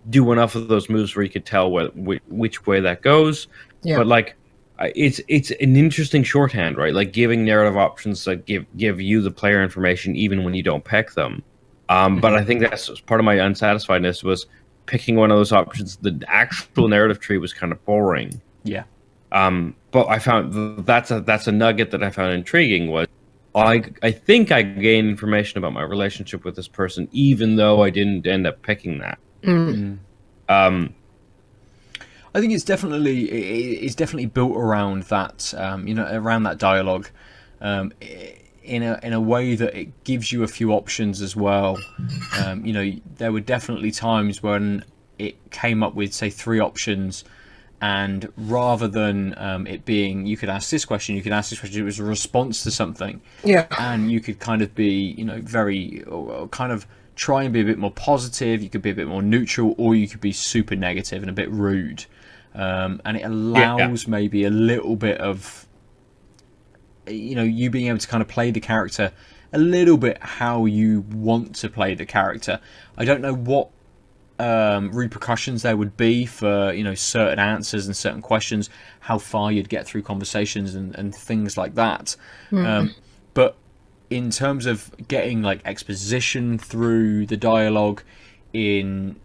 Speaker 3: do enough of those moves where you could tell which way that goes. But like, it's an interesting shorthand, right? Like giving narrative options that give you the player information even when you don't pick them. But I think that's part of my unsatisfiedness was picking one of those options. The actual narrative tree was kind of boring.
Speaker 1: Yeah.
Speaker 3: But I found that's a nugget that I found intriguing was I think I gained information about my relationship with this person, even though I didn't end up picking that.
Speaker 1: I think it's definitely built around that, around that dialogue, in a way that it gives you a few options as well. There were definitely times when it came up with, say, 3 options, and rather than it being, you could ask this question, it was a response to something.
Speaker 2: Yeah.
Speaker 1: And you could kind of be, very, kind of try and be a bit more positive, you could be a bit more neutral, or you could be super negative and a bit rude. And it allows maybe a little bit of, you being able to kind of play the character a little bit how you want to play the character. I don't know what repercussions there would be for certain answers and certain questions, how far you'd get through conversations and things like that. But in terms of getting like exposition through the dialogue, in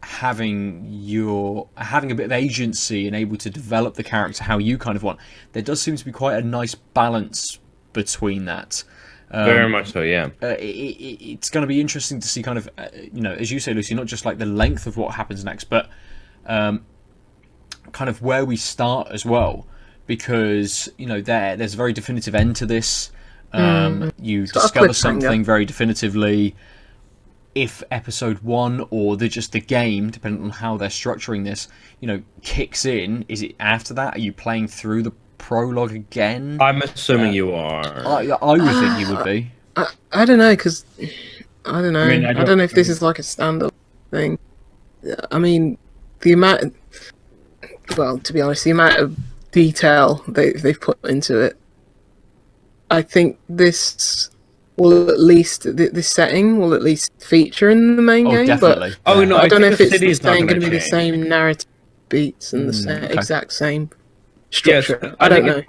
Speaker 1: having a bit of agency and able to develop the character how you kind of want, there does seem to be quite a nice balance between that.
Speaker 3: Very much so, yeah.
Speaker 1: It's going to be interesting to see kind of, as you say, Lucy, not just like the length of what happens next, but kind of where we start as well, because there's a very definitive end to this. You discover something very definitively. If episode 1 or just the game, depending on how they're structuring this, kicks in, is it after that? Are you playing through the prologue again?
Speaker 3: I'm assuming you are.
Speaker 1: I would think you would be.
Speaker 2: I don't know, because I don't know. I don't know if this is like a standalone thing. I mean, the amount of detail they've put into it, I think this will at least this setting will at least feature in the main game.
Speaker 1: Definitely.
Speaker 2: But
Speaker 3: No,
Speaker 2: I don't know if it's
Speaker 3: going
Speaker 2: to be the same narrative beats and the exact same structure.
Speaker 3: Yes,
Speaker 2: I don't know.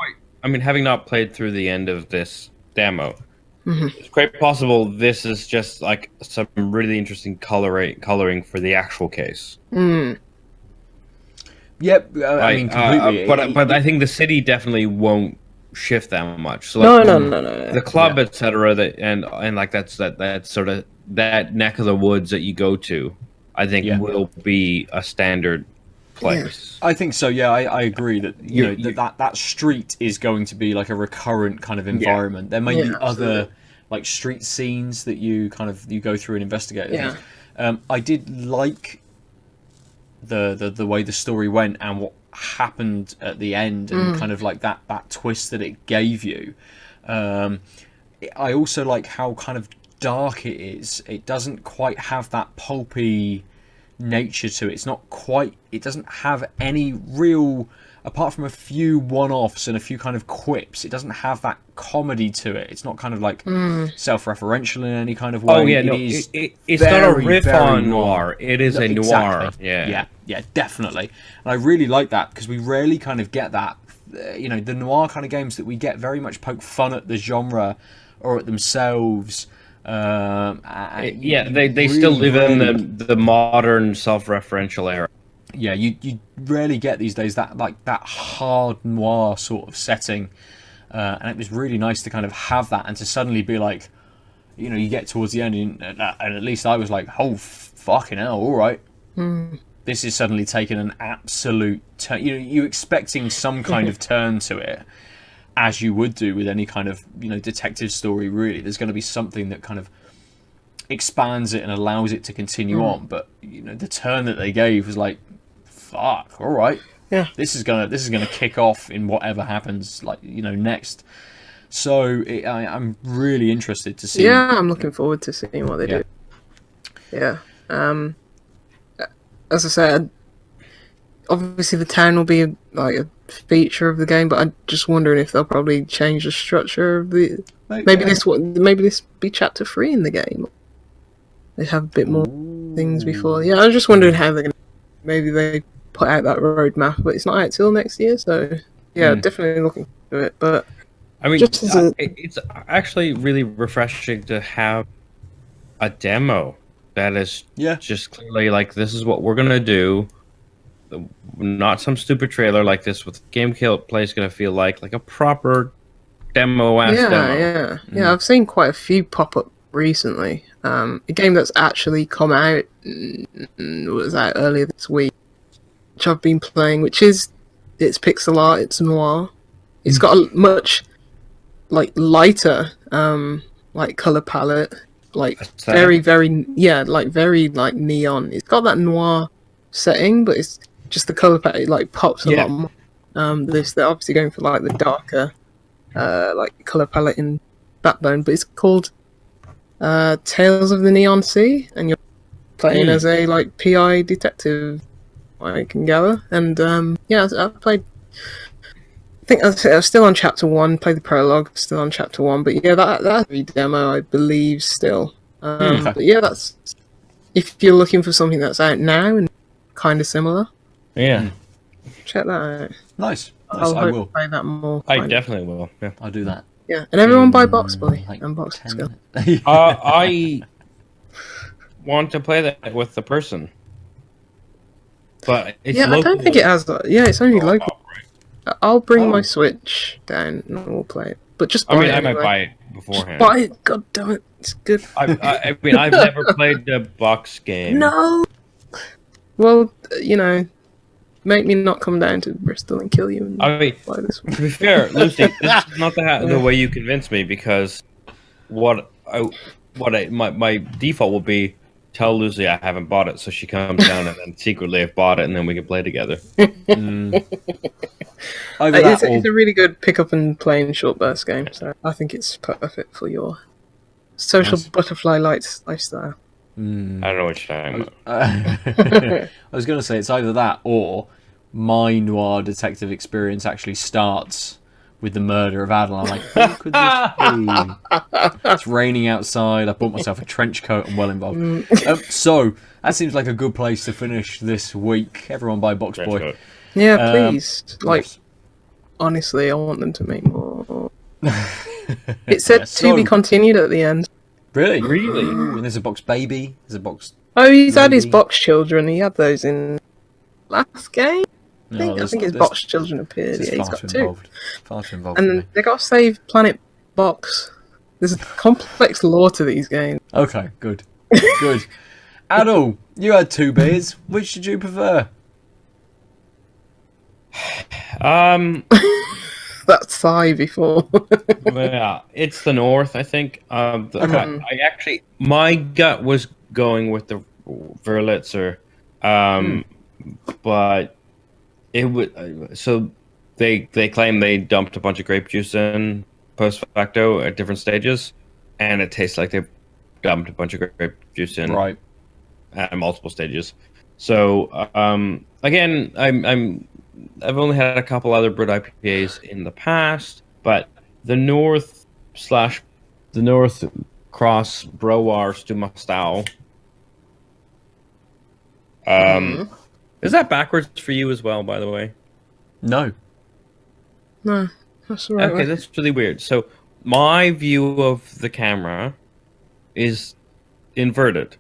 Speaker 3: Having not played through the end of this demo, it's quite possible this is just like some really interesting coloring for the actual case.
Speaker 1: Yep, I mean completely.
Speaker 3: But I think the city definitely won't shift that much. So
Speaker 2: No.
Speaker 3: The club, etc. That and like that's sort of that neck of the woods that you go to, I think will be a standard place.
Speaker 1: I think so. Yeah, I agree that that street is going to be like a recurrent kind of environment. There may be other like street scenes that you go through and investigate.
Speaker 2: Yeah.
Speaker 1: I did like the way the story went and what happened at the end, and kind of like that twist that it gave you. I also like how kind of dark it is. It doesn't quite have that pulpy nature to it. It doesn't have any real, apart from a few one-offs and a few kind of quips, it doesn't have that comedy to it. It's not kind of like self-referential in any kind of way.
Speaker 3: Oh yeah, it's not a riff on noir. It is a noir.
Speaker 1: Yeah, definitely. And I really like that, because we rarely kind of get that. The noir kind of games that we get very much poke fun at the genre or at themselves.
Speaker 3: They really, still live in the modern self-referential era.
Speaker 1: Yeah, you rarely get these days that hard noir sort of setting, and it was really nice to kind of have that, and to suddenly be like, you get towards the end, and at least I was like, oh fucking hell, all right, this is suddenly taking an absolute turn. You expecting some kind of turn to it, as you would do with any kind of detective story. Really, there's going to be something that kind of expands it and allows it to continue on. But the turn that they gave was like, fuck, all right,
Speaker 2: yeah,
Speaker 1: this is gonna kick off in whatever happens next. So I'm really interested to see.
Speaker 2: Yeah, I'm looking forward to seeing what they do. Yeah. As I said, obviously the town will be like a feature of the game, but I'm just wondering if they'll probably change the structure of the. Maybe this be chapter 3 in the game. They have a bit more things before. Yeah, I'm just wondering how they're gonna. Maybe they put out that roadmap, but it's not out till next year. So yeah, definitely looking to it. But
Speaker 3: I mean, it's actually really refreshing to have a demo that is just clearly like, this is what we're gonna do. Not some stupid trailer like this with gameplay is gonna feel like a proper demo.
Speaker 2: Yeah. I've seen quite a few pop up recently. A game that's actually come out was out earlier this week, which I've been playing, it's pixel art, it's noir. It's got a much lighter color palette, very very neon. It's got that noir setting, but it's just the color palette pops a lot more. They're obviously going for the darker color palette in Backbone, but it's called Tales of the Neon Sea, and you're playing as a PI detective, I can gather. And I played. I think I was still on chapter 1. Played the prologue, still on chapter 1. But yeah, that's a demo, I believe, still. But yeah, that's if you're looking for something that's out now and kind of similar.
Speaker 3: Yeah,
Speaker 2: check that out.
Speaker 1: Nice.
Speaker 2: I will play that more.
Speaker 3: I definitely will. Yeah,
Speaker 1: I'll do that.
Speaker 2: Yeah, and everyone buy Box Boy and Box Skill.
Speaker 3: I want to play that with the person, but it's local.
Speaker 2: I don't think it has that. Yeah, it's only local. Right. I'll bring my Switch down and we'll play it. But just buy it anyway.
Speaker 3: I might buy it beforehand.
Speaker 2: Just buy it. God damn it, it's good.
Speaker 3: I mean, I've never played the box game.
Speaker 2: No. Well, make me not come down to Bristol and kill you. And buy this one.
Speaker 3: To be fair, Lucy, this is not the way you convince me, because my default will be tell Lucy I haven't bought it, so she comes down and then secretly I've bought it, and then we can play together.
Speaker 2: It's a really good pick up and play in short burst game, so I think it's perfect for your social butterfly lifestyle.
Speaker 3: I don't know what you're talking about.
Speaker 1: I was going to say it's either that or my noir detective experience actually starts with the murder of Aadil. I'm like, who could this be? It's raining outside. I bought myself a trench coat. I'm well involved. So that seems like a good place to finish this week. Everyone buy Box Boy.
Speaker 2: Yeah, please. Honestly, I want them to make more. It said to be continued at the end.
Speaker 1: Really? Ooh, and there's a Box Baby. There's a Box.
Speaker 2: Oh, he's had his Box Children. He had those in last game. I think his Box Children appeared. Yeah, he's got two.
Speaker 1: Far too involved.
Speaker 2: And they got to save Planet Box. There's a complex lore to these games.
Speaker 1: Okay, good. Good. Aadil, you had 2 beers. Which did you prefer?
Speaker 2: That sigh before.
Speaker 3: Yeah, it's the north, I think. I actually, my gut was going with the Wurlitzer, but it would. So they claim they dumped a bunch of grape juice in post facto at different stages, and it tastes like they dumped a bunch of grape juice in
Speaker 1: Right.
Speaker 3: at multiple stages. So again, I've only had a couple other brut IPAs in the past, but the North Cross Browars to Mostow. Is that backwards for you as well, by the way?
Speaker 1: No.
Speaker 2: No, that's the right
Speaker 3: Okay,
Speaker 2: way.
Speaker 3: that's really weird. So my view of the camera is inverted.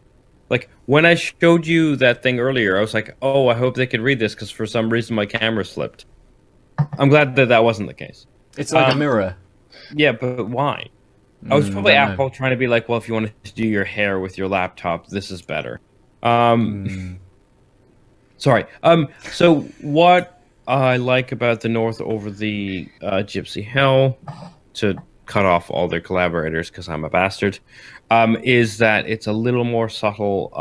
Speaker 3: Like when I showed you that thing earlier, I was like, "Oh, I hope they could read this," because for some reason my camera slipped. I'm glad that that wasn't the case.
Speaker 1: It's like a mirror.
Speaker 3: Yeah, but why? I was probably
Speaker 1: don't know.
Speaker 3: Apple trying to be like, "Well, if you want to do your hair with your laptop, this is better." Sorry. So what I like about the North over the Gipsy Hill, to cut off all their collaborators because I'm a bastard, is that it's a little more subtle.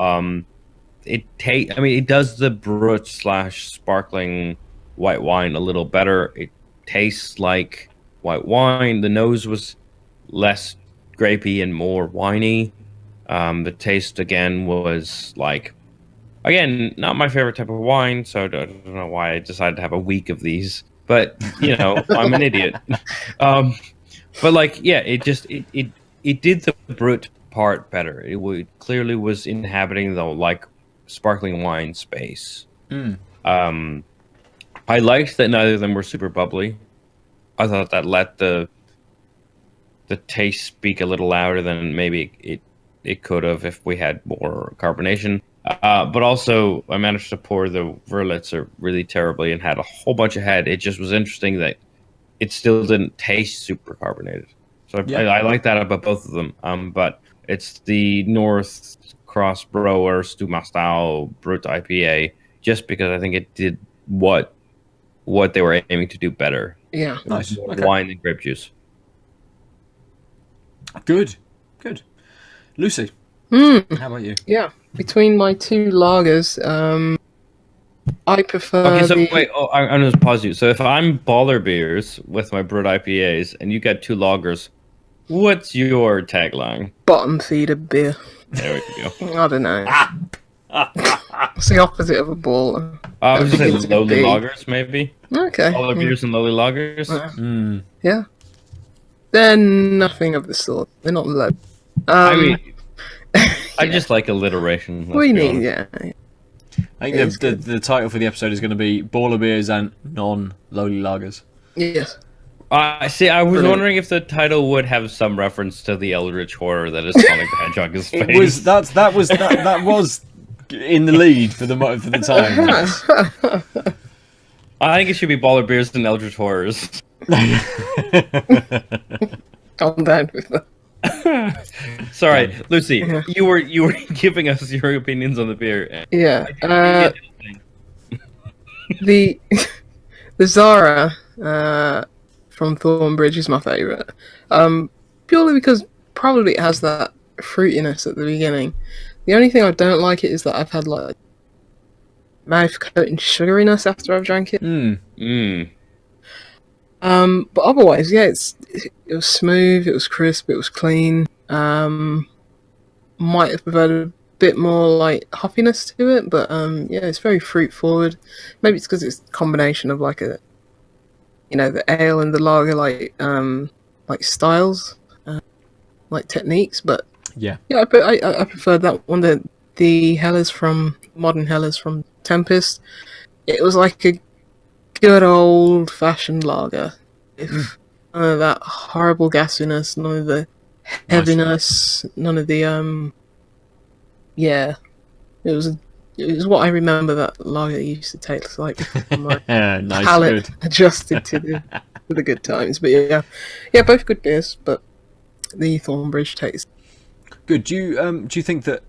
Speaker 3: It does the brut / sparkling white wine a little better. It tastes like white wine. The nose was less grapey and more winey. The taste again was like, again, not my favorite type of wine, so I don't know why I decided to have a week of these. But you know, I'm an idiot. But like, yeah, it did the brut part better. It clearly was inhabiting the like sparkling wine space. I liked that neither of them were super bubbly. I thought that let the taste speak a little louder than maybe it could have if we had more carbonation. But also, I managed to pour the Wurlitzer really terribly and had a whole bunch of head. It just was interesting that it still didn't taste super carbonated. So I like that about both of them. But it's the North Cross Brewers to Mostow Brut IPA, just because I think it did what they were aiming to do better.
Speaker 2: Yeah.
Speaker 1: Nice.
Speaker 3: More
Speaker 1: Okay.
Speaker 3: wine and grape juice.
Speaker 1: Good. Lucy, how about you?
Speaker 2: Yeah. Between my two lagers, I prefer
Speaker 3: Okay, so
Speaker 2: the...
Speaker 3: wait, I'm going to pause you. So if I'm baller beers with my Brut IPAs and you got two lagers, what's your tagline?
Speaker 2: bottom feeder beer.
Speaker 3: There we go.
Speaker 2: I don't know. It's the opposite of a baller.
Speaker 3: I was just saying
Speaker 2: It's a
Speaker 3: lowly
Speaker 2: B.
Speaker 3: lagers, maybe.
Speaker 2: Okay.
Speaker 3: Baller beers and lowly lagers.
Speaker 2: Yeah. They're nothing of the sort. They're not low.
Speaker 3: I mean, I just like alliteration. let's
Speaker 2: we
Speaker 3: be
Speaker 2: need,
Speaker 3: honest.
Speaker 2: yeah.
Speaker 1: I
Speaker 2: It
Speaker 1: think
Speaker 2: is
Speaker 1: the title for the episode is going to be Baller Beers and Non-Lowly Lagers.
Speaker 2: Yes.
Speaker 3: See, I was
Speaker 2: Brilliant.
Speaker 3: wondering if the title would have some reference to the eldritch horror that is Sonic the Hedgehog's face.
Speaker 1: It was that was in the lead for the time.
Speaker 3: I think it should be baller beers and eldritch horrors.
Speaker 2: Calm down with that.
Speaker 3: Sorry, Lucy, you were giving us your opinions on the beer.
Speaker 2: Yeah. The Tzara from Thornbridge is my favourite. Purely because probably it has that fruitiness at the beginning. The only thing I don't like it is that I've had like mouth coating sugariness after I've drank it. But otherwise, yeah, it was smooth, it was crisp, it was clean. Might have preferred a bit more like hoppiness to it, but yeah, it's very fruit forward. Maybe it's because it's a combination of like the ale and the lager like styles, like techniques. But
Speaker 1: Yeah.
Speaker 2: I preferred that one. The modern Hellers from Tempest. It was like a good old fashioned lager. If none of that horrible gassiness, none of the heaviness, none of the yeah. It was what I remember that lager used to taste like before my
Speaker 1: Nice.
Speaker 2: palate
Speaker 1: Good.
Speaker 2: adjusted to the good times. But yeah, both good beers, but the Thornbridge taste.
Speaker 1: Good. Do you think that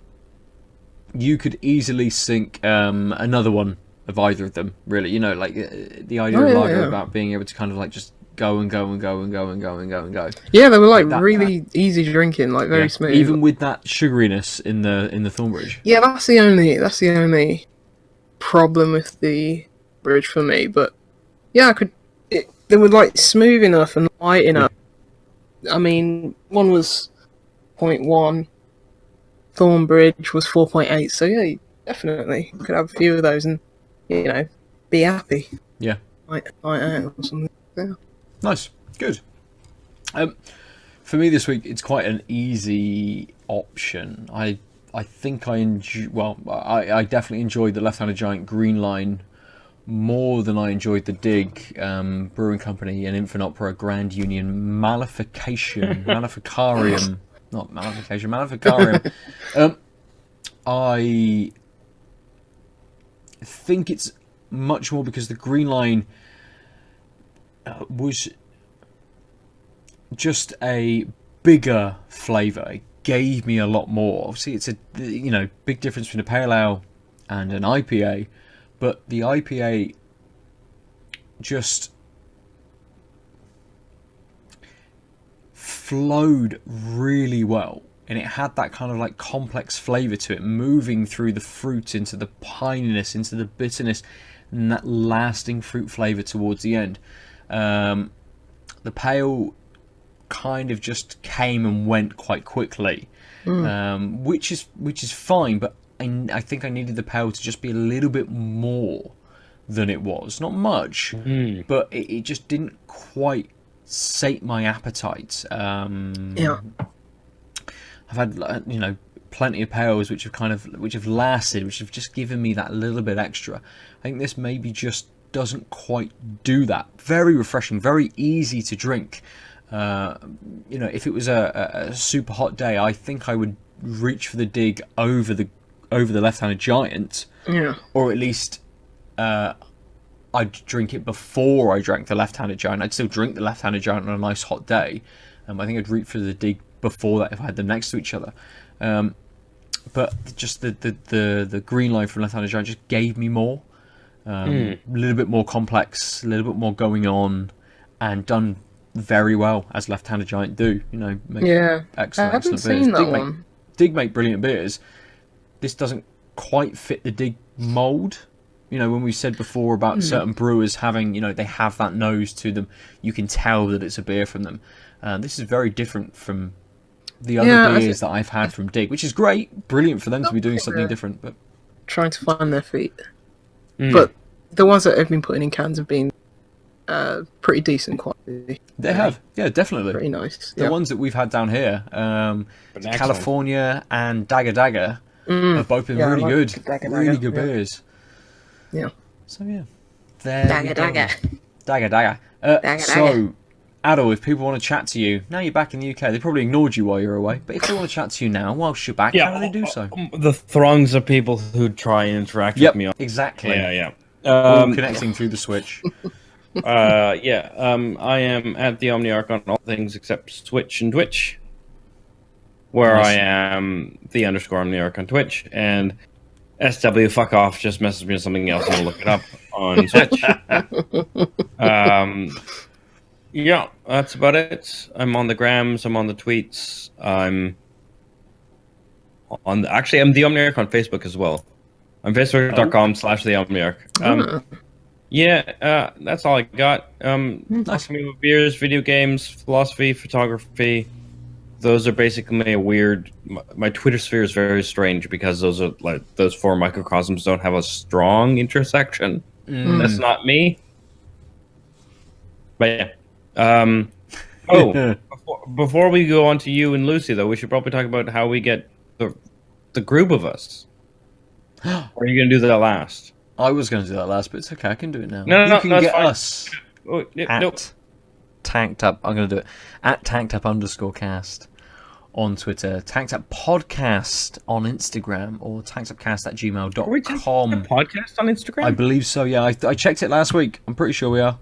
Speaker 1: you could easily sink another one of either of them, really. You know, like the idea of lager about being able to kind of like just go and go and go and go and go and go and go.
Speaker 2: Yeah, they were like really easy drinking, like very smooth.
Speaker 1: Even with that sugariness in the Thornbridge.
Speaker 2: Yeah, that's the only problem with the bridge for me. But yeah, they were like smooth enough and light enough. I mean, one was 0.1, Thornbridge was 4.8. So yeah, you definitely could have a few of those and be happy.
Speaker 1: Yeah,
Speaker 2: like or something. Yeah.
Speaker 1: Nice, good. For me this week, it's quite an easy option. I think I definitely enjoyed the Left-Handed Giant Green Line more than I enjoyed the Dig Brewing Company and Infant Opera Grand Union Maleficarum. I think it's much more because the Green Line was just a bigger flavour. It gave me a lot more. Obviously, it's a big difference between a pale ale and an IPA, but the IPA just flowed really well, and it had that kind of like complex flavour to it, moving through the fruit into the pininess, into the bitterness, and that lasting fruit flavour towards the end. The pale kind of just came and went quite quickly, which is fine, but I think I needed the pale to just be a little bit more than it was. Not much, but it just didn't quite sate my appetite. I've had plenty of pales which have lasted, which have just given me that little bit extra. I think this maybe just doesn't quite do that. Very refreshing, very easy to drink. If it was a super hot day, I think I would reach for the Dig over the Left-Handed Giant.
Speaker 2: Yeah.
Speaker 1: Or at least I'd drink it before I drank the Left-Handed Giant. I'd still drink the Left-Handed Giant on a nice hot day. I think I'd reach for the Dig before that if I had them next to each other. But just the Green Line from Left-Handed Giant just gave me more. A little bit more complex, a little bit more going on, and done very well as Left-Handed Giant do. Make excellent beers.
Speaker 2: Seen that one.
Speaker 1: Dig make brilliant beers. This doesn't quite fit the Dig mold. When we said before about certain brewers having, they have that nose to them, you can tell that it's a beer from them. This is very different from the other beers that I've had from Dig, which is great, brilliant for them to be doing something different. But
Speaker 2: trying to find their feet. But the ones that have been putting in cans have been pretty decent quality.
Speaker 1: They have, yeah, definitely.
Speaker 2: Pretty nice.
Speaker 1: The ones that we've had down here, California and Dagger have both been really good. Really good beers.
Speaker 2: Yeah.
Speaker 1: So, yeah.
Speaker 2: Dagger.
Speaker 1: So, Aadil, if people want to chat to you, now you're back in the UK, they probably ignored you while you're away, but if they want to chat to you now whilst you're back, how do they do so?
Speaker 3: The throngs of people who try and interact with me.
Speaker 1: Exactly.
Speaker 3: Yeah.
Speaker 1: All connecting through the Switch.
Speaker 3: I am at the Omniarch on all things except Switch and Twitch, where I am the _Omniarch on Twitch, and SW fuck off just message me with something else and I'll look it up on Switch. Yeah, that's about it. I'm on the grams, I'm on the tweets, I'm the Omniarch on Facebook as well. I'm facebook.com/the Omniarch. That's all I got. Talking about beers, video games, philosophy, photography. Those are basically a weird. My Twitter sphere is very strange because those four microcosms don't have a strong intersection. That's not me. But yeah. Before we go on to you and Lucy, though, we should probably talk about how we get the group of us. Or are you going to do that last?
Speaker 1: I was going to do that last, but it's okay. I can do it now.
Speaker 3: No,
Speaker 1: you can get
Speaker 3: fine.
Speaker 1: us at Tanked Up. I'm going to do it at TankedUp_cast on Twitter, Tanked Up Podcast on Instagram, or tankedupcast@gmail.com.
Speaker 3: Are we Tanked Up Podcast on Instagram?
Speaker 1: I believe so. Yeah, I checked it last week. I'm pretty sure we are.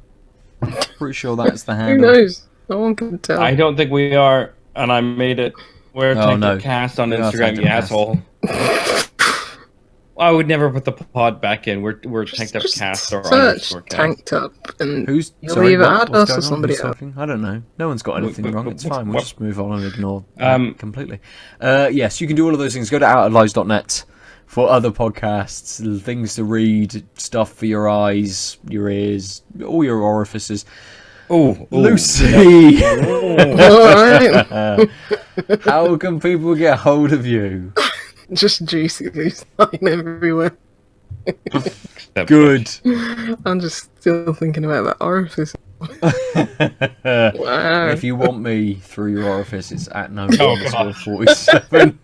Speaker 1: Pretty sure that's the handle.
Speaker 2: Who knows? No one can tell.
Speaker 3: I don't think we are, and I made it. We're Tanked Up Cast on Instagram, you asshole. I would never put the pod back in. We're tanked up
Speaker 2: Just
Speaker 3: cast or
Speaker 2: search
Speaker 3: underscore cast.
Speaker 2: tanked up, and
Speaker 1: Who's
Speaker 2: you'll
Speaker 1: sorry?
Speaker 2: either add
Speaker 1: What's
Speaker 2: us or
Speaker 1: going on?
Speaker 2: somebody
Speaker 1: Who's
Speaker 2: else.
Speaker 1: talking? I don't know. No one's got anything wrong. It's fine. We'll just move on and ignore completely. Yes, you can do all of those things. Go to outoflives.net for other podcasts, things to read, stuff for your eyes, your ears, all your orifices.
Speaker 3: Oh,
Speaker 1: Lucy,
Speaker 2: Alright.
Speaker 1: how can people get hold of you?
Speaker 2: Just juicy loose line everywhere.
Speaker 1: Good.
Speaker 2: I'm just still thinking about that orifice. Wow.
Speaker 1: If you want me through your orifice, it's at no
Speaker 3: God.
Speaker 1: 47.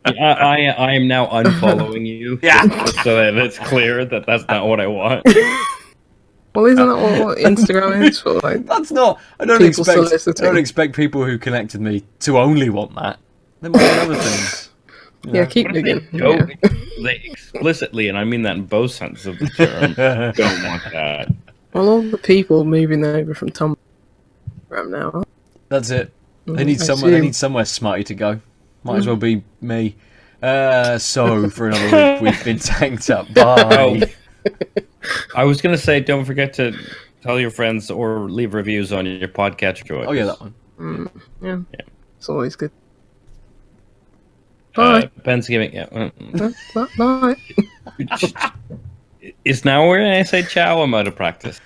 Speaker 3: I am now unfollowing you.
Speaker 1: Yeah.
Speaker 3: Just so that it's clear that that's not what I want.
Speaker 2: Well, isn't that what Instagram is for? Like,
Speaker 1: That's not. I don't
Speaker 2: People
Speaker 1: expect. I
Speaker 2: soliciting.
Speaker 1: don't expect people who connected me to only want that. There might be other things.
Speaker 2: yeah, keep
Speaker 3: What if they
Speaker 2: digging.
Speaker 3: don't?
Speaker 2: Yeah.
Speaker 3: They explicitly, and I mean that in both senses of the term, don't want that.
Speaker 2: Well, all the people moving over from Tumblr now.
Speaker 1: That's it. They need
Speaker 2: I
Speaker 1: somewhere. They
Speaker 2: assume.
Speaker 1: need somewhere smarty to go. Might as well be me. So for another week, we've been tanked up. Bye.
Speaker 3: I was going to say, don't forget to tell your friends or leave reviews on your podcatcher choice.
Speaker 1: Oh yeah, that one.
Speaker 2: Yeah. It's always good. Bye.
Speaker 3: Ben's giving. Yeah.
Speaker 2: Bye.
Speaker 3: Is now where I say ciao? I'm out of practice.